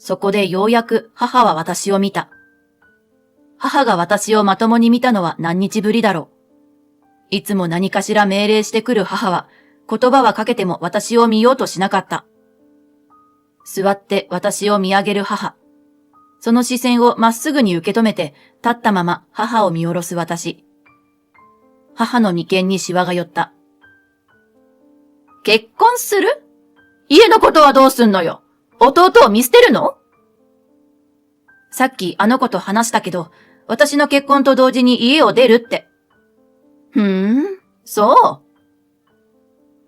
そこでようやく母は私を見た。母が私をまともに見たのは何日ぶりだろう。いつも何かしら命令してくる母は、言葉はかけても私を見ようとしなかった。座って私を見上げる母。その視線をまっすぐに受け止めて、立ったまま母を見下ろす私。母の眉間にシワが寄った。結婚する？家のことはどうすんのよ？弟を見捨てるの？さっきあの子と話したけど、私の結婚と同時に家を出るって。そう。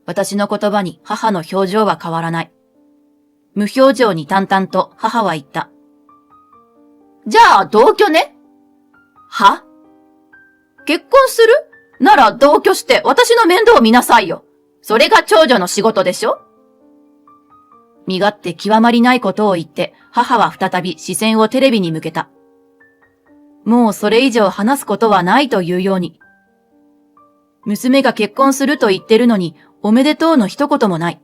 私の言葉に母の表情は変わらない。無表情に淡々と母は言った。じゃあ同居ね。は？結婚する？なら同居して私の面倒を見なさいよ。それが長女の仕事でしょ？身勝手極まりないことを言って、母は再び視線をテレビに向けた。もうそれ以上話すことはないというように。娘が結婚すると言ってるのに、おめでとうの一言もない。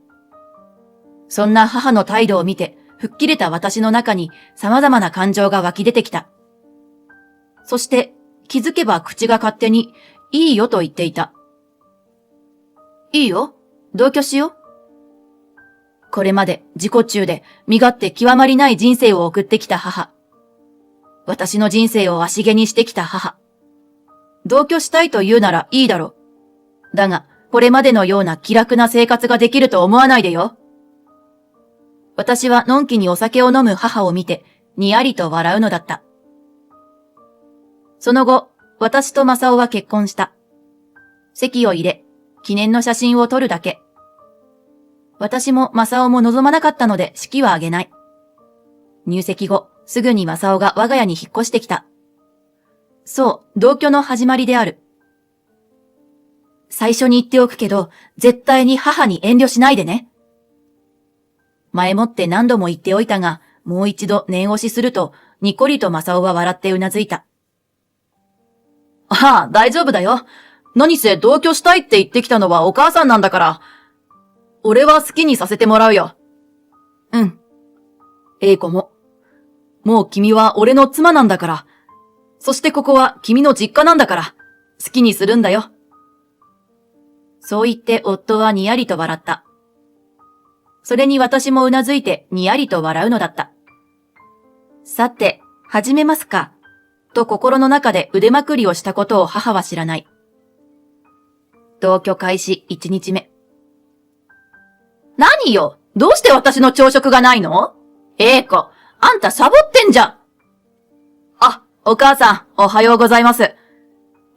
そんな母の態度を見て、吹っ切れた私の中に様々な感情が湧き出てきた。そして、気づけば口が勝手に、いいよと言っていた。いいよ、同居しよう。これまで自己中で身勝手極まりない人生を送ってきた母。私の人生を足毛にしてきた母。同居したいと言うならいいだろう。だが、これまでのような気楽な生活ができると思わないでよ。私はのんきにお酒を飲む母を見て、にやりと笑うのだった。その後、私と正雄は結婚した。籍を入れ、記念の写真を撮るだけ。私も正雄も望まなかったので式は挙げない。入籍後、すぐに正雄が我が家に引っ越してきた。そう、同居の始まりである。最初に言っておくけど、絶対に母に遠慮しないでね。前もって何度も言っておいたが、もう一度念押しすると、にこりと正雄は笑ってうなずいた。ああ、大丈夫だよ。何せ同居したいって言ってきたのはお母さんなんだから。俺は好きにさせてもらうよ。うん。英子も。もう君は俺の妻なんだから。そしてここは君の実家なんだから。好きにするんだよ。そう言って夫はにやりと笑った。それに私もうなずいてにやりと笑うのだった。さて、始めますか。と心の中で腕まくりをしたことを母は知らない。同居開始1日目。何よ？どうして私の朝食がないの？英子、あんたサボってんじゃん。あ、お母さん、おはようございます。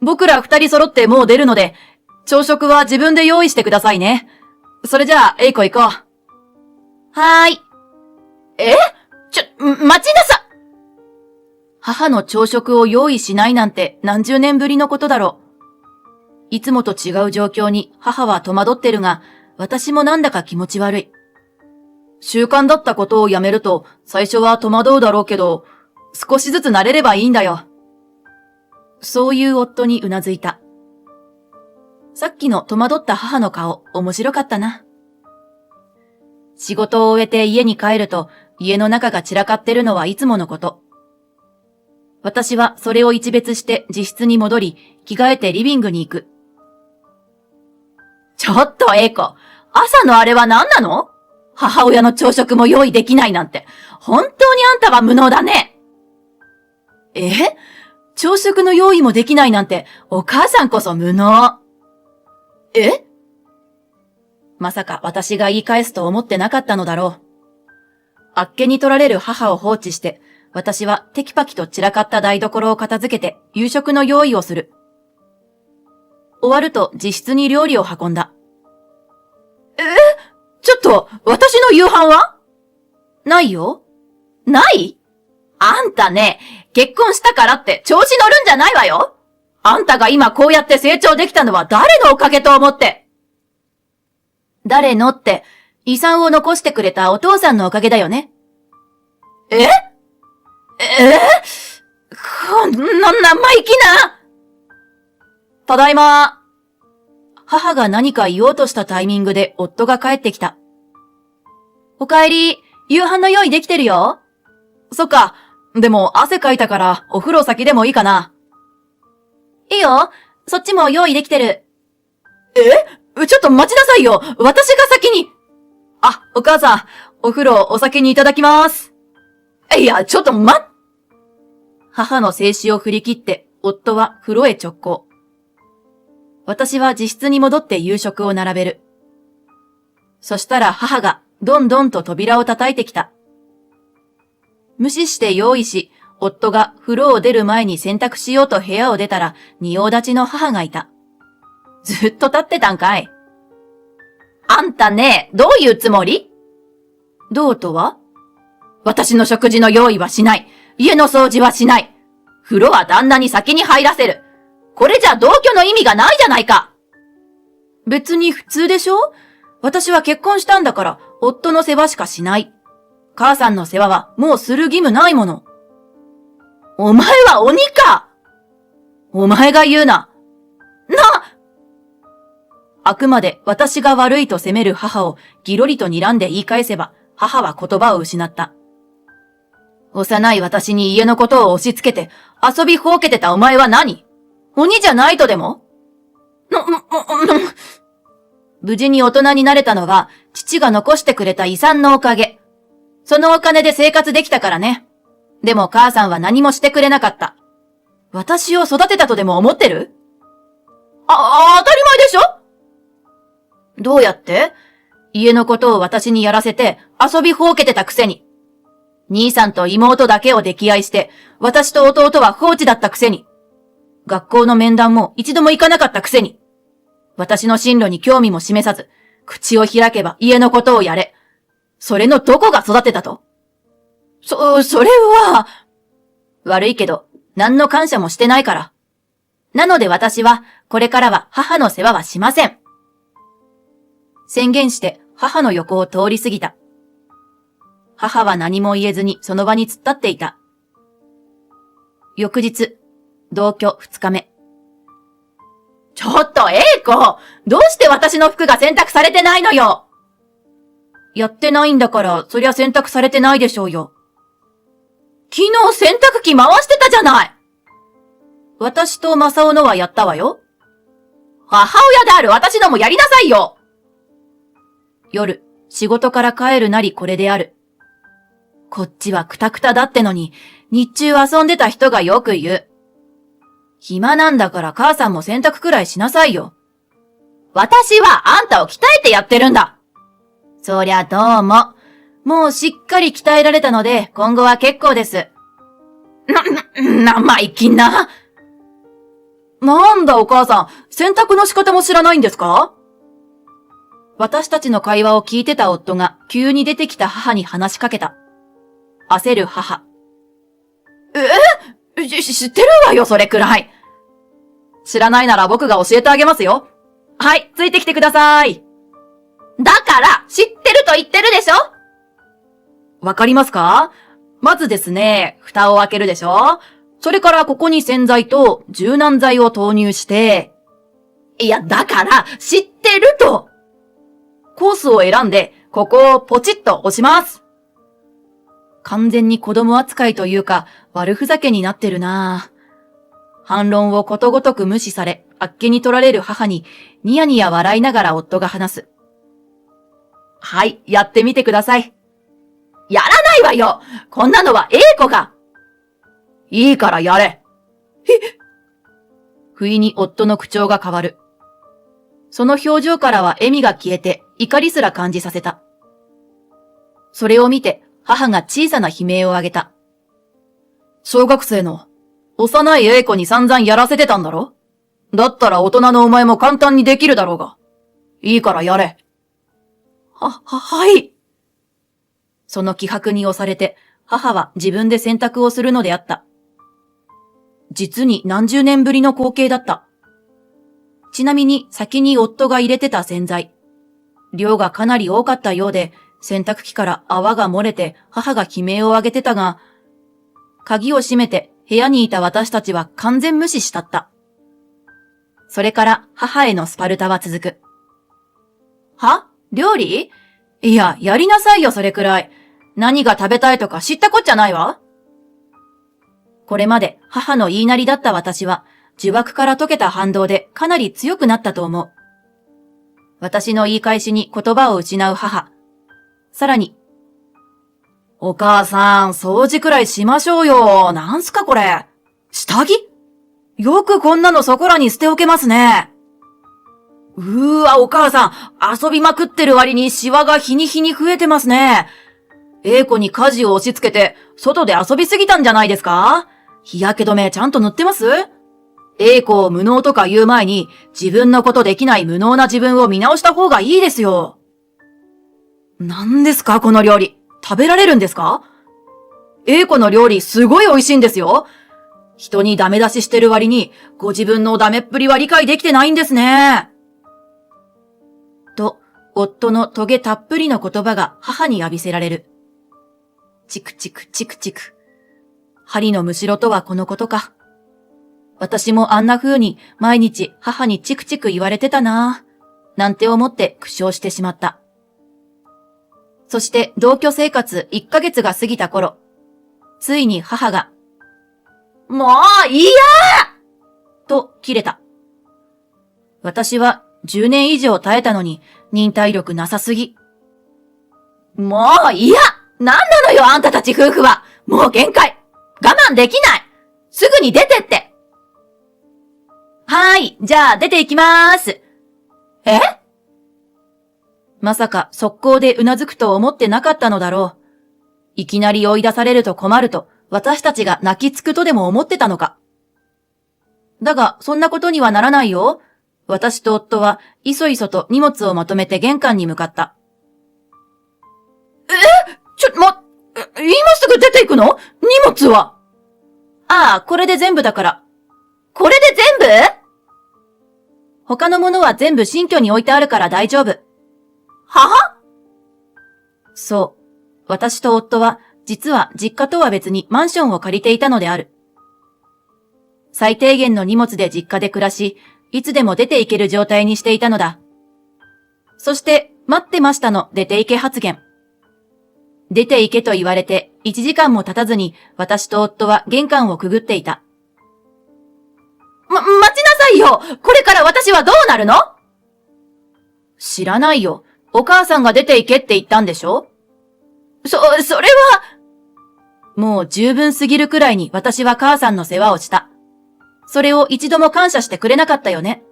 僕ら二人揃ってもう出るので、朝食は自分で用意してくださいね。それじゃあ、英子行こう。はーい。待ちなさ。母の朝食を用意しないなんて何十年ぶりのことだろう。いつもと違う状況に母は戸惑ってるが、私もなんだか気持ち悪い。習慣だったことをやめると最初は戸惑うだろうけど、少しずつ慣れればいいんだよ。そういう夫にうなずいた。さっきの戸惑った母の顔、面白かったな。仕事を終えて家に帰ると、家の中が散らかってるのはいつものこと。私はそれを一別して自室に戻り、着替えてリビングに行く。ちょっと英子、朝のあれは何なの？母親の朝食も用意できないなんて、本当にあんたは無能だね。朝食の用意もできないなんて、お母さんこそ無能。まさか私が言い返すと思ってなかったのだろう。あっけに取られる母を放置して、私はテキパキと散らかった台所を片付けて夕食の用意をする。終わると自室に料理を運んだ。ちょっと、私の夕飯は？ないよ。ない？あんたね、結婚したからって調子乗るんじゃないわよ。あんたが今こうやって成長できたのは誰のおかげと思って。誰のって、遺産を残してくれたお父さんのおかげだよね。こんな生意気な。ただいま。母が何か言おうとしたタイミングで夫が帰ってきた。おかえり、夕飯の用意できてるよ。そっか。でも汗かいたからお風呂先でもいいかな。いいよ。そっちも用意できてる。ちょっと待ちなさいよ。私が先に。あ、お母さん、お風呂お先にいただきます。いや、ちょっと母の制止を振り切って、夫は風呂へ直行。私は自室に戻って夕食を並べる。そしたら母がどんどんと扉を叩いてきた。無視して用意し、夫が風呂を出る前に洗濯しようと部屋を出たら、仁王立ちの母がいた。ずっと立ってたんかい。あんたね、どういうつもり？どうとは？私の食事の用意はしない。家の掃除はしない。風呂は旦那に先に入らせる。これじゃ同居の意味がないじゃないか。別に普通でしょ？私は結婚したんだから、夫の世話しかしない。母さんの世話はもうする義務ないもの。お前は鬼か！お前が言うな。あくまで私が悪いと責める母をギロリと睨んで言い返せば、母は言葉を失った。幼い私に家のことを押し付けて遊びほうけてたお前は何？鬼じゃないとでも？無事に大人になれたのは父が残してくれた遺産のおかげ。そのお金で生活できたからね。でも母さんは何もしてくれなかった。私を育てたとでも思ってる？当たり前でしょ？どうやって？家のことを私にやらせて遊びほうけてたくせに。兄さんと妹だけを溺愛して、私と弟は放置だったくせに。学校の面談も一度も行かなかったくせに。私の進路に興味も示さず、口を開けば家のことをやれ。それのどこが育てたと？それは、悪いけど、何の感謝もしてないから。なので私は、これからは母の世話はしません。宣言して母の横を通り過ぎた。母は何も言えずにその場に突っ立っていた。翌日、同居2日目。ちょっと、英子！どうして私の服が洗濯されてないのよ！やってないんだから、そりゃ洗濯されてないでしょうよ。昨日洗濯機回してたじゃない！私と正雄のはやったわよ。母親である私のもやりなさいよ！夜、仕事から帰るなりこれである。こっちはクタクタだってのに、日中遊んでた人がよく言う。暇なんだから母さんも洗濯くらいしなさいよ。私はあんたを鍛えてやってるんだ。そりゃどうも。もうしっかり鍛えられたので、今後は結構です。生意気な。なんだお母さん、洗濯の仕方も知らないんですか？私たちの会話を聞いてた夫が急に出てきた母に話しかけた。焦る母。知ってるわよ、それくらい。知らないなら僕が教えてあげますよ。はい、ついてきてください。だから、知ってると言ってるでしょ？わかりますか？まずですね、蓋を開けるでしょ？それからここに洗剤と柔軟剤を投入して、いや、だから、知ってると。コースを選んで、ここをポチッと押します。完全に子供扱いというか、悪ふざけになってるなぁ。反論をことごとく無視され、あっけに取られる母に、ニヤニヤ笑いながら夫が話す。はい、やってみてください。やらないわよ！こんなのは英子が。いいからやれ。不意に夫の口調が変わる。その表情からは笑みが消えて怒りすら感じさせた。それを見て母が小さな悲鳴を上げた。小学生の幼い英子に散々やらせてたんだろ？だったら大人のお前も簡単にできるだろうが。いいからやれ。はい。その気迫に押されて母は自分で洗濯をするのであった。実に何十年ぶりの光景だった。ちなみに先に夫が入れてた洗剤。量がかなり多かったようで、洗濯機から泡が漏れて母が悲鳴を上げてたが、鍵を閉めて部屋にいた私たちは完全無視したった。それから母へのスパルタは続く。は？料理？いや、やりなさいよそれくらい。何が食べたいとか知ったこっちゃないわ。これまで母の言いなりだった私は、呪縛から解けた反動でかなり強くなったと思う。私の言い返しに言葉を失う母。さらに、お母さん、掃除くらいしましょうよ。なんすかこれ。下着？よくこんなのそこらに捨ておけますね。お母さん、遊びまくってる割にシワが日に日に増えてますね。A子に家事を押し付けて、外で遊びすぎたんじゃないですか？日焼け止めちゃんと塗ってます？ A子を無能とか言う前に、自分のことできない無能な自分を見直した方がいいですよ。何ですかこの料理。食べられるんですか？ A子の料理すごい美味しいんですよ。人にダメ出ししてる割に、ご自分のダメっぷりは理解できてないんですね。と、夫のトゲたっぷりの言葉が母に浴びせられる。チクチクチクチク。針のむしろとはこのことか。私もあんな風に毎日母にチクチク言われてたなぁ、なんて思って苦笑してしまった。そして同居生活1ヶ月が過ぎた頃、ついに母が、もういいやと切れた。私は10年以上耐えたのに忍耐力なさすぎ。もういやなんなのよあんたたち夫婦は。もう限界。我慢できない。すぐに出てって。じゃあ出て行きまーす。え？まさか速攻でうなずくと思ってなかったのだろう。いきなり追い出されると困ると私たちが泣きつくとでも思ってたのか。だがそんなことにはならないよ。私と夫はいそいそと荷物をまとめて玄関に向かった。今すぐ出て行くの？荷物は？これで全部だから。これで全部？他のものは全部新居に置いてあるから大丈夫。は？そう。私と夫は、実は実家とは別にマンションを借りていたのである。最低限の荷物で実家で暮らし、いつでも出て行ける状態にしていたのだ。そして、待ってましたの出て行け発言。出て行けと言われて1時間も経たずに私と夫は玄関をくぐっていた。待ちなさいよ！これから私はどうなるの？知らないよ。お母さんが出て行けって言ったんでしょ？それは…もう十分すぎるくらいに私は母さんの世話をした。それを一度も感謝してくれなかったよね。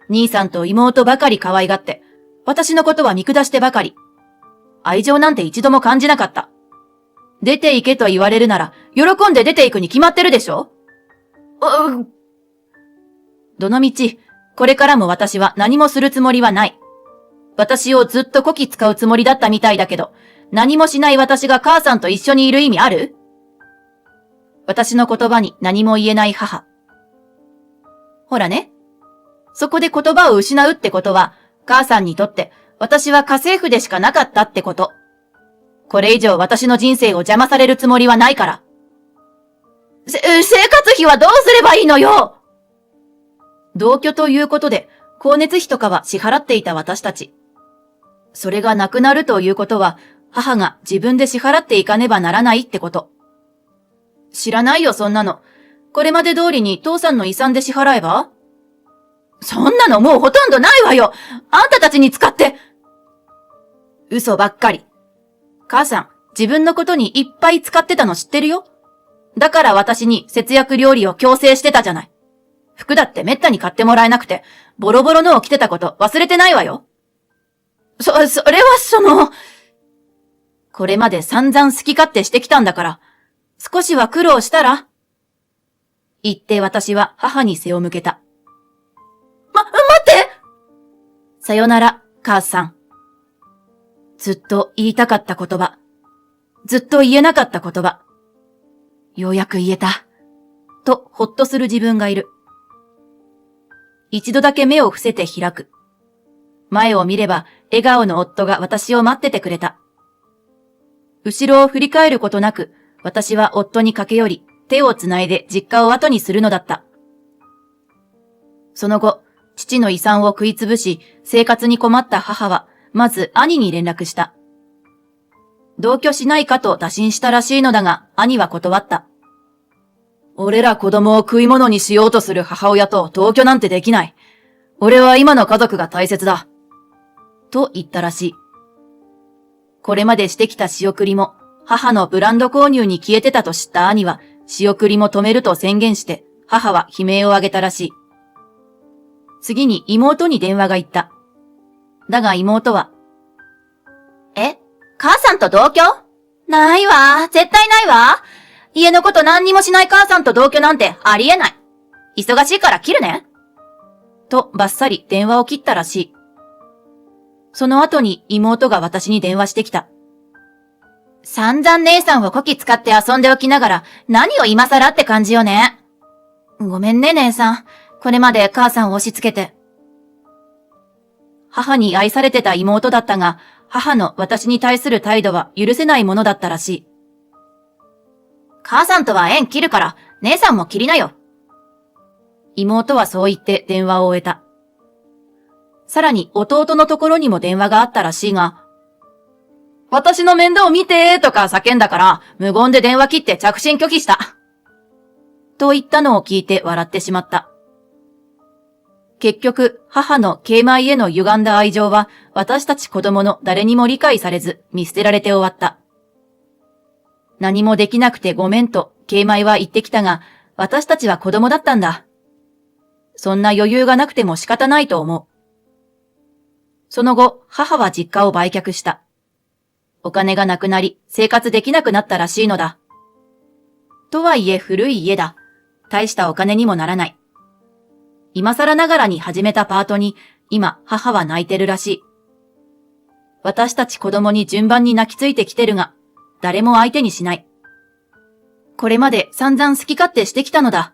兄さんと妹ばかり可愛がって、私のことは見下してばかり。愛情なんて一度も感じなかった。出て行けと言われるなら、喜んで出て行くに決まってるでしょ？どのみち、これからも私は何もするつもりはない。私をずっとこき使うつもりだったみたいだけど、何もしない私が母さんと一緒にいる意味ある？私の言葉に何も言えない母。ほらね。そこで言葉を失うってことは、母さんにとって私は家政婦でしかなかったってこと。これ以上私の人生を邪魔されるつもりはないから。生活費はどうすればいいのよ！同居ということで、光熱費とかは支払っていた私たち。それがなくなるということは、母が自分で支払っていかねばならないってこと。知らないよ、そんなの。これまで通りに父さんの遺産で支払えば？そんなのもうほとんどないわよ！あんたたちに使って！嘘ばっかり。母さん、自分のことにいっぱい使ってたの知ってるよ。だから私に節約料理を強制してたじゃない。服だってめったに買ってもらえなくて、ボロボロのを着てたこと忘れてないわよ。それはこれまで散々好き勝手してきたんだから、少しは苦労したら？言って私は母に背を向けた。待って！さよなら、母さん。ずっと言いたかった言葉。ずっと言えなかった言葉。ようやく言えた。と、ほっとする自分がいる。一度だけ目を伏せて開く。前を見れば、笑顔の夫が私を待っててくれた。後ろを振り返ることなく、私は夫に駆け寄り、手をつないで実家を後にするのだった。その後、父の遺産を食いつぶし、生活に困った母は、まず兄に連絡した。同居しないかと打診したらしいのだが、兄は断った。俺ら子供を食い物にしようとする母親と同居なんてできない。俺は今の家族が大切だ。と言ったらしい。これまでしてきた仕送りも、母のブランド購入に消えてたと知った兄は、仕送りも止めると宣言して、母は悲鳴を上げたらしい。次に妹に電話が行った。だが妹は、母さんと同居？ないわ。絶対ないわ。家のこと何にもしない母さんと同居なんてありえない。忙しいから切るね。とバッサリ電話を切ったらしい。その後に妹が私に電話してきた。散々姉さんをこき使って遊んでおきながら何を今更って感じよね。ごめんね姉さん。これまで母さんを押し付けて。母に愛されてた妹だったが、母の私に対する態度は許せないものだったらしい。母さんとは縁切るから、姉さんも切りなよ。妹はそう言って電話を終えた。さらに弟のところにも電話があったらしいが、私の面倒を見てとか叫んだから、無言で電話切って着信拒否した。と言ったのを聞いて笑ってしまった。結局、母の敬米への歪んだ愛情は、私たち子供の誰にも理解されず、見捨てられて終わった。何もできなくてごめんと、敬米は言ってきたが、私たちは子供だったんだ。そんな余裕がなくても仕方ないと思う。その後、母は実家を売却した。お金がなくなり、生活できなくなったらしいのだ。とはいえ古い家だ。大したお金にもならない。今更ながらに始めたパートに、今、母は泣いてるらしい。私たち子供に順番に泣きついてきてるが、誰も相手にしない。これまで散々好き勝手してきたのだ。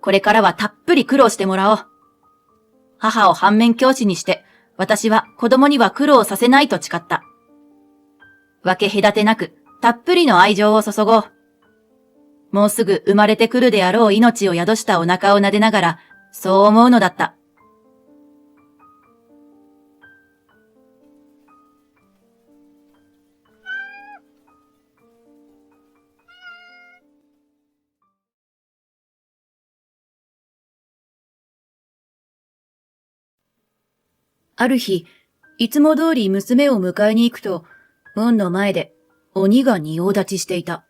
これからはたっぷり苦労してもらおう。母を反面教師にして、私は子供には苦労させないと誓った。分け隔てなく、たっぷりの愛情を注ごう。もうすぐ生まれてくるであろう命を宿したお腹を撫でながら、そう思うのだった。ある日、いつも通り娘を迎えに行くと、門の前で鬼が仁王立ちしていた。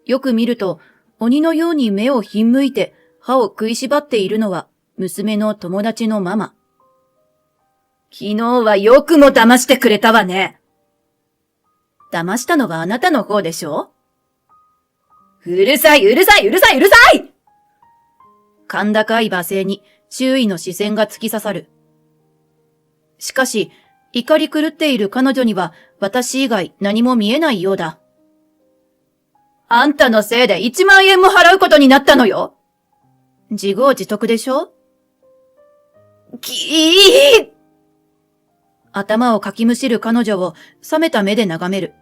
よく見ると、鬼のように目をひんむいて歯を食いしばっているのは娘の友達のママ。昨日はよくも騙してくれたわね。騙したのはあなたの方でしょ？うるさい、うるさい、うるさい、うるさい！甲高い罵声に周囲の視線が突き刺さる。しかし、怒り狂っている彼女には私以外何も見えないようだ。あんたのせいで1万円も払うことになったのよ。自業自得でしょ？頭をかきむしる彼女を冷めた目で眺める。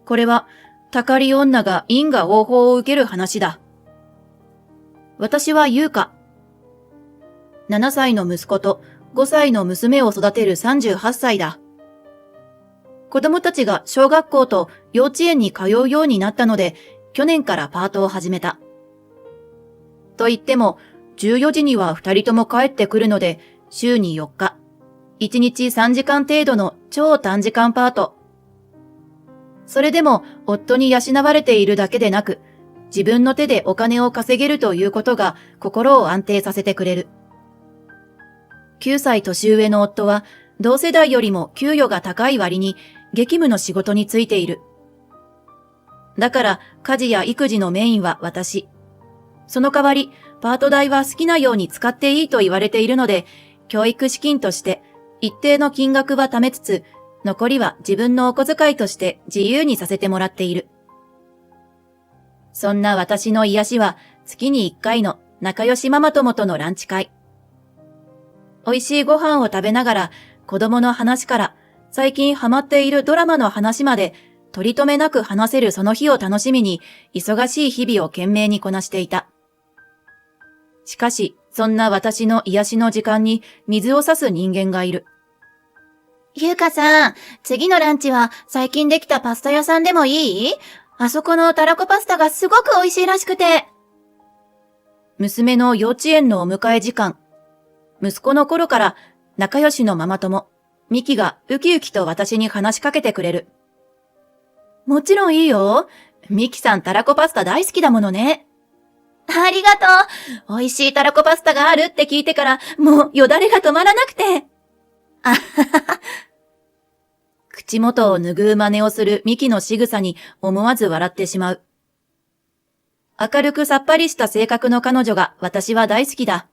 これは、たかり女が因果応報を受ける話だ。私は優香。7歳の息子と5歳の娘を育てる38歳だ。子供たちが小学校と幼稚園に通うようになったので、去年からパートを始めた。と言っても、14時には2人とも帰ってくるので、週に4日、1日3時間程度の超短時間パート。それでも夫に養われているだけでなく、自分の手でお金を稼げるということが心を安定させてくれる。9歳年上の夫は同世代よりも給与が高い割に激務の仕事についている。だから家事や育児のメインは私。その代わりパート代は好きなように使っていいと言われているので、教育資金として一定の金額は貯めつつ、残りは自分のお小遣いとして自由にさせてもらっている。そんな私の癒しは月に1回の仲良しママ友とのランチ会。美味しいご飯を食べながら子供の話から最近ハマっているドラマの話まで取り留めなく話せるその日を楽しみに忙しい日々を懸命にこなしていた。しかしそんな私の癒しの時間に水を差す人間がいる。ゆうかさん、次のランチは最近できたパスタ屋さんでもいい？あそこのたらこパスタがすごく美味しいらしくて。娘の幼稚園のお迎え時間。息子の頃から仲良しのママ友、ミキがウキウキと私に話しかけてくれる。もちろんいいよ。ミキさんたらこパスタ大好きだものね。ありがとう。美味しいたらこパスタがあるって聞いてから、もうよだれが止まらなくて。あははは。口元を拭う真似をするミキの仕草に思わず笑ってしまう。明るくさっぱりした性格の彼女が私は大好きだ。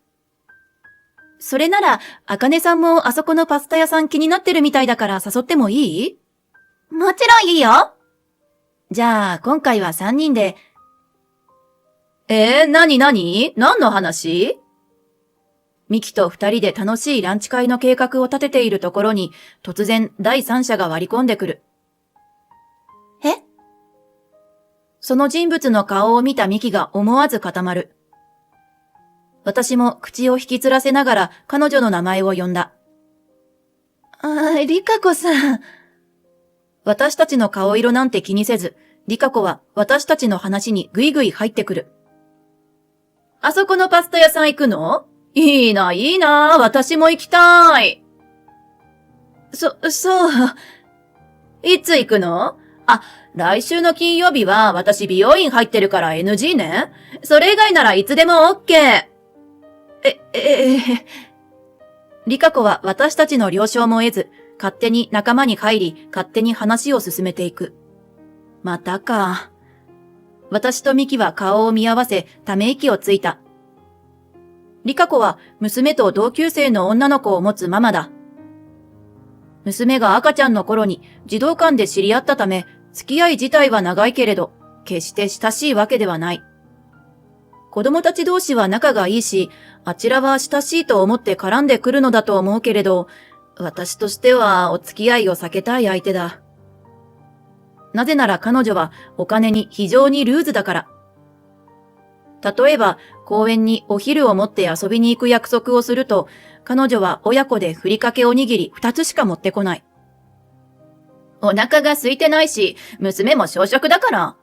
それなら、あかねさんもあそこのパスタ屋さん気になってるみたいだから誘ってもいい？もちろんいいよ。じゃあ、今回は3人で。何の話？ミキと2人で楽しいランチ会の計画を立てているところに、突然第三者が割り込んでくる。え？その人物の顔を見たミキが思わず固まる。私も口を引きつらせながら彼女の名前を呼んだ。リカ子さん。私たちの顔色なんて気にせず、リカ子は私たちの話にぐいぐい入ってくる。あそこのパスタ屋さん行くの？いいな、私も行きたい。そう。いつ行くの？来週の金曜日は私美容院入ってるから NG ね。それ以外ならいつでも OK。リカ子は私たちの了承も得ず、勝手に仲間に入り、勝手に話を進めていく。またか。私とミキは顔を見合わせ、ため息をついた。リカ子は娘と同級生の女の子を持つママだ。娘が赤ちゃんの頃に児童館で知り合ったため、付き合い自体は長いけれど、決して親しいわけではない。子供たち同士は仲がいいし、あちらは親しいと思って絡んでくるのだと思うけれど、私としてはお付き合いを避けたい相手だ。なぜなら彼女はお金に非常にルーズだから。例えば、公園にお昼を持って遊びに行く約束をすると、彼女は親子でふりかけおにぎり2つしか持ってこない。お腹が空いてないし、娘も小食だから。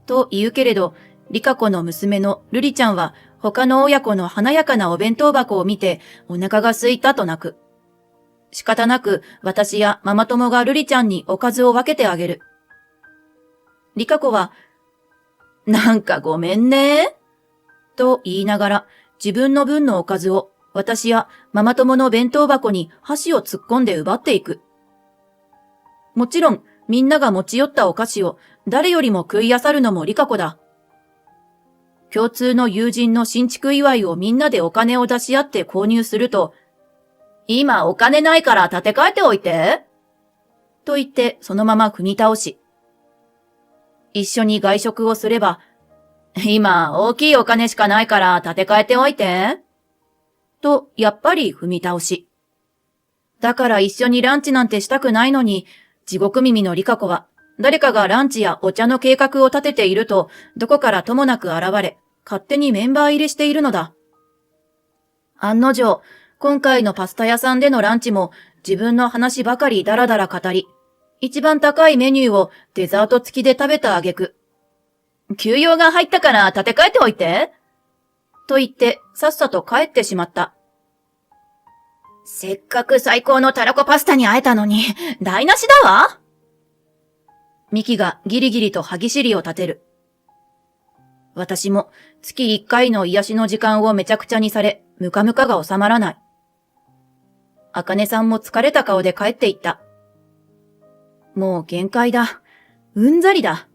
と言うけれど、リカ子の娘のルリちゃんは他の親子の華やかなお弁当箱を見てお腹が空いたと泣く。仕方なく私やママ友がルリちゃんにおかずを分けてあげる。リカ子は、なんかごめんね。と言いながら自分の分のおかずを私やママ友の弁当箱に箸を突っ込んで奪っていく。もちろんみんなが持ち寄ったお菓子を誰よりも食い漁るのもリカ子だ。共通の友人の新築祝いをみんなでお金を出し合って購入すると、今お金ないから立て替えておいて。と言ってそのまま踏み倒し。一緒に外食をすれば、今大きいお金しかないから立て替えておいて。とやっぱり踏み倒し。だから一緒にランチなんてしたくないのに、地獄耳のリカ子は誰かがランチやお茶の計画を立てているとどこからともなく現れ、勝手にメンバー入りしているのだ。案の定、今回のパスタ屋さんでのランチも自分の話ばかりダラダラ語り、一番高いメニューをデザート付きで食べた挙句、休養が入ったから立て替えておいて。と言ってさっさと帰ってしまった。せっかく最高のたらこパスタに会えたのに、台無しだわ。ミキがギリギリと歯ぎしりを立てる。私も月1回の癒しの時間をめちゃくちゃにされ、ムカムカが収まらない。あかねさんも疲れた顔で帰っていった。もう限界だ。うんざりだ。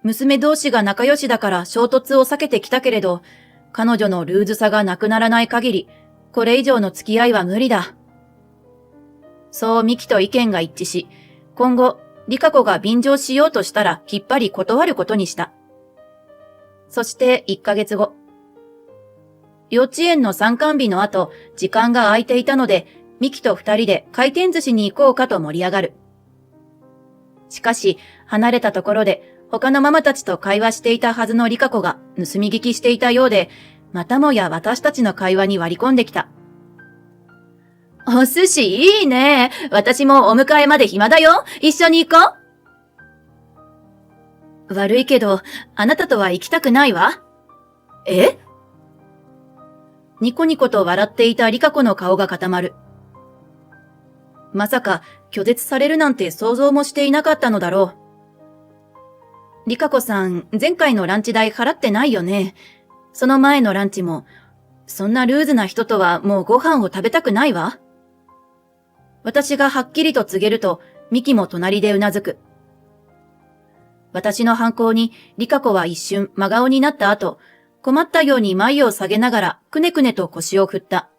娘同士が仲良しだから衝突を避けてきたけれど、彼女のルーズさがなくならない限り、これ以上の付き合いは無理だ。そうミキと意見が一致し、今後、リカ子が便乗しようとしたらきっぱり断ることにした。そして1ヶ月後。幼稚園の参観日の後、時間が空いていたので、ミキと2人で回転寿司に行こうかと盛り上がる。しかし、離れたところで他のママたちと会話していたはずのリカ子が盗み聞きしていたようで、またもや私たちの会話に割り込んできた。お寿司いいね。私もお迎えまで暇だよ。一緒に行こう。悪いけど、あなたとは行きたくないわ。え？ニコニコと笑っていたリカ子の顔が固まる。まさか拒絶されるなんて想像もしていなかったのだろう。リカ子さん、前回のランチ代払ってないよね。その前のランチも、そんなルーズな人とはもうご飯を食べたくないわ。私がはっきりと告げると、ミキも隣でうなずく。私の反抗にリカ子は一瞬真顔になった後、困ったように眉を下げながらくねくねと腰を振った。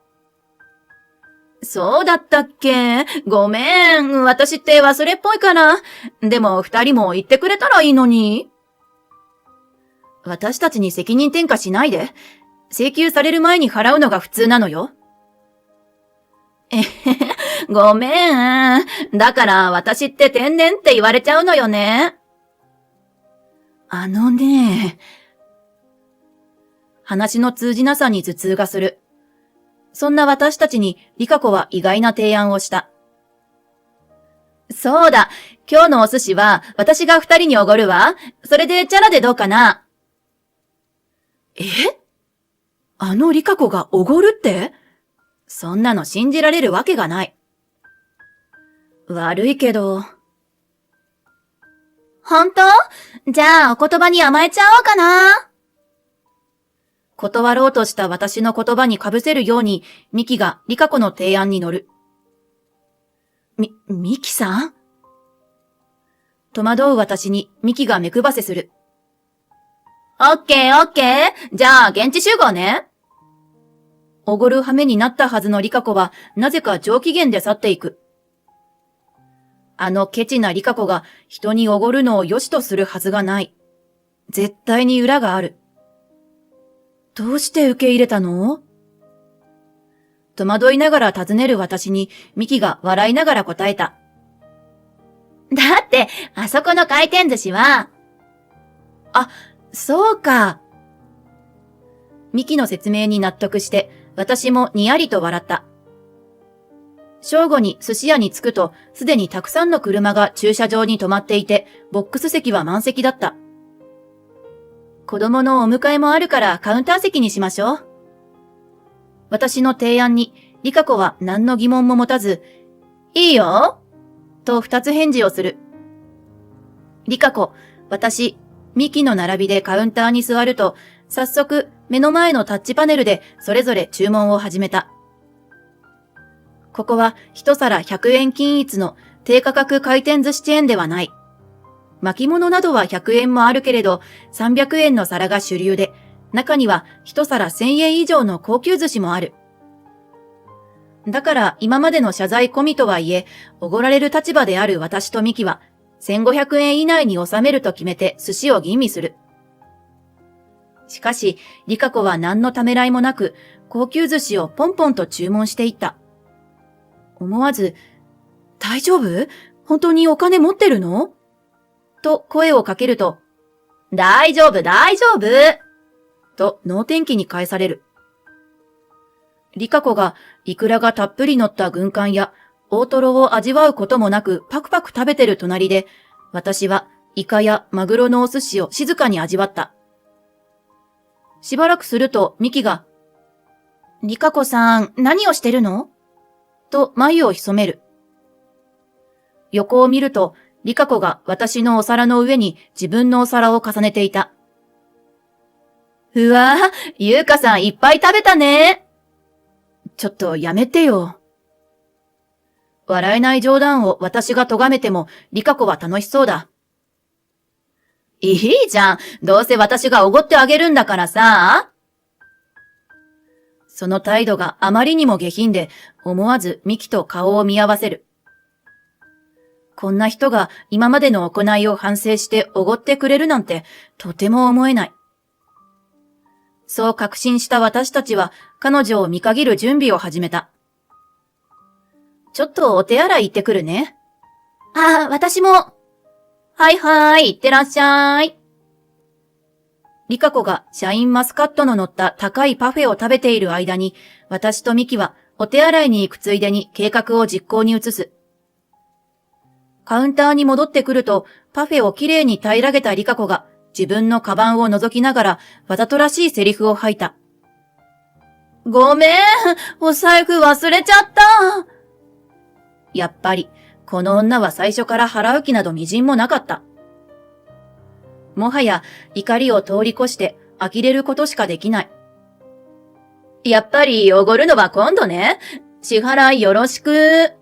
そうだったっけ？ごめん。私って忘れっぽいから。でも二人も言ってくれたらいいのに。私たちに責任転嫁しないで。請求される前に払うのが普通なのよ。ごめん。だから私って天然って言われちゃうのよね。あのね。話の通じなさに頭痛がする。そんな私たちにリカ子は意外な提案をした。そうだ。今日のお寿司は私が二人におごるわ。それでチャラでどうかな。あのリカ子がおごるって？そんなの信じられるわけがない。悪いけど。本当？じゃあお言葉に甘えちゃおうかな。断ろうとした私の言葉に被せるように、ミキがリカ子の提案に乗る。ミキさん？戸惑う私にミキが目配せする。オッケーオッケー。じゃあ現地集合ね。おごる羽目になったはずのリカ子は、なぜか上機嫌で去っていく。あのケチなリカ子が人におごるのを良しとするはずがない。絶対に裏がある。どうして受け入れたの？戸惑いながら尋ねる私に、ミキが笑いながら答えた。だって、あそこの回転寿司は。あ、そうか。ミキの説明に納得して、私もにやりと笑った。正午に寿司屋に着くと、すでにたくさんの車が駐車場に止まっていて、ボックス席は満席だった。子供のお迎えもあるからカウンター席にしましょう。私の提案に、リカ子は何の疑問も持たず、いいよと二つ返事をする。リカ子、私、ミキの並びでカウンターに座ると、早速目の前のタッチパネルでそれぞれ注文を始めた。ここは一皿100円均一の低価格回転寿司チェーンではない。巻物などは100円もあるけれど、300円の皿が主流で、中には一皿1000円以上の高級寿司もある。だから今までの謝罪込みとはいえ、おごられる立場である私とミキは、1500円以内に収めると決めて寿司を吟味する。しかし、リカ子は何のためらいもなく、高級寿司をポンポンと注文していった。思わず、大丈夫？本当にお金持ってるの？と声をかけると、大丈夫、大丈夫と能天気に返される。リカ子がイクラがたっぷり乗った軍艦や大トロを味わうこともなくパクパク食べてる隣で、私はイカやマグロのお寿司を静かに味わった。しばらくするとミキが、リカ子さん、何をしてるの？と眉を潜める。横を見ると、リカ子が私のお皿の上に自分のお皿を重ねていた。うわぁ、ゆうかさんいっぱい食べたね。ちょっとやめてよ。笑えない冗談を私が咎めても、リカ子は楽しそうだ。いいじゃん。どうせ私がおごってあげるんだからさ。その態度があまりにも下品で、思わずミキと顔を見合わせる。こんな人が今までの行いを反省しておごってくれるなんてとても思えない。そう確信した私たちは彼女を見限る準備を始めた。ちょっとお手洗い行ってくるね。ああ、私も。はいはい、行ってらっしゃい。リカ子がシャインマスカットの乗った高いパフェを食べている間に、私とミキはお手洗いに行くついでに計画を実行に移す。カウンターに戻ってくると、パフェをきれいに平らげたリカ子が自分のカバンを覗きながらわざとらしいセリフを吐いた。ごめん、お財布忘れちゃった。やっぱり、この女は最初から払う気などみじんもなかった。もはや怒りを通り越して呆れることしかできない。やっぱりおごるのは今度ね。支払いよろしく。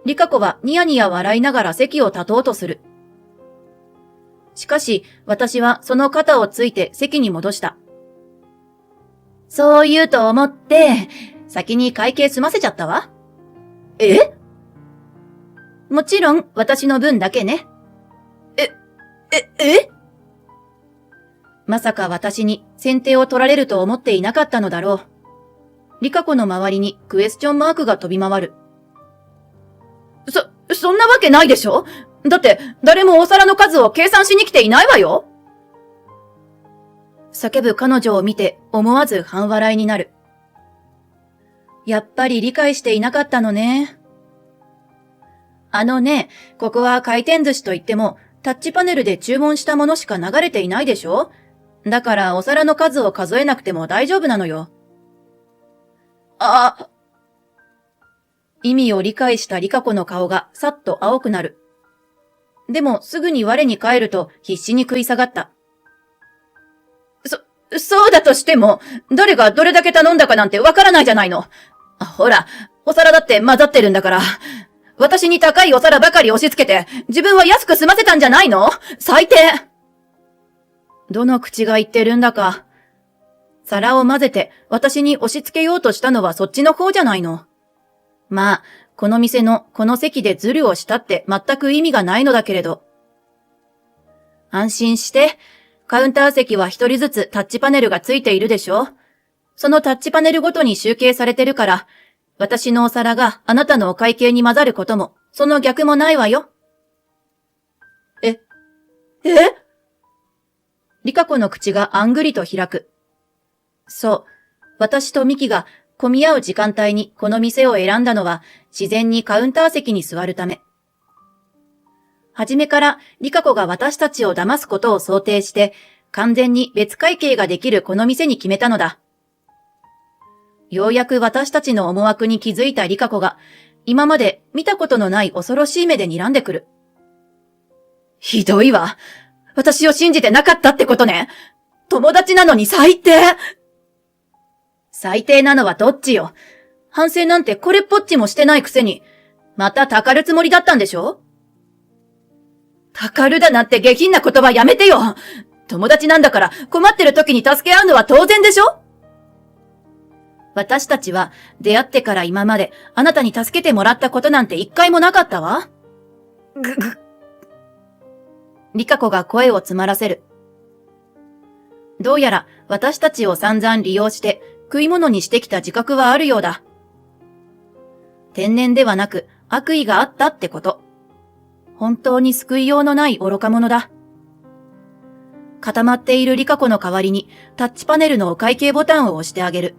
リカ子はニヤニヤ笑いながら席を立とうとする。しかし私はその肩をついて席に戻した。そう言うと思って、先に会計済ませちゃったわ。え？もちろん私の分だけね。え？まさか私に先手を取られると思っていなかったのだろう。リカ子の周りにクエスチョンマークが飛び回る。そんなわけないでしょ？だって誰もお皿の数を計算しに来ていないわよ。叫ぶ彼女を見て思わず半笑いになる。やっぱり理解していなかったのね。ここは回転寿司といってもタッチパネルで注文したものしか流れていないでしょ？だからお皿の数を数えなくても大丈夫なのよ。意味を理解したリカ子の顔がさっと青くなる。でもすぐに我に返ると必死に食い下がった。そうだとしても、誰がどれだけ頼んだかなんてわからないじゃないの。ほら、お皿だって混ざってるんだから。私に高いお皿ばかり押し付けて、自分は安く済ませたんじゃないの？最低！どの口が言ってるんだか。皿を混ぜて私に押し付けようとしたのはそっちの方じゃないの。まあ、この店のこの席でズルをしたって全く意味がないのだけれど。安心して、カウンター席は一人ずつタッチパネルがついているでしょ？そのタッチパネルごとに集計されてるから、私のお皿があなたのお会計に混ざることも、その逆もないわよ。リカ子の口があんぐりと開く。そう、私とミキが混み合う時間帯にこの店を選んだのは自然にカウンター席に座るため。はじめからリカ子が私たちを騙すことを想定して完全に別会計ができるこの店に決めたのだ。ようやく私たちの思惑に気づいたリカ子が今まで見たことのない恐ろしい目で睨んでくる。ひどいわ。私を信じてなかったってことね。友達なのに最低。最低なのはどっちよ。反省なんてこれっぽっちもしてないくせに、またたかるつもりだったんでしょ？たかるだなんて下品な言葉やめてよ。友達なんだから困ってる時に助け合うのは当然でしょ？私たちは出会ってから今まであなたに助けてもらったことなんて一回もなかったわ。リカ子が声を詰まらせる。どうやら私たちを散々利用して食い物にしてきた自覚はあるようだ。天然ではなく悪意があったってこと。本当に救いようのない愚か者だ。固まっているリカ子の代わりにタッチパネルのお会計ボタンを押してあげる。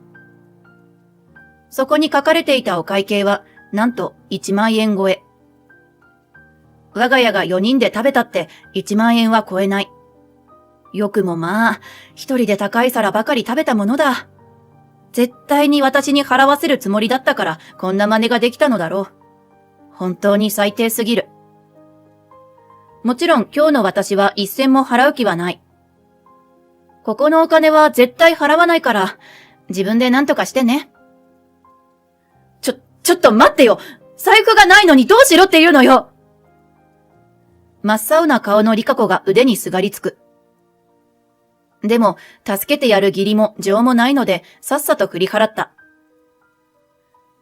そこに書かれていたお会計はなんと1万円超え。我が家が4人で食べたって1万円は超えない。よくもまあ、一人で高い皿ばかり食べたものだ。絶対に私に払わせるつもりだったからこんな真似ができたのだろう。本当に最低すぎる。もちろん今日の私は一銭も払う気はない。ここのお金は絶対払わないから自分で何とかしてね。ちょっと待ってよ。財布がないのにどうしろって言うのよ。真っ青な顔のリカ子が腕にすがりつく。でも、助けてやる義理も情もないので、さっさと振り払った。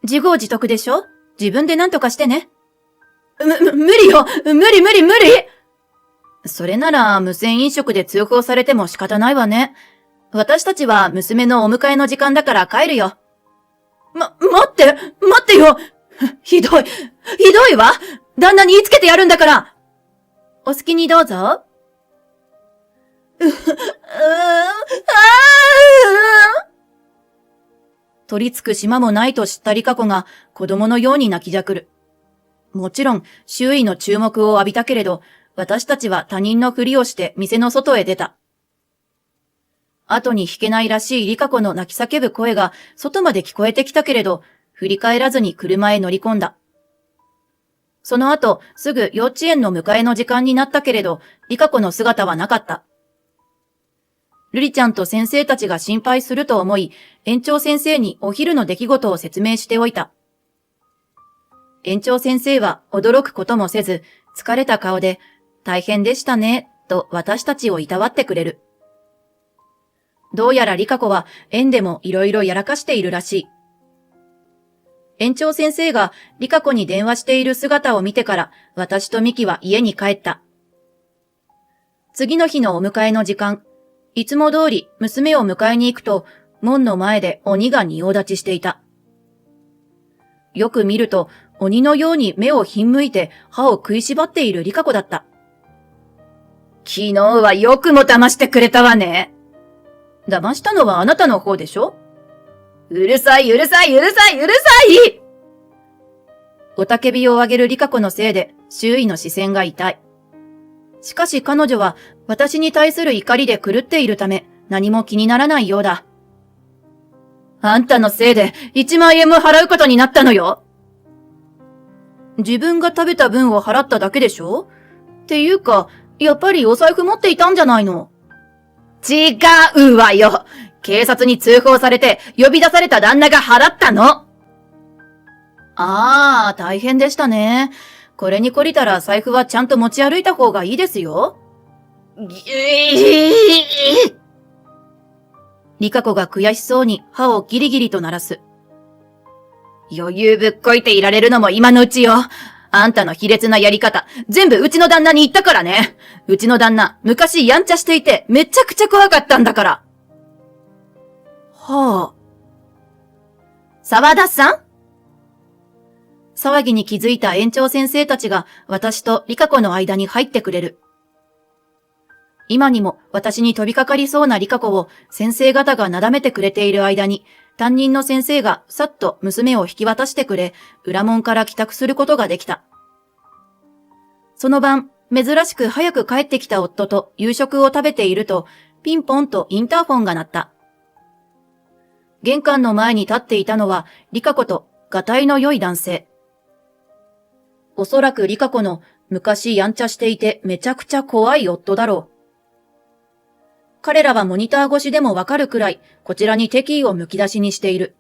自業自得でしょ？自分で何とかしてね。無理よ！無理！それなら、無線飲食で通報されても仕方ないわね。私たちは娘のお迎えの時間だから帰るよ。待ってよ！ひどいわ！旦那に言いつけてやるんだから！お好きにどうぞ。取り付く島もないと知ったリカ子が子供のように泣きじゃくる。もちろん周囲の注目を浴びたけれど、私たちは他人のふりをして店の外へ出た。後に引けないらしいリカ子の泣き叫ぶ声が外まで聞こえてきたけれど、振り返らずに車へ乗り込んだ。その後、すぐ幼稚園の迎えの時間になったけれど、リカ子の姿はなかった。ルリちゃんと先生たちが心配すると思い、園長先生にお昼の出来事を説明しておいた。園長先生は驚くこともせず、疲れた顔で、大変でしたね、と私たちをいたわってくれる。どうやらリカ子は園でもいろいろやらかしているらしい。園長先生がリカ子に電話している姿を見てから、私とミキは家に帰った。次の日のお迎えの時間、いつも通り娘を迎えに行くと、門の前で鬼が仁王立ちしていた。よく見ると、鬼のように目をひんむいて歯を食いしばっているリカ子だった。昨日はよくも騙してくれたわね。騙したのはあなたの方でしょ？うるさい。雄たけびを上げるリカ子のせいで周囲の視線が痛い。しかし彼女は私に対する怒りで狂っているため何も気にならないようだ。あんたのせいで1万円も払うことになったのよ。自分が食べた分を払っただけでしょ？っていうか、やっぱりお財布持っていたんじゃないの？違うわよ。警察に通報されて呼び出された旦那が払ったの。ああ、大変でしたね。これに懲りたら財布はちゃんと持ち歩いた方がいいですよ。リカ子が悔しそうに歯をギリギリと鳴らす。余裕ぶっこいていられるのも今のうちよ。あんたの卑劣なやり方、全部うちの旦那に言ったからね。うちの旦那、昔やんちゃしていてめちゃくちゃ怖かったんだから。はあ。沢田さん？騒ぎに気づいた園長先生たちが私とリカ子の間に入ってくれる。今にも私に飛びかかりそうなリカ子を先生方がなだめてくれている間に、担任の先生がさっと娘を引き渡してくれ、裏門から帰宅することができた。その晩、珍しく早く帰ってきた夫と夕食を食べていると、ピンポンとインターフォンが鳴った。玄関の前に立っていたのは、リカ子とがたいの良い男性。おそらくリカ子の昔やんちゃしていてめちゃくちゃ怖い夫だろう。彼らはモニター越しでもわかるくらい、こちらに敵意をむき出しにしている。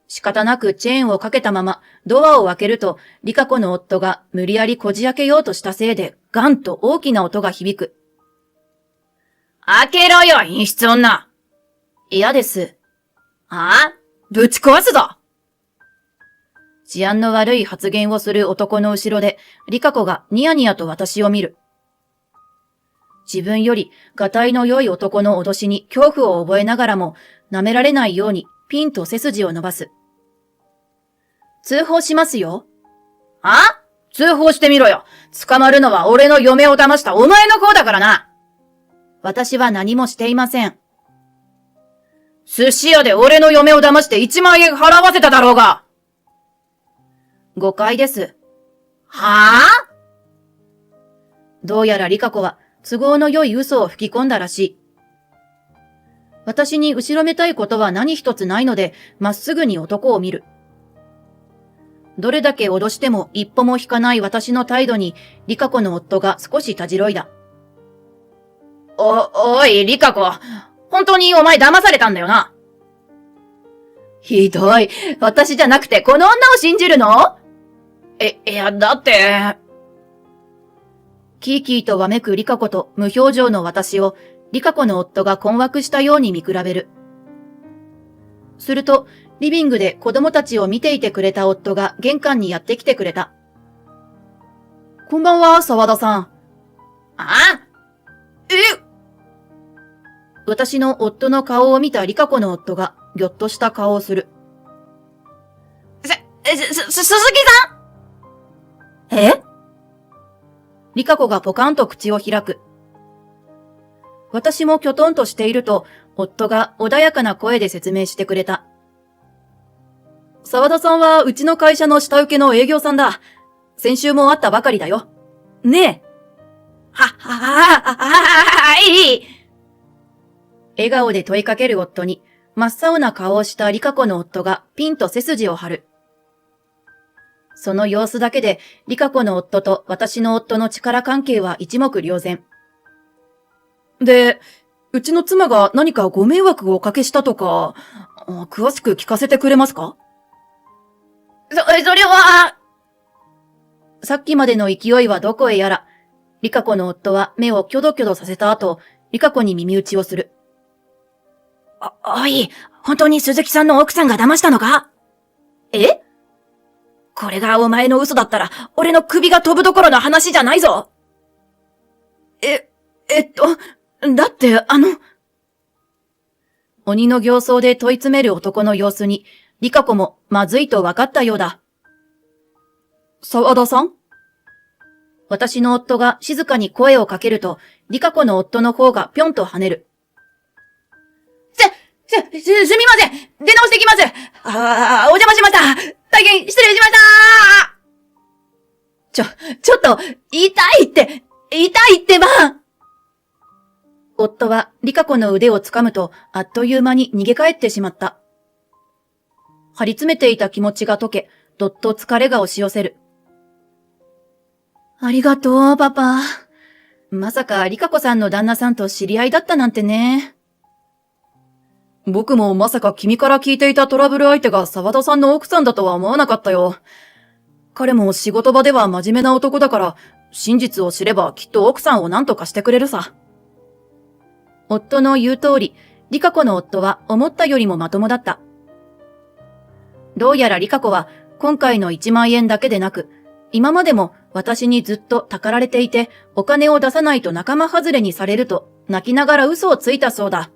仕方なくチェーンをかけたまま、ドアを開けると、リカ子の夫が無理やりこじ開けようとしたせいで、ガンと大きな音が響く。開けろよ、陰湿女。嫌です。あ？ぶち壊すぞ。治安の悪い発言をする男の後ろで、リカ子がニヤニヤと私を見る。自分より、がたいの良い男の脅しに恐怖を覚えながらも、舐められないようにピンと背筋を伸ばす。通報しますよ。あ？通報してみろよ。捕まるのは俺の嫁を騙したお前の方だからな。私は何もしていません。寿司屋で俺の嫁を騙して1万円払わせただろうが。誤解です。はぁ？どうやらリカ子は都合の良い嘘を吹き込んだらしい。私に後ろめたいことは何一つないので、まっすぐに男を見る。どれだけ脅しても一歩も引かない私の態度に、リカ子の夫が少したじろいだ。おい、リカ子。本当にお前騙されたんだよな。ひどい。私じゃなくてこの女を信じるの？いや、だって。キーキーとわめくリカ子と無表情の私を、リカ子の夫が困惑したように見比べる。すると、リビングで子供たちを見ていてくれた夫が玄関にやってきてくれた。こんばんは、沢田さん。あ？私の夫の顔を見たリカ子の夫がぎょっとした顔をする。鈴木さん？リカ子がポカンと口を開く。私もきょとんとしていると、夫が穏やかな声で説明してくれた。沢田さんはうちの会社の下請けの営業さんだ。先週も会ったばかりだよ。ねえ。はい。笑顔で問いかける夫に、真っ青な顔をしたリカ子の夫がピンと背筋を張る。その様子だけで、リカ子の夫と私の夫の力関係は一目瞭然。で、うちの妻が何かご迷惑をおかけしたとか、詳しく聞かせてくれますか？それは、さっきまでの勢いはどこへやら、リカ子の夫は目をキョドキョドさせた後、リカ子に耳打ちをする。おい、本当に鈴木さんの奥さんが騙したのか？え？これがお前の嘘だったら、俺の首が飛ぶどころの話じゃないぞ。だって鬼の形相で問い詰める男の様子に、リカ子もまずいと分かったようだ。沢田さん？私の夫が静かに声をかけると、リカ子の夫の方がぴょんと跳ねる。すみません。出直してきます。お邪魔しました。大変失礼しました。ちょっと、痛いってば！夫はリカ子の腕を掴むと、あっという間に逃げ帰ってしまった。張り詰めていた気持ちが解け、どっと疲れが押し寄せる。ありがとう、パパ。まさかリカ子さんの旦那さんと知り合いだったなんてね。僕もまさか君から聞いていたトラブル相手が沢田さんの奥さんだとは思わなかったよ。彼も仕事場では真面目な男だから、真実を知ればきっと奥さんを何とかしてくれるさ。夫の言う通り、リカ子の夫は思ったよりもまともだった。どうやらリカ子は今回の1万円だけでなく、今までも私にずっとたかられていて、お金を出さないと仲間外れにされると泣きながら嘘をついたそうだ。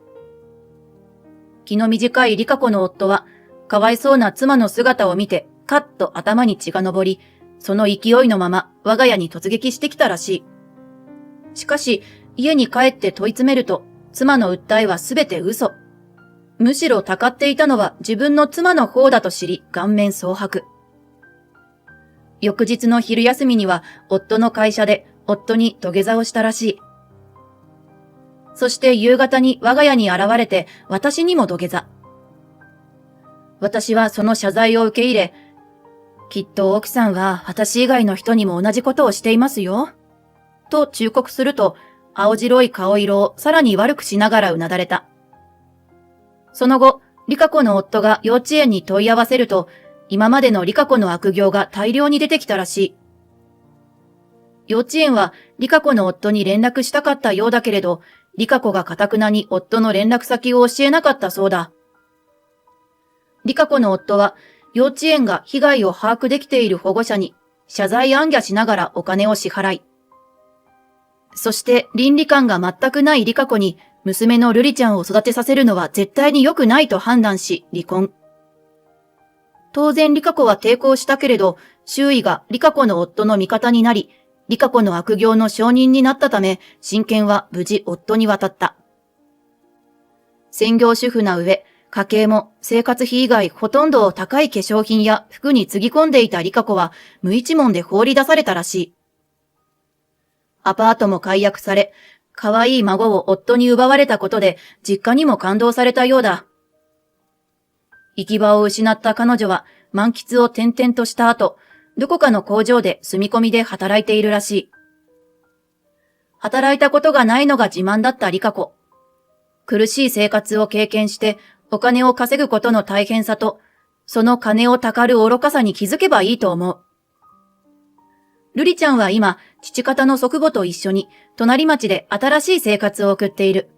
気の短いリカ子の夫は、かわいそうな妻の姿を見て、カッと頭に血が上り、その勢いのまま我が家に突撃してきたらしい。しかし、家に帰って問い詰めると、妻の訴えはすべて嘘。むしろたかっていたのは自分の妻の方だと知り、顔面蒼白。翌日の昼休みには、夫の会社で夫に土下座をしたらしい。そして夕方に我が家に現れて、私にも土下座。私はその謝罪を受け入れ、きっと奥さんは私以外の人にも同じことをしていますよ。と忠告すると、青白い顔色をさらに悪くしながらうなだれた。その後、リカ子の夫が幼稚園に問い合わせると、今までのリカ子の悪行が大量に出てきたらしい。幼稚園はリカ子の夫に連絡したかったようだけれど、リカ子が堅くなに夫の連絡先を教えなかったそうだ。リカ子の夫は幼稚園が被害を把握できている保護者に謝罪暗記しながらお金を支払い、そして倫理観が全くないリカ子に娘のルリちゃんを育てさせるのは絶対に良くないと判断し離婚。当然リカ子は抵抗したけれど、周囲がリカ子の夫の味方になり、リカ子の悪行の証人になったため、親権は無事夫に渡った。専業主婦な上、家計も生活費以外ほとんどを高い化粧品や服につぎ込んでいたリカ子は無一文で放り出されたらしい。アパートも解約され、可愛い孫を夫に奪われたことで実家にも感動されたようだ。行き場を失った彼女は満喫を転々とした後、どこかの工場で住み込みで働いているらしい。働いたことがないのが自慢だったリカ子。苦しい生活を経験してお金を稼ぐことの大変さと、その金をたかる愚かさに気づけばいいと思う。ルリちゃんは今、父方の祖父母と一緒に隣町で新しい生活を送っている。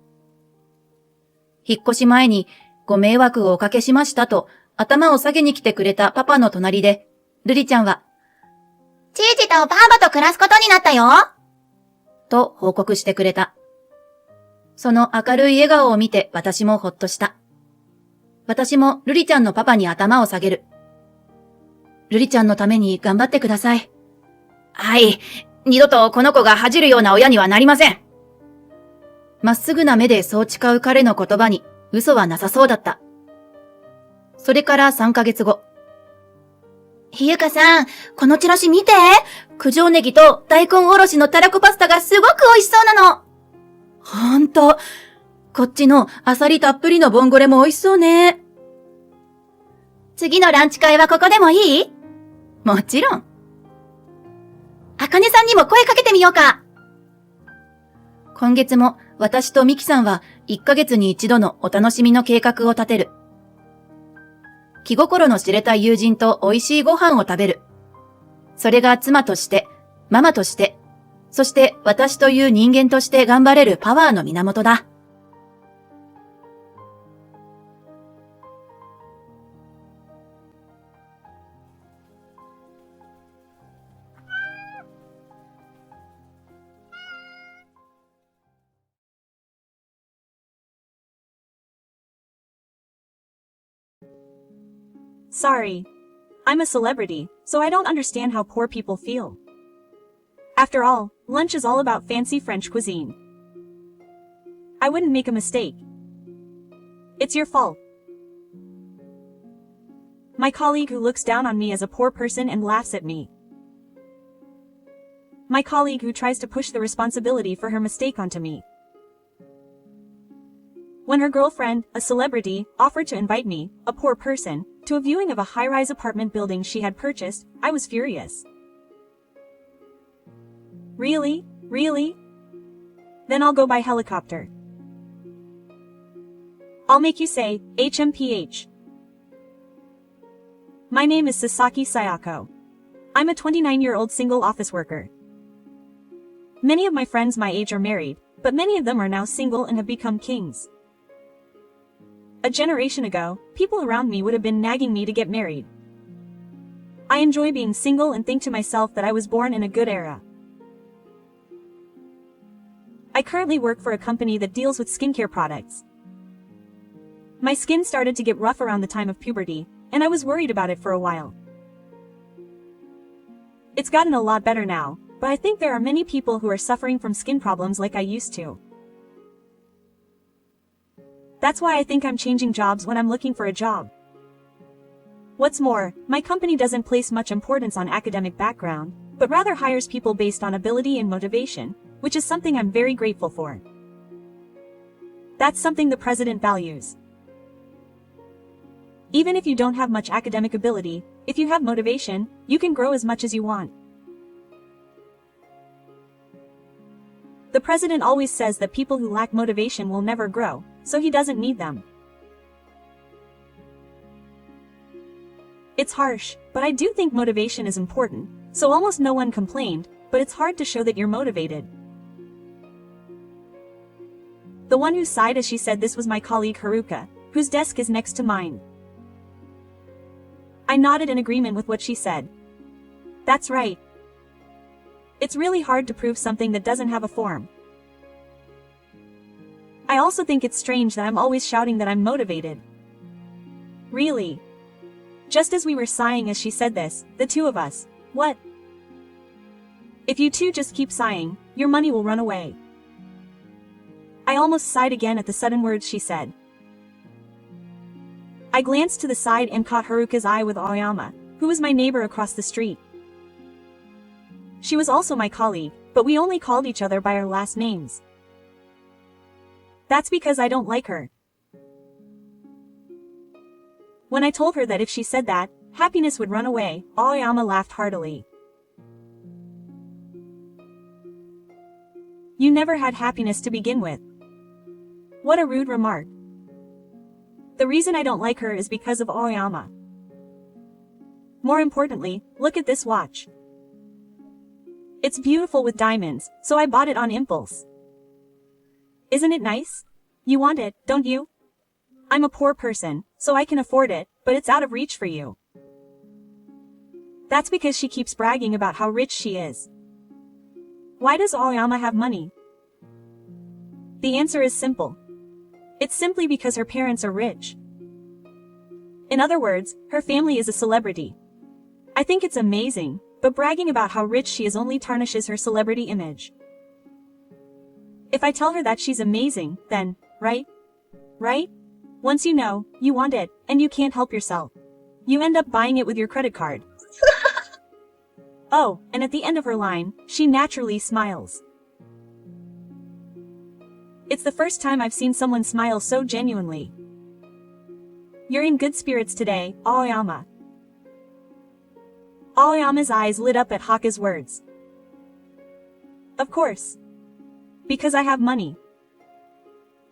引っ越し前にご迷惑をおかけしましたと頭を下げに来てくれたパパの隣で、ルリちゃんは、じいじとばあばと暮らすことになったよと報告してくれた。その明るい笑顔を見て私もほっとした。私もルリちゃんのパパに頭を下げる。ルリちゃんのために頑張ってください。はい。二度とこの子が恥じるような親にはなりません。まっすぐな目でそう誓う彼の言葉に嘘はなさそうだった。それから3ヶ月後。ゆかさん、このチラシ見て。九条ネギと大根おろしのたらこパスタがすごく美味しそうなの。ほんと。こっちのアサリたっぷりのボンゴレも美味しそうね。次のランチ会はここでもいい？もちろん。あかねさんにも声かけてみようか。今月も私とミキさんは1ヶ月に一度のお楽しみの計画を立てる。気心の知れた友人と美味しいご飯を食べる。それが妻として、ママとして、そして私という人間として頑張れるパワーの源だ。Sorry. I'm a celebrity, so I don't understand how poor people feel. After all, lunch is all about fancy French cuisine. I wouldn't make a mistake. It's your fault. My colleague who looks down on me as a poor person and laughs at me. My colleague who tries to push the responsibility for her mistake onto me. When her girlfriend, a celebrity, offered to invite me, a poor person, to a viewing of a high-rise apartment building she had purchased, I was furious. Really? Really? Then I'll go by helicopter. I'll make you say, HMPH. My name is Sasaki Sayako. I'm a 29-year-old single office worker. Many of my friends my age are married, but many of them are now single and have become kings. A generation ago, people around me would have been nagging me to get married. I enjoy being single and think to myself that I was born in a good era. I currently work for a company that deals with skincare products. My skin started to get rough around the time of puberty, and I was worried about it for a while. It's gotten a lot better now, but I think there are many people who are suffering from skin problems like I used to. That's why I think I'm changing jobs when I'm looking for a job. What's more, my company doesn't place much importance on academic background, but rather hires people based on ability and motivation, which is something I'm very grateful for. That's something the president values. Even if you don't have much academic ability, if you have motivation, you can grow as much as you want. The president always says that people who lack motivation will never grow, so he doesn't need them. It's harsh, but I do think motivation is important, so almost no one complained, but it's hard to show that you're motivated. The one who sighed as she said this was my colleague Haruka, whose desk is next to mine. I nodded in agreement with what she said. That's right. It's really hard to prove something that doesn't have a form. I also think it's strange that I'm always shouting that I'm motivated. Really. Just as we were sighing as she said this, the two of us, what? If you two just keep sighing, your money will run away. I almost sighed again at the sudden words she said. I glanced to the side and caught Haruka's eye with Aoyama, who was my neighbor across the street. She was also my colleague, but we only called each other by our last names. That's because I don't like her. When I told her that if she said that, happiness would run away, Aoyama laughed heartily. You never had happiness to begin with. What a rude remark. The reason I don't like her is because of Aoyama. More importantly, look at this watch. It's beautiful with diamonds, so I bought it on impulse. Isn't it nice? You want it, don't you? I'm a poor person, so I can afford it, but it's out of reach for you. That's because she keeps bragging about how rich she is. Why does Aoyama have money? The answer is simple. It's simply because her parents are rich. In other words, her family is a celebrity. I think it's amazing, but bragging about how rich she is only tarnishes her celebrity image. If I tell her that she's amazing, then, right? Right? Once you know, you want it, and you can't help yourself. You end up buying it with your credit card. Oh, and at the end of her line, she naturally smiles. It's the first time I've seen someone smile so genuinely. You're in good spirits today, Aoyama. Aoyama's eyes lit up at Haka's words. Of course. Because I have money.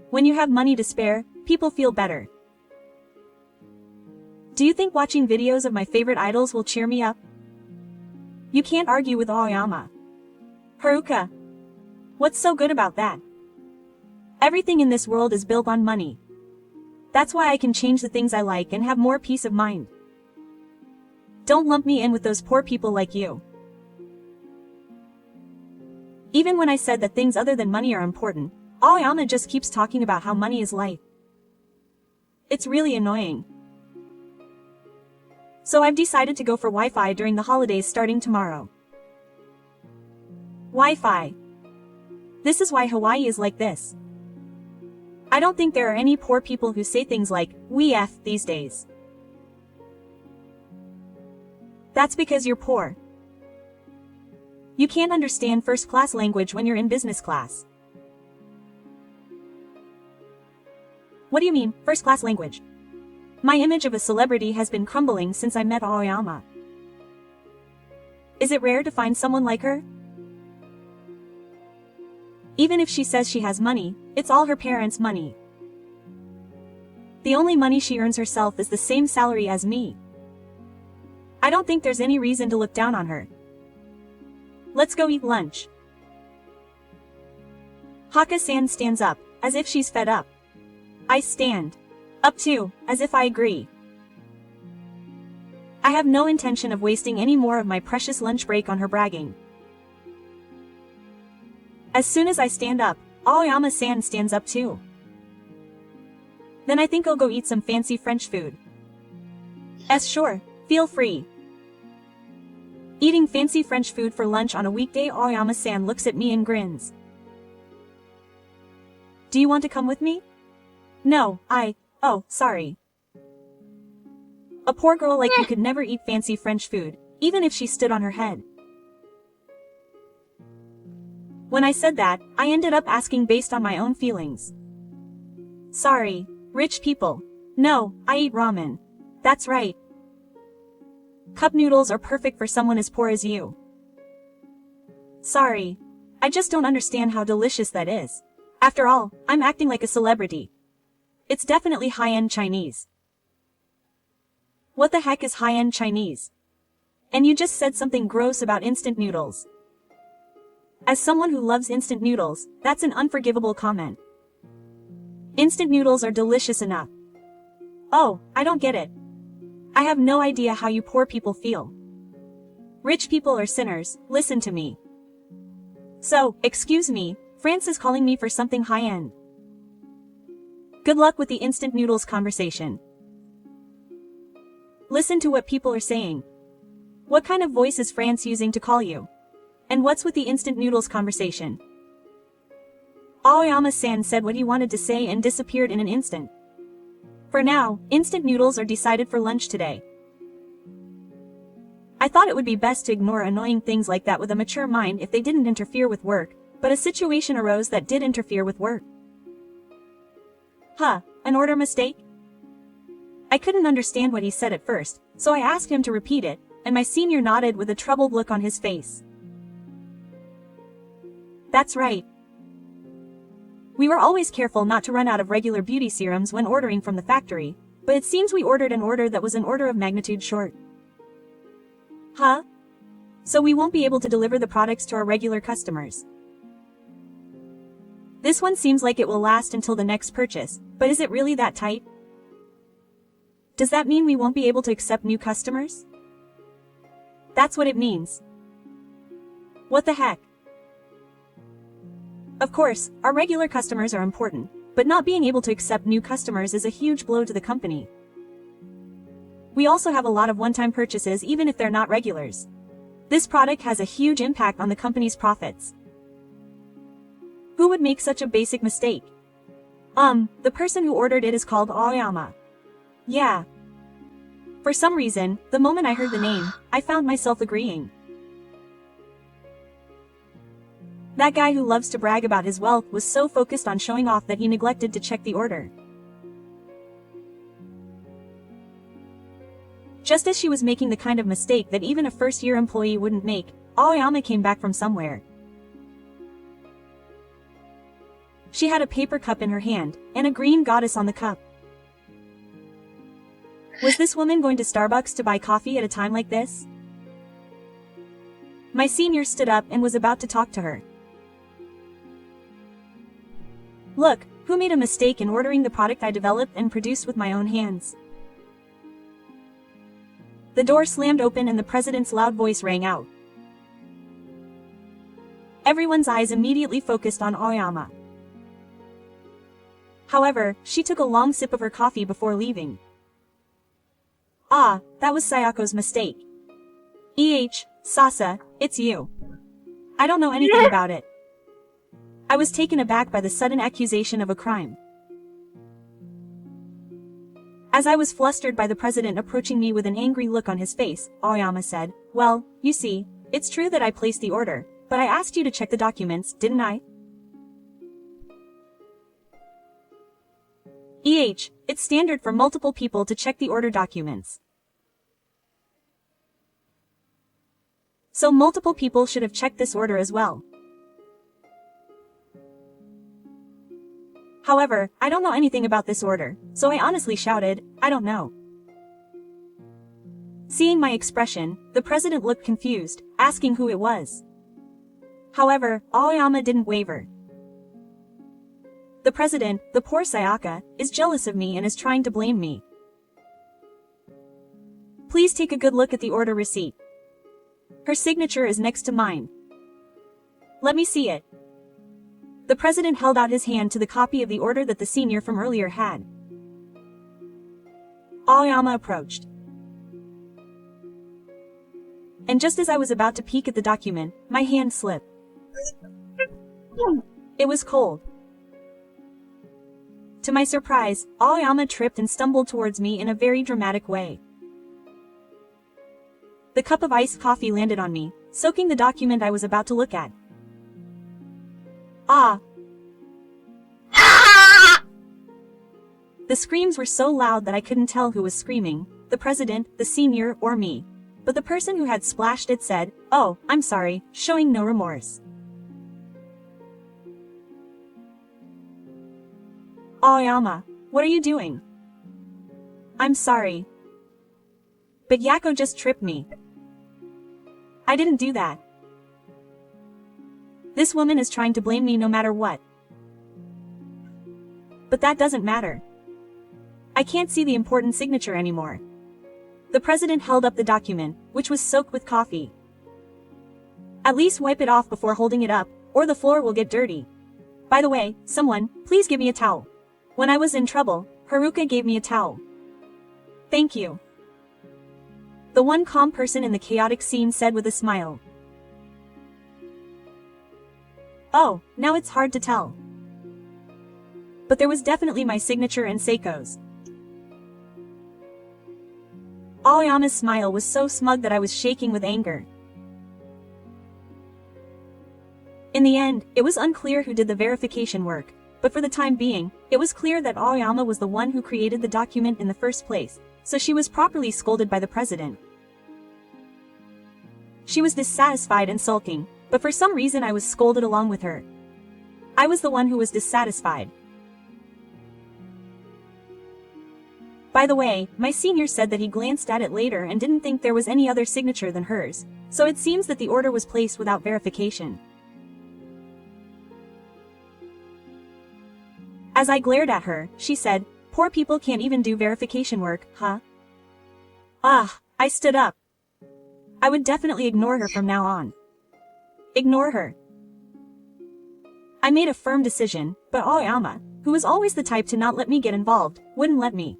When you have money to spare, people feel better. Do you think watching videos of my favorite idols will cheer me up? You can't argue with Aoyama. Haruka. What's so good about that? Everything in this world is built on money. That's why I can change the things I like and have more peace of mind. Don't lump me in with those poor people like you. Even when I said that things other than money are important, Aoyama just keeps talking about how money is life. It's really annoying. So I've decided to go for Wi-Fi during the holidays starting tomorrow. Wi-Fi. This is why Hawaii is like this. I don't think there are any poor people who say things like, "we F" these days. That's because you're poor. You can't understand first-class language when you're in business class. What do you mean, first-class language? My image of a celebrity has been crumbling since I met Aoyama. Is it rare to find someone like her? Even if she says she has money, it's all her parents' money. The only money she earns herself is the same salary as me. I don't think there's any reason to look down on her. Let's go eat lunch. Haka-san stands up, as if she's fed up. I stand up too, as if I agree. I have no intention of wasting any more of my precious lunch break on her bragging. As soon as I stand up, Aoyama-san stands up too. Then I think I'll go eat some fancy French food. Sure, feel free. Eating fancy French food for lunch on a weekday, Aoyama-san looks at me and grins. Do you want to come with me? No, oh, sorry. A poor girl like you could never eat fancy French food, even if she stood on her head. When I said that, I ended up asking based on my own feelings. Sorry, rich people. No, I eat ramen. That's right. Cup noodles are perfect for someone as poor as you. Sorry. I just don't understand how delicious that is. After all, I'm acting like a celebrity. It's definitely high-end Chinese. What the heck is high-end Chinese? And you just said something gross about instant noodles. As someone who loves instant noodles, that's an unforgivable comment. Instant noodles are delicious enough. Oh, I don't get it. I have no idea how you poor people feel. Rich people are sinners, listen to me. So, excuse me, France is calling me for something high-end. Good luck with the instant noodles conversation. Listen to what people are saying. What kind of voice is France using to call you? And what's with the instant noodles conversation? Aoyama-san said what he wanted to say and disappeared in an instant. For now, instant noodles are decided for lunch today. I thought it would be best to ignore annoying things like that with a mature mind if they didn't interfere with work, but a situation arose that did interfere with work. Huh, an order mistake? I couldn't understand what he said at first, so I asked him to repeat it, and my senior nodded with a troubled look on his face. That's right. We were always careful not to run out of regular beauty serums when ordering from the factory, but it seems we ordered an order that was an order of magnitude short. Huh? So we won't be able to deliver the products to our regular customers. This one seems like it will last until the next purchase, but is it really that tight? Does that mean we won't be able to accept new customers? That's what it means. What the heck? Of course, our regular customers are important, but not being able to accept new customers is a huge blow to the company. We also have a lot of one-time purchases even if they're not regulars. This product has a huge impact on the company's profits. Who would make such a basic mistake? The person who ordered it is called Aoyama. Yeah. For some reason, the moment I heard the name, I found myself agreeing. That guy who loves to brag about his wealth was so focused on showing off that he neglected to check the order. Just as she was making the kind of mistake that even a first-year employee wouldn't make, Aoyama came back from somewhere. She had a paper cup in her hand, and a green goddess on the cup. Was this woman going to Starbucks to buy coffee at a time like this? My senior stood up and was about to talk to her. Look, who made a mistake in ordering the product I developed and produced with my own hands? The door slammed open and the president's loud voice rang out. Everyone's eyes immediately focused on Aoyama. However, she took a long sip of her coffee before leaving. Ah, that was Sayako's mistake. Sasa, it's you. I don't know anything about it. I was taken aback by the sudden accusation of a crime. As I was flustered by the president approaching me with an angry look on his face, Aoyama said, well, you see, it's true that I placed the order, but I asked you to check the documents, didn't I? It's standard for multiple people to check the order documents. So multiple people should have checked this order as well. However, I don't know anything about this order, so I honestly shouted, I don't know. Seeing my expression, the president looked confused, asking who it was. However, Aoyama didn't waver. The president, the poor Sayaka, is jealous of me and is trying to blame me. Please take a good look at the order receipt. Her signature is next to mine. Let me see it. The president held out his hand to the copy of the order that the senior from earlier had. Aoyama approached. And just as I was about to peek at the document, my hand slipped. It was cold. To my surprise, Aoyama tripped and stumbled towards me in a very dramatic way. The cup of iced coffee landed on me, soaking the document I was about to look at. Ah! The screams were so loud that I couldn't tell who was screaming, the president, the senior, or me. But the person who had splashed it said, oh, I'm sorry, showing no remorse. Aoyama, what are you doing? I'm sorry. But Yako just tripped me. I didn't do that. This woman is trying to blame me no matter what. But that doesn't matter. I can't see the important signature anymore. The president held up the document, which was soaked with coffee. At least wipe it off before holding it up, or the floor will get dirty. By the way, someone, please give me a towel. When I was in trouble, Haruka gave me a towel. Thank you. The one calm person in the chaotic scene said with a smile. Oh, now it's hard to tell. But there was definitely my signature and Seiko's. Aoyama's smile was so smug that I was shaking with anger. In the end, it was unclear who did the verification work, but for the time being, it was clear that Aoyama was the one who created the document in the first place, so she was properly scolded by the president. She was dissatisfied and sulking, but for some reason I was scolded along with her. I was the one who was dissatisfied. By the way, my senior said that he glanced at it later and didn't think there was any other signature than hers, so it seems that the order was placed without verification. As I glared at her, she said, poor people can't even do verification work, huh? Ah, I stood up. I would definitely ignore her from now on. Ignore her. I made a firm decision, but Aoyama, who was always the type to not let me get involved, wouldn't let me.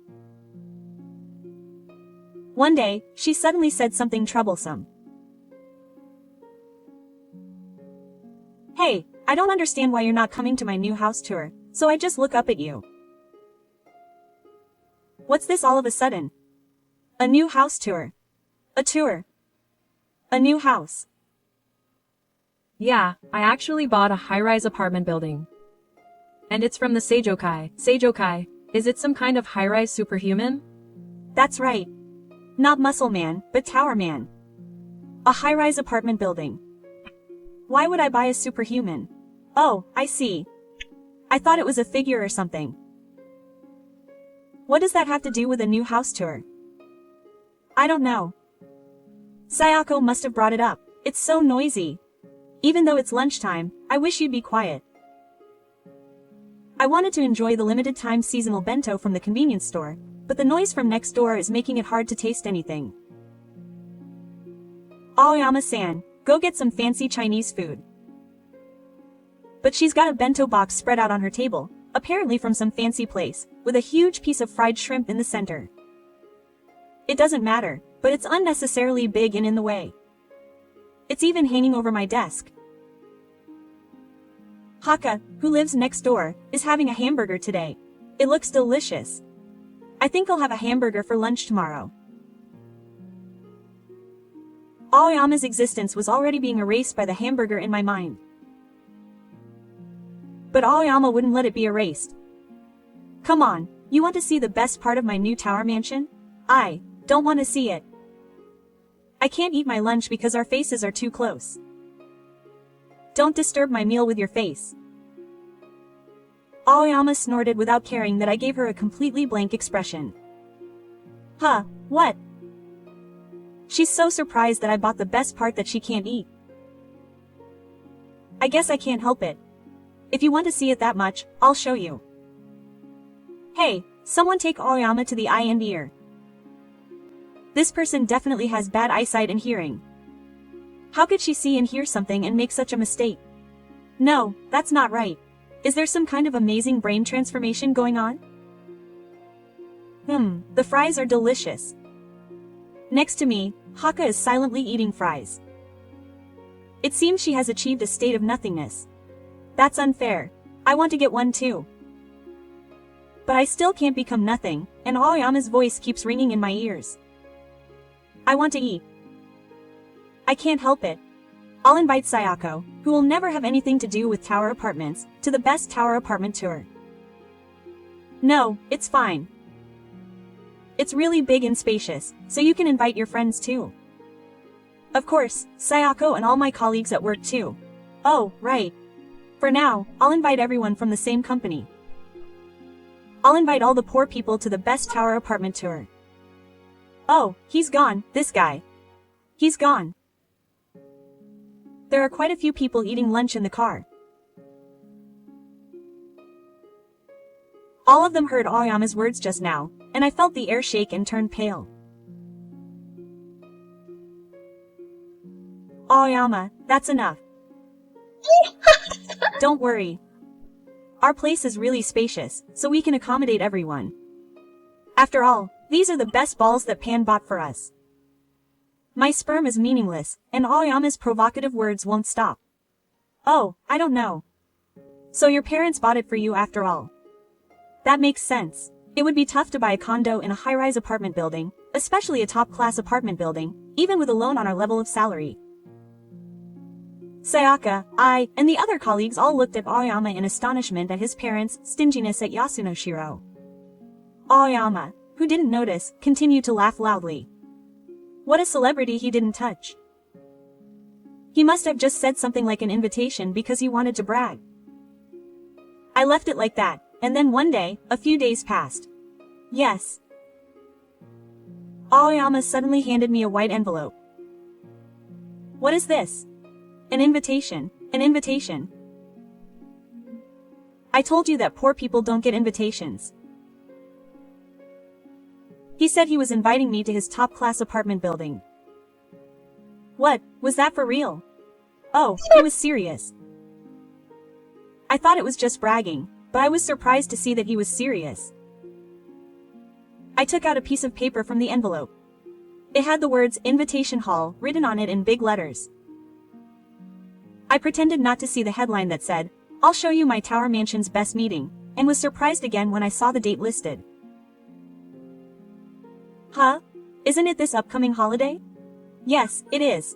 One day, she suddenly said something troublesome. Hey, I don't understand why you're not coming to my new house tour, so I just look up at you. What's this all of a sudden? A new house tour. A tour. A new house. Yeah, I actually bought a high-rise apartment building. And it's from the Seijokai. Seijokai, is it some kind of high-rise superhuman? That's right. Not Muscle Man, but Tower Man. A high-rise apartment building. Why would I buy a superhuman? Oh, I see. I thought it was a figure or something. What does that have to do with a new house tour? I don't know. Sayako must have brought it up. It's so noisy. Even though it's lunchtime, I wish you'd be quiet. I wanted to enjoy the limited-time seasonal bento from the convenience store, but the noise from next door is making it hard to taste anything. Aoyama-san, go get some fancy Chinese food. But she's got a bento box spread out on her table, apparently from some fancy place, with a huge piece of fried shrimp in the center. It doesn't matter, but it's unnecessarily big and in the way. It's even hanging over my desk. Haka, who lives next door, is having a hamburger today. It looks delicious. I think I'll have a hamburger for lunch tomorrow. Aoyama's existence was already being erased by the hamburger in my mind. But Aoyama wouldn't let it be erased. Come on, you want to see the best part of my new tower mansion? I don't want to see it. I can't eat my lunch because our faces are too close. Don't disturb my meal with your face. Aoyama snorted without caring that I gave her a completely blank expression. Huh, what? She's so surprised that I bought the best part that she can't eat. I guess I can't help it. If you want to see it that much, I'll show you. Hey, someone take Aoyama to the eye and ear. This person definitely has bad eyesight and hearing. How could she see and hear something and make such a mistake? No, that's not right. Is there some kind of amazing brain transformation going on? The fries are delicious. Next to me, Haka is silently eating fries. It seems she has achieved a state of nothingness. That's unfair. I want to get one too. But I still can't become nothing, and Aoyama's voice keeps ringing in my ears. I want to eat. I can't help it. I'll invite Sayako, who will never have anything to do with tower apartments, to the best tower apartment tour. No, it's fine. It's really big and spacious, so you can invite your friends too. Of course, Sayako and all my colleagues at work too. Oh, right. For now, I'll invite everyone from the same company. I'll invite all the poor people to the best tower apartment tour. Oh, he's gone, this guy. He's gone. There are quite a few people eating lunch in the car. All of them heard Aoyama's words just now, and I felt the air shake and turn pale. Aoyama, that's enough. Don't worry. Our place is really spacious, so we can accommodate everyone. After all, these are the best balls that Pan bought for us. My sperm is meaningless, and Aoyama's provocative words won't stop. Oh, I don't know. So your parents bought it for you after all. That makes sense. It would be tough to buy a condo in a high-rise apartment building, especially a top-class apartment building, even with a loan on our level of salary. Sayaka, I, and the other colleagues all looked at Aoyama in astonishment at his parents' stinginess at Yasunoshiro. Aoyama, who didn't notice, continued to laugh loudly. What a celebrity he didn't touch. He must have just said something like an invitation because he wanted to brag. I left it like that, and then one day, a few days passed. Yes. Aoyama suddenly handed me a white envelope. What is this? An invitation. An invitation. I told you that poor people don't get invitations. He said he was inviting me to his top-class apartment building. What, was that for real? Oh, he was serious. I thought it was just bragging, but I was surprised to see that he was serious. I took out a piece of paper from the envelope. It had the words Invitation Hall written on it in big letters. I pretended not to see the headline that said, "I'll show you my tower mansion's best meeting," and was surprised again when I saw the date listed. Huh? Isn't it this upcoming holiday? Yes, it is.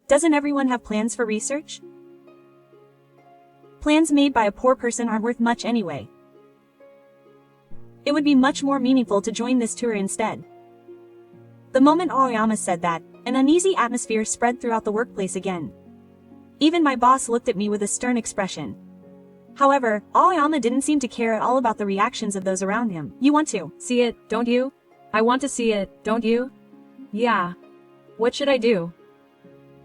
Doesn't everyone have plans for research? Plans made by a poor person aren't worth much anyway. It would be much more meaningful to join this tour instead. The moment Aoyama said that, an uneasy atmosphere spread throughout the workplace again. Even my boss looked at me with a stern expression. However, Aoyama didn't seem to care at all about the reactions of those around him. You want to See it, don't you? I want to see it, don't you? Yeah. What should I do?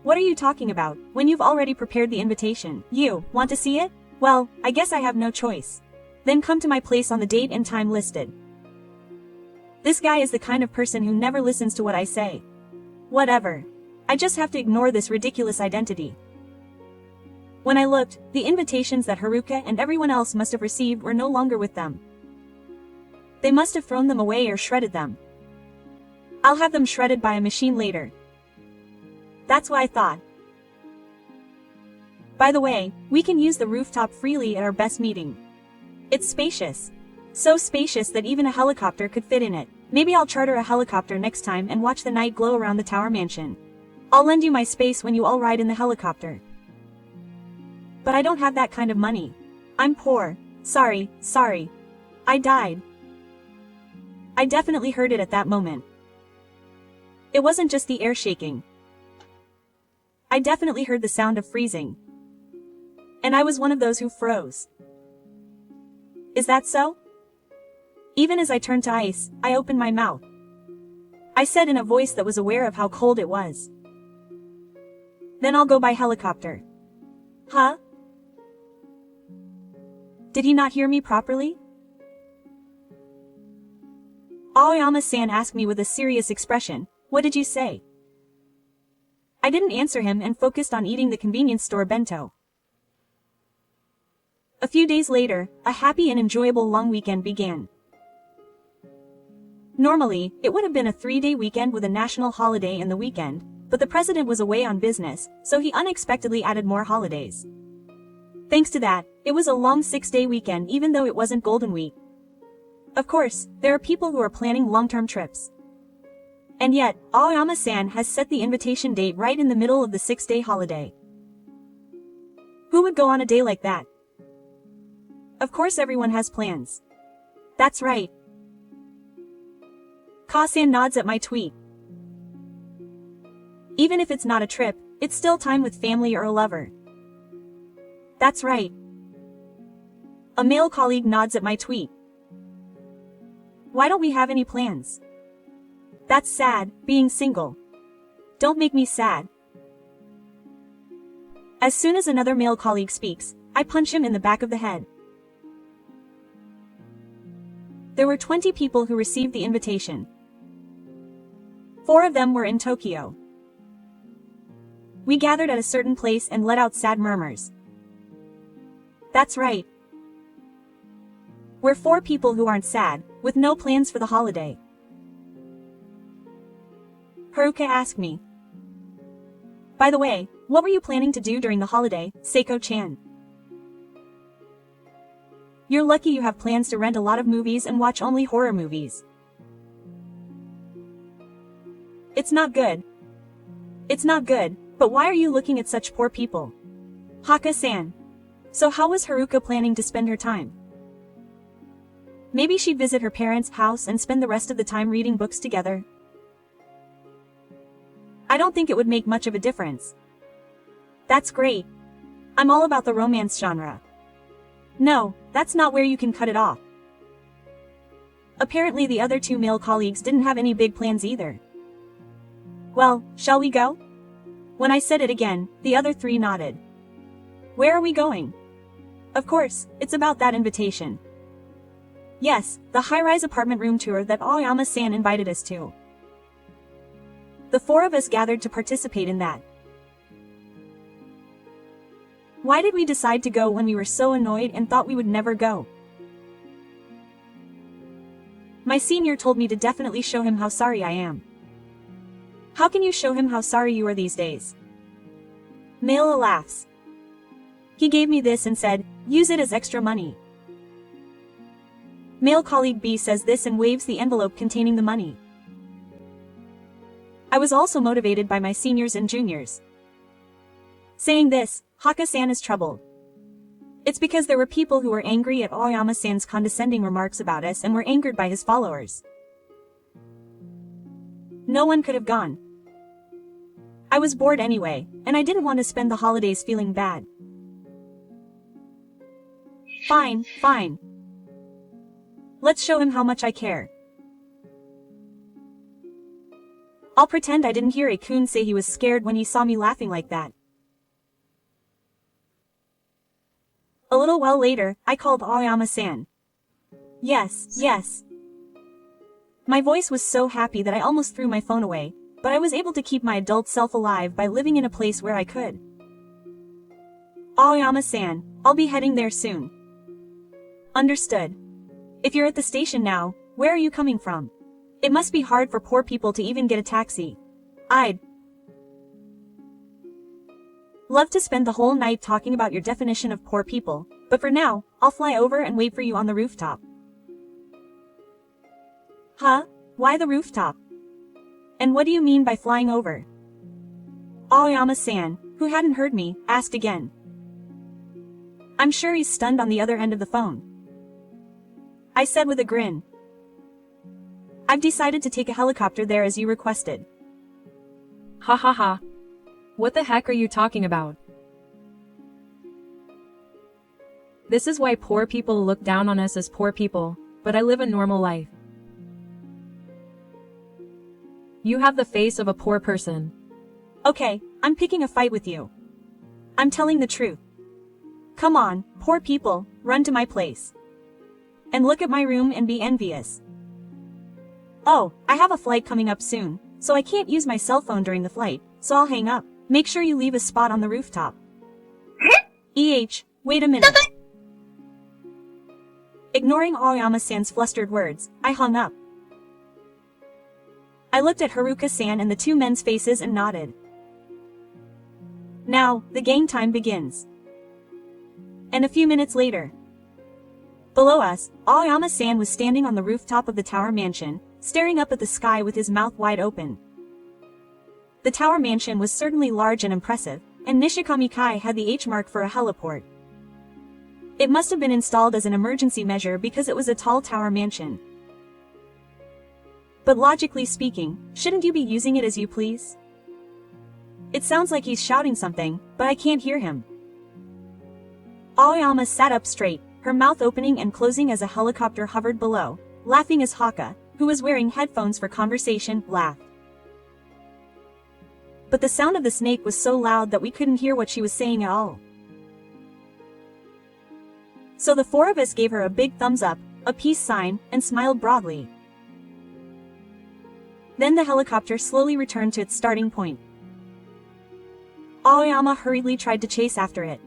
What are you talking about, when you've already prepared the invitation? You want to see it? Well, I guess I have no choice. Then come to my place on the date and time listed. This guy is the kind of person who never listens to what I say. Whatever. I just have to ignore this ridiculous identity. When I looked, the invitations that Haruka and everyone else must have received were no longer with them. They must have thrown them away or shredded them. I'll have them shredded by a machine later. That's what I thought. By the way, we can use the rooftop freely at our best meeting. It's spacious. So spacious that even a helicopter could fit in it. Maybe I'll charter a helicopter next time and watch the night glow around the tower mansion. I'll lend you my space when you all ride in the helicopter. But I don't have that kind of money. I'm poor. Sorry. I died. I definitely heard it at that moment. It wasn't just the air shaking. I definitely heard the sound of freezing. And I was one of those who froze. Is that so? Even as I turned to ice, I opened my mouth. I said in a voice that was aware of how cold it was. Then I'll go by helicopter. Huh? Did he not hear me properly? Aoyama-san asked me with a serious expression, "What did you say?" I didn't answer him and focused on eating the convenience store bento. A few days later, a happy and enjoyable long weekend began. Normally, it would have been a 3-day weekend with a national holiday in the weekend, but the president was away on business, so he unexpectedly added more holidays. Thanks to that, it was a long 6-day weekend even though it wasn't Golden Week. Of course, there are people who are planning long-term trips. And yet, Aoyama-san has set the invitation date right in the middle of the 6-day holiday. Who would go on a day like that? Of course everyone has plans. That's right. Ka-san nods at my tweet. Even if it's not a trip, it's still time with family or a lover. That's right. A male colleague nods at my tweet. Why don't we have any plans? That's sad, being single. Don't make me sad. As soon as another male colleague speaks, I punch him in the back of the head. There were 20 people who received the invitation. 4 of them were in Tokyo. We gathered at a certain place and let out sad murmurs. That's right. We're 4 people who aren't sad, with no plans for the holiday. Haruka asked me. By the way, what were you planning to do during the holiday, Seiko-chan? You're lucky you have plans to rent a lot of movies and watch only horror movies. It's not good. It's not good, but why are you looking at such poor people? Haka-san. So how was Haruka planning to spend her time? Maybe she'd visit her parents' house and spend the rest of the time reading books together. I don't think it would make much of a difference. That's great. I'm all about the romance genre. No, that's not where you can cut it off. Apparently the other 2 male colleagues didn't have any big plans either. Well, shall we go? When I said it again, the other 3 nodded. Where are we going? Of course, it's about that invitation. Yes, the high-rise apartment room tour that Aoyama-san invited us to. The 4 of us gathered to participate in that. Why did we decide to go when we were so annoyed and thought we would never go? My senior told me to definitely show him how sorry I am. How can you show him how sorry you are these days? Male laughs. He gave me this and said, use it as extra money. Male colleague B says this and waves the envelope containing the money. I was also motivated by my seniors and juniors. Saying this, Haka-san is troubled. It's because there were people who were angry at Aoyama-san's condescending remarks about us and were angered by his followers. No one could have gone. I was bored anyway, and I didn't want to spend the holidays feeling bad. Fine, fine. Let's show him how much I care. I'll pretend I didn't hear A-kun say he was scared when he saw me laughing like that. A little while later, I called Aoyama-san. Yes, yes. My voice was so happy that I almost threw my phone away, but I was able to keep my adult self alive by living in a place where I could. Aoyama-san, I'll be heading there soon. Understood. If you're at the station now, where are you coming from? It must be hard for poor people to even get a taxi. I'd love to spend the whole night talking about your definition of poor people, but for now, I'll fly over and wait for you on the rooftop. Huh? Why the rooftop? And what do you mean by flying over? Aoyama-san, who hadn't heard me, asked again. I'm sure he's stunned on the other end of the phone. I said with a grin. I've decided to take a helicopter there as you requested. Ha ha ha. What the heck are you talking about? This is why poor people look down on us as poor people, but I live a normal life. You have the face of a poor person. Okay, I'm picking a fight with you. I'm telling the truth. Come on, poor people, run to my place. And look at my room and be envious. Oh, I have a flight coming up soon, so I can't use my cell phone during the flight, so I'll hang up. Make sure you leave a spot on the rooftop. Wait a minute. Ignoring Aoyama-san's flustered words, I hung up. I looked at Haruka-san and the two men's faces and nodded. Now, the game time begins. And a few minutes later. Below us, Aoyama-san was standing on the rooftop of the tower mansion, staring up at the sky with his mouth wide open. The tower mansion was certainly large and impressive, and Nishikami-kai had the H mark for a heliport. It must have been installed as an emergency measure because it was a tall tower mansion. But logically speaking, shouldn't you be using it as you please? It sounds like he's shouting something, but I can't hear him. Aoyama sat up straight, her mouth opening and closing as a helicopter hovered below, laughing as Haka, who was wearing headphones for conversation, laughed. But the sound of the snake was so loud that we couldn't hear what she was saying at all. So the four of us gave her a big thumbs up, a peace sign, and smiled broadly. Then the helicopter slowly returned to its starting point. Aoyama hurriedly tried to chase after it.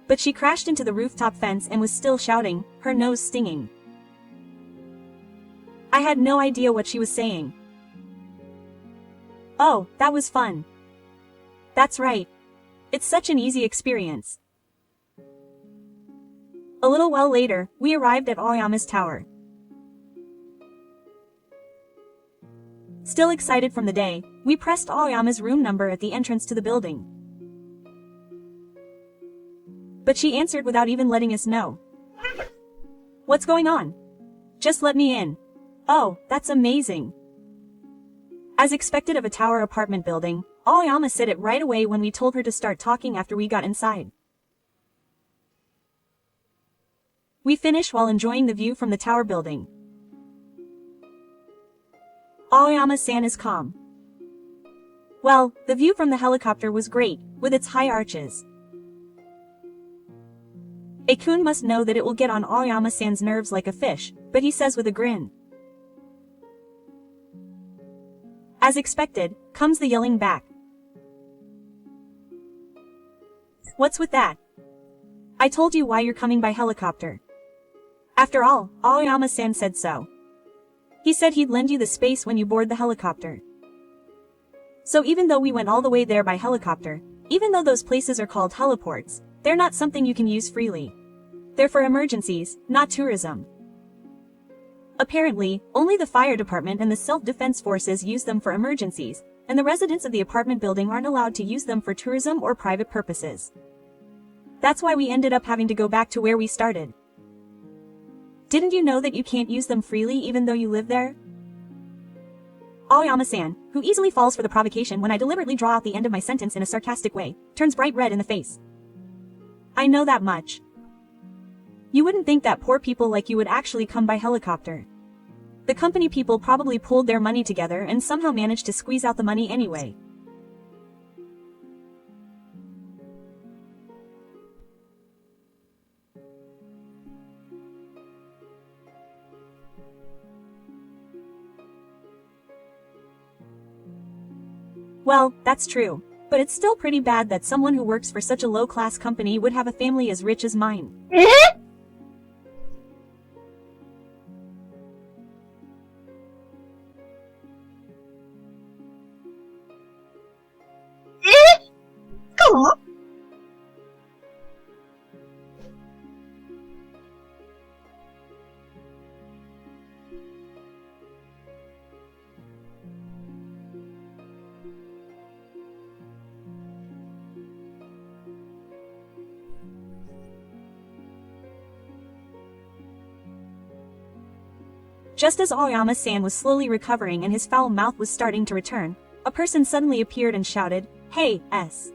But she crashed into the rooftop fence and was still shouting, her nose stinging. I had no idea what she was saying. Oh, that was fun. That's right. It's such an easy experience. A little while later, we arrived at Aoyama's tower. Still excited from the day, we pressed Aoyama's room number at the entrance to the building. But she answered without even letting us know. What's going on? Just let me in. Oh, that's amazing. As expected of a tower apartment building, Aoyama said it right away when we told her to start talking after we got inside. We finished while enjoying the view from the tower building. Aoyama-san is calm. Well, the view from the helicopter was great, with its high arches. A-kun must know that it will get on Aoyama-san's nerves like a fish, but he says with a grin. As expected, comes the yelling back. What's with that? I told you why you're coming by helicopter. After all, Aoyama-san said so. He said he'd lend you the space when you board the helicopter. So even though we went all the way there by helicopter, even though those places are called heliports, they're not something you can use freely. They're for emergencies, not tourism. Apparently, only the fire department and the self-defense forces use them for emergencies, and the residents of the apartment building aren't allowed to use them for tourism or private purposes. That's why we ended up having to go back to where we started. Didn't you know that you can't use them freely even though you live there? Aoyama-san, who easily falls for the provocation when I deliberately draw out the end of my sentence in a sarcastic way, turns bright red in the face. I know that much. You wouldn't think that poor people like you would actually come by helicopter. The company people probably pooled their money together and somehow managed to squeeze out the money anyway. Well, that's true. But it's still pretty bad that someone who works for such a low-class company would have a family as rich as mine. Just as Aoyama-san was slowly recovering and his foul mouth was starting to return, a person suddenly appeared and shouted, "Hey, S."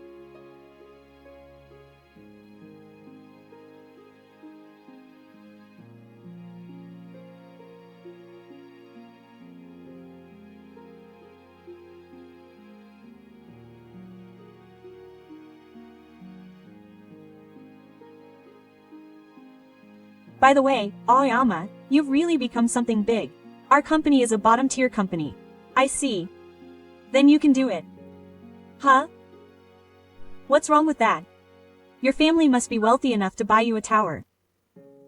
By the way, Aoyama, you've really become something big. Our company is a bottom-tier company. I see. Then you can do it. Huh? What's wrong with that? Your family must be wealthy enough to buy you a tower.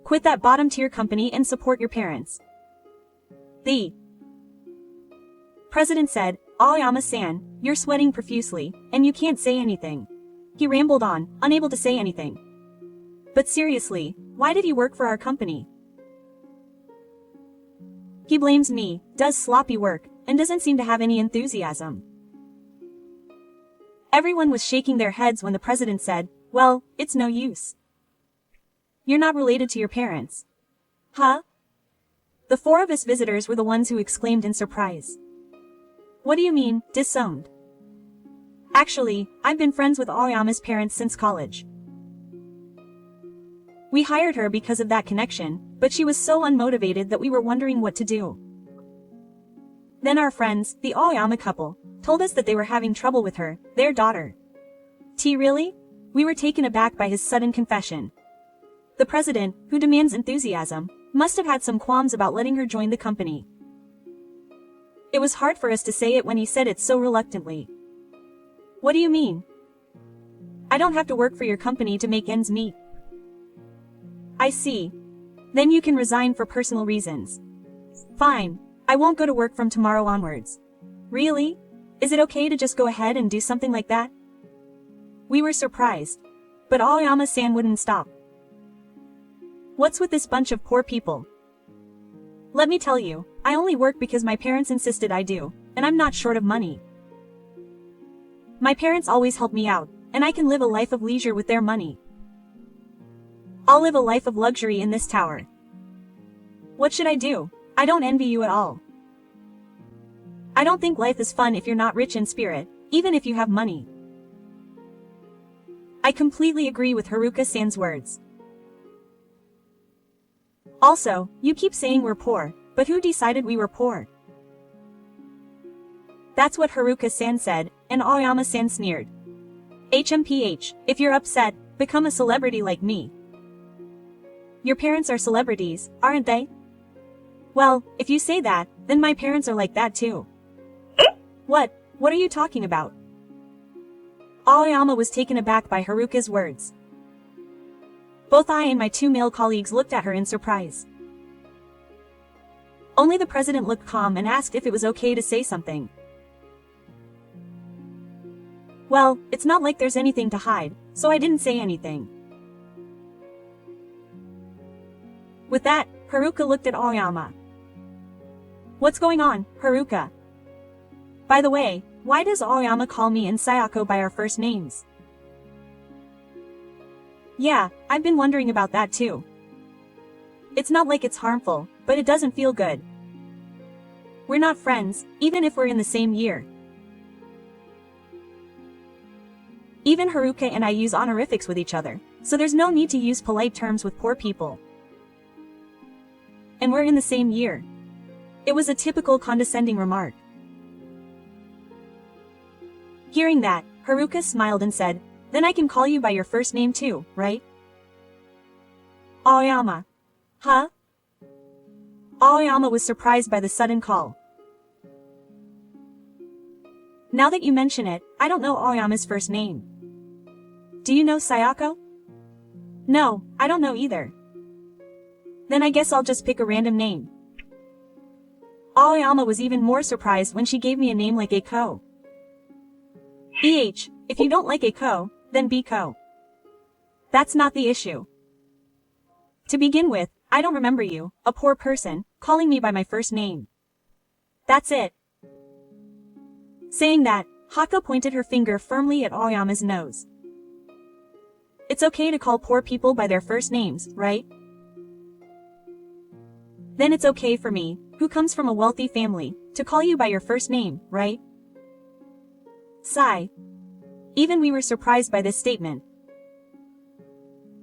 Quit that bottom-tier company and support your parents. The president said, "Aoyama-san, you're sweating profusely, and you can't say anything." He rambled on, unable to say anything. But seriously, why did he work for our company? He blames me, does sloppy work, and doesn't seem to have any enthusiasm. Everyone was shaking their heads when the president said, "Well, it's no use. You're not related to your parents." Huh? The four of us visitors were the ones who exclaimed in surprise. What do you mean, disowned? Actually, I've been friends with Aoyama's parents since college. We hired her because of that connection, but she was so unmotivated that we were wondering what to do. Then our friends, the Aoyama couple, told us that they were having trouble with her, their daughter. Really? We were taken aback by his sudden confession. The president, who demands enthusiasm, must have had some qualms about letting her join the company. It was hard for us to say it when he said it so reluctantly. What do you mean? I don't have to work for your company to make ends meet. I see. Then you can resign for personal reasons. Fine. I won't go to work from tomorrow onwards. Really? Is it okay to just go ahead and do something like that? We were surprised. But Aoyama-san wouldn't stop. What's with this bunch of poor people? Let me tell you, I only work because my parents insisted I do, and I'm not short of money. My parents always help me out, and I can live a life of leisure with their money. I'll live a life of luxury in this tower. What should I do? I don't envy you at all. I don't think life is fun if you're not rich in spirit, even if you have money. I completely agree with Haruka-san's words. Also, you keep saying we're poor, but who decided we were poor? That's what Haruka-san said, and Aoyama-san sneered. HMPH, if you're upset, become a celebrity like me. Your parents are celebrities, aren't they? Well, if you say that, then my parents are like that too. What are you talking about? Aoyama was taken aback by Haruka's words. Both I and my two male colleagues looked at her in surprise. Only the president looked calm and asked if it was okay to say something. Well, it's not like there's anything to hide, so I didn't say anything. With that, Haruka looked at Aoyama. What's going on, Haruka? By the way, why does Aoyama call me and Sayako by our first names? Yeah, I've been wondering about that too. It's not like it's harmful, but it doesn't feel good. We're not friends, even if we're in the same year. Even Haruka and I use honorifics with each other, so there's no need to use polite terms with poor people. And we're in the same year. It was a typical condescending remark. Hearing that, Haruka smiled and said, then I can call you by your first name too, right? Aoyama. Huh? Aoyama was surprised by the sudden call. Now that you mention it, I don't know Aoyama's first name. Do you know Sayako? No, I don't know either. Then I guess I'll just pick a random name. Aoyama was even more surprised when she gave me a name like Eiko. If you don't like Eiko, then be Ko. That's not the issue. To begin with, I don't remember you, a poor person, calling me by my first name. That's it. Saying that, Haka pointed her finger firmly at Aoyama's nose. It's okay to call poor people by their first names, right? Then it's okay for me, who comes from a wealthy family, to call you by your first name, right? Sigh. Even we were surprised by this statement.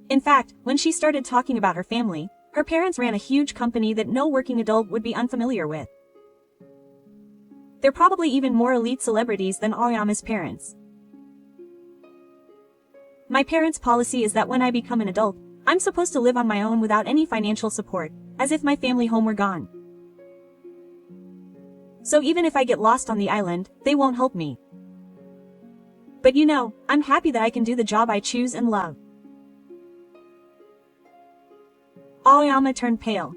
In fact, when she started talking about her family, her parents ran a huge company that no working adult would be unfamiliar with. They're probably even more elite celebrities than Aoyama's parents. My parents' policy is that when I become an adult, I'm supposed to live on my own without any financial support, as if my family home were gone. So even if I get lost on the island, they won't help me. But you know, I'm happy that I can do the job I choose and love. Aoyama turned pale.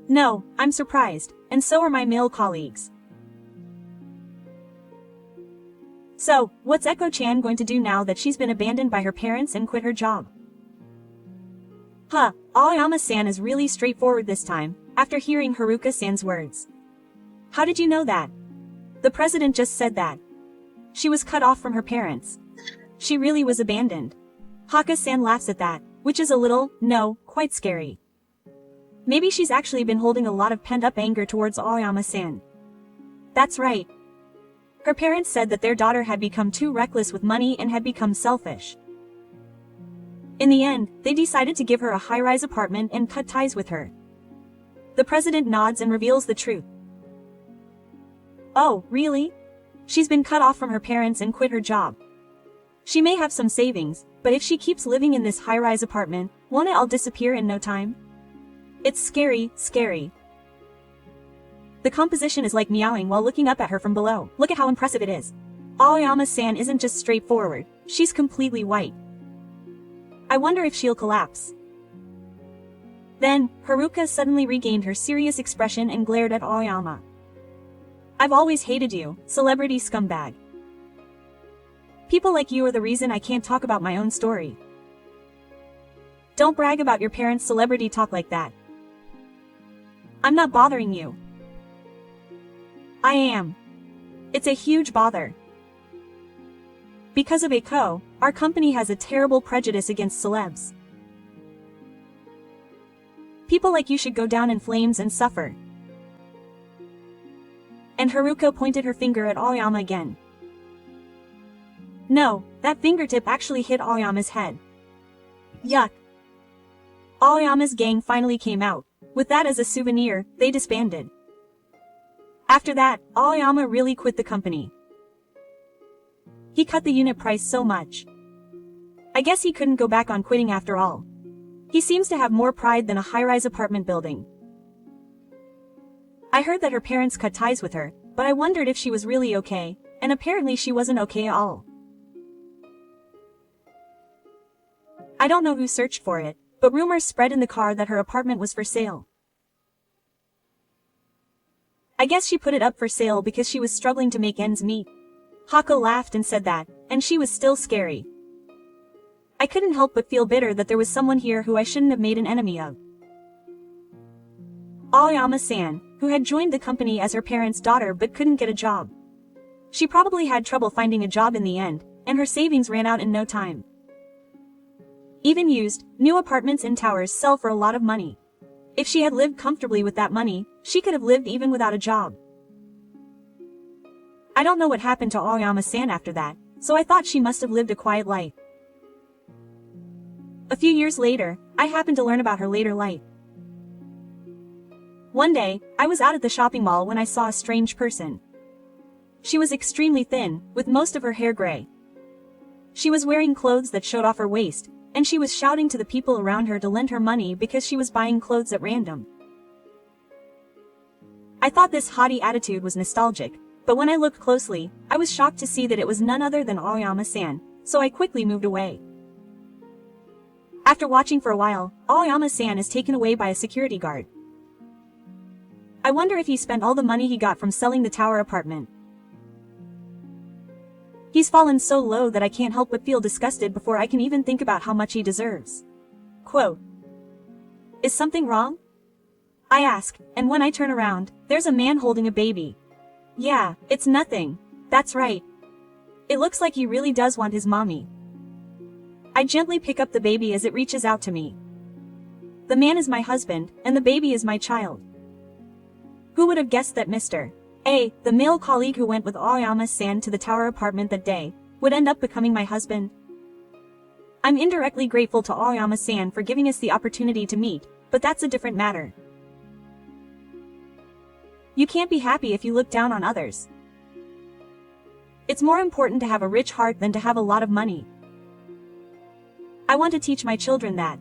No, I'm surprised, and so are my male colleagues. So, what's Echo-chan going to do now that she's been abandoned by her parents and quit her job? Huh, Aoyama-san is really straightforward this time, after hearing Haruka-san's words. How did you know that? The president just said that. She was cut off from her parents. She really was abandoned. Haka-san laughs at that, which is a little, no, quite scary. Maybe she's actually been holding a lot of pent-up anger towards Aoyama-san. That's right. Her parents said that their daughter had become too reckless with money and had become selfish. In the end, they decided to give her a high-rise apartment and cut ties with her. The president nods and reveals the truth. Oh, really? She's been cut off from her parents and quit her job. She may have some savings, but if she keeps living in this high-rise apartment, won't it all disappear in no time? It's scary, scary. The composition is like meowing while looking up at her from below. Look at how impressive it is. Aoyama-san isn't just straightforward, she's completely white. I wonder if she'll collapse. Then, Haruka suddenly regained her serious expression and glared at Aoyama. I've always hated you, celebrity scumbag. People like you are the reason I can't talk about my own story. Don't brag about your parents' celebrity talk like that. I'm not bothering you. I am. It's a huge bother. Because of Eiko, our company has a terrible prejudice against celebs. People like you should go down in flames and suffer. And Haruka pointed her finger at Aoyama again. No, that fingertip actually hit Aoyama's head. Yuck. Aoyama's gang finally came out. With that as a souvenir, they disbanded. After that, Aoyama really quit the company. He cut the unit price so much. I guess he couldn't go back on quitting after all. He seems to have more pride than a high-rise apartment building. I heard that her parents cut ties with her, but I wondered if she was really okay, and apparently she wasn't okay at all. I don't know who searched for it, but rumors spread in the car that her apartment was for sale. I guess she put it up for sale because she was struggling to make ends meet. Hako laughed and said that, and she was still scary. I couldn't help but feel bitter that there was someone here who I shouldn't have made an enemy of. Aoyama-san, who had joined the company as her parents' daughter but couldn't get a job. She probably had trouble finding a job in the end, and her savings ran out in no time. Even used, new apartments in towers sell for a lot of money. If she had lived comfortably with that money, she could have lived even without a job. I don't know what happened to Aoyama-san after that, so I thought she must have lived a quiet life. A few years later, I happened to learn about her later life. One day, I was out at the shopping mall when I saw a strange person. She was extremely thin, with most of her hair gray. She was wearing clothes that showed off her waist, and she was shouting to the people around her to lend her money because she was buying clothes at random. I thought this haughty attitude was nostalgic, but when I looked closely, I was shocked to see that it was none other than Aoyama-san, so I quickly moved away. After watching for a while, Aoyama-san is taken away by a security guard. I wonder if he spent all the money he got from selling the tower apartment. He's fallen so low that I can't help but feel disgusted before I can even think about how much he deserves. Quote. Is something wrong? I ask, and when I turn around, there's a man holding a baby. Yeah, it's nothing. That's right. It looks like he really does want his mommy. I gently pick up the baby as it reaches out to me. The man is my husband, and the baby is my child. Who would have guessed that Mr. A, the male colleague who went with Aoyama-san to the tower apartment that day, would end up becoming my husband? I'm indirectly grateful to Aoyama-san for giving us the opportunity to meet, but that's a different matter. You can't be happy if you look down on others. It's more important to have a rich heart than to have a lot of money. I want to teach my children that.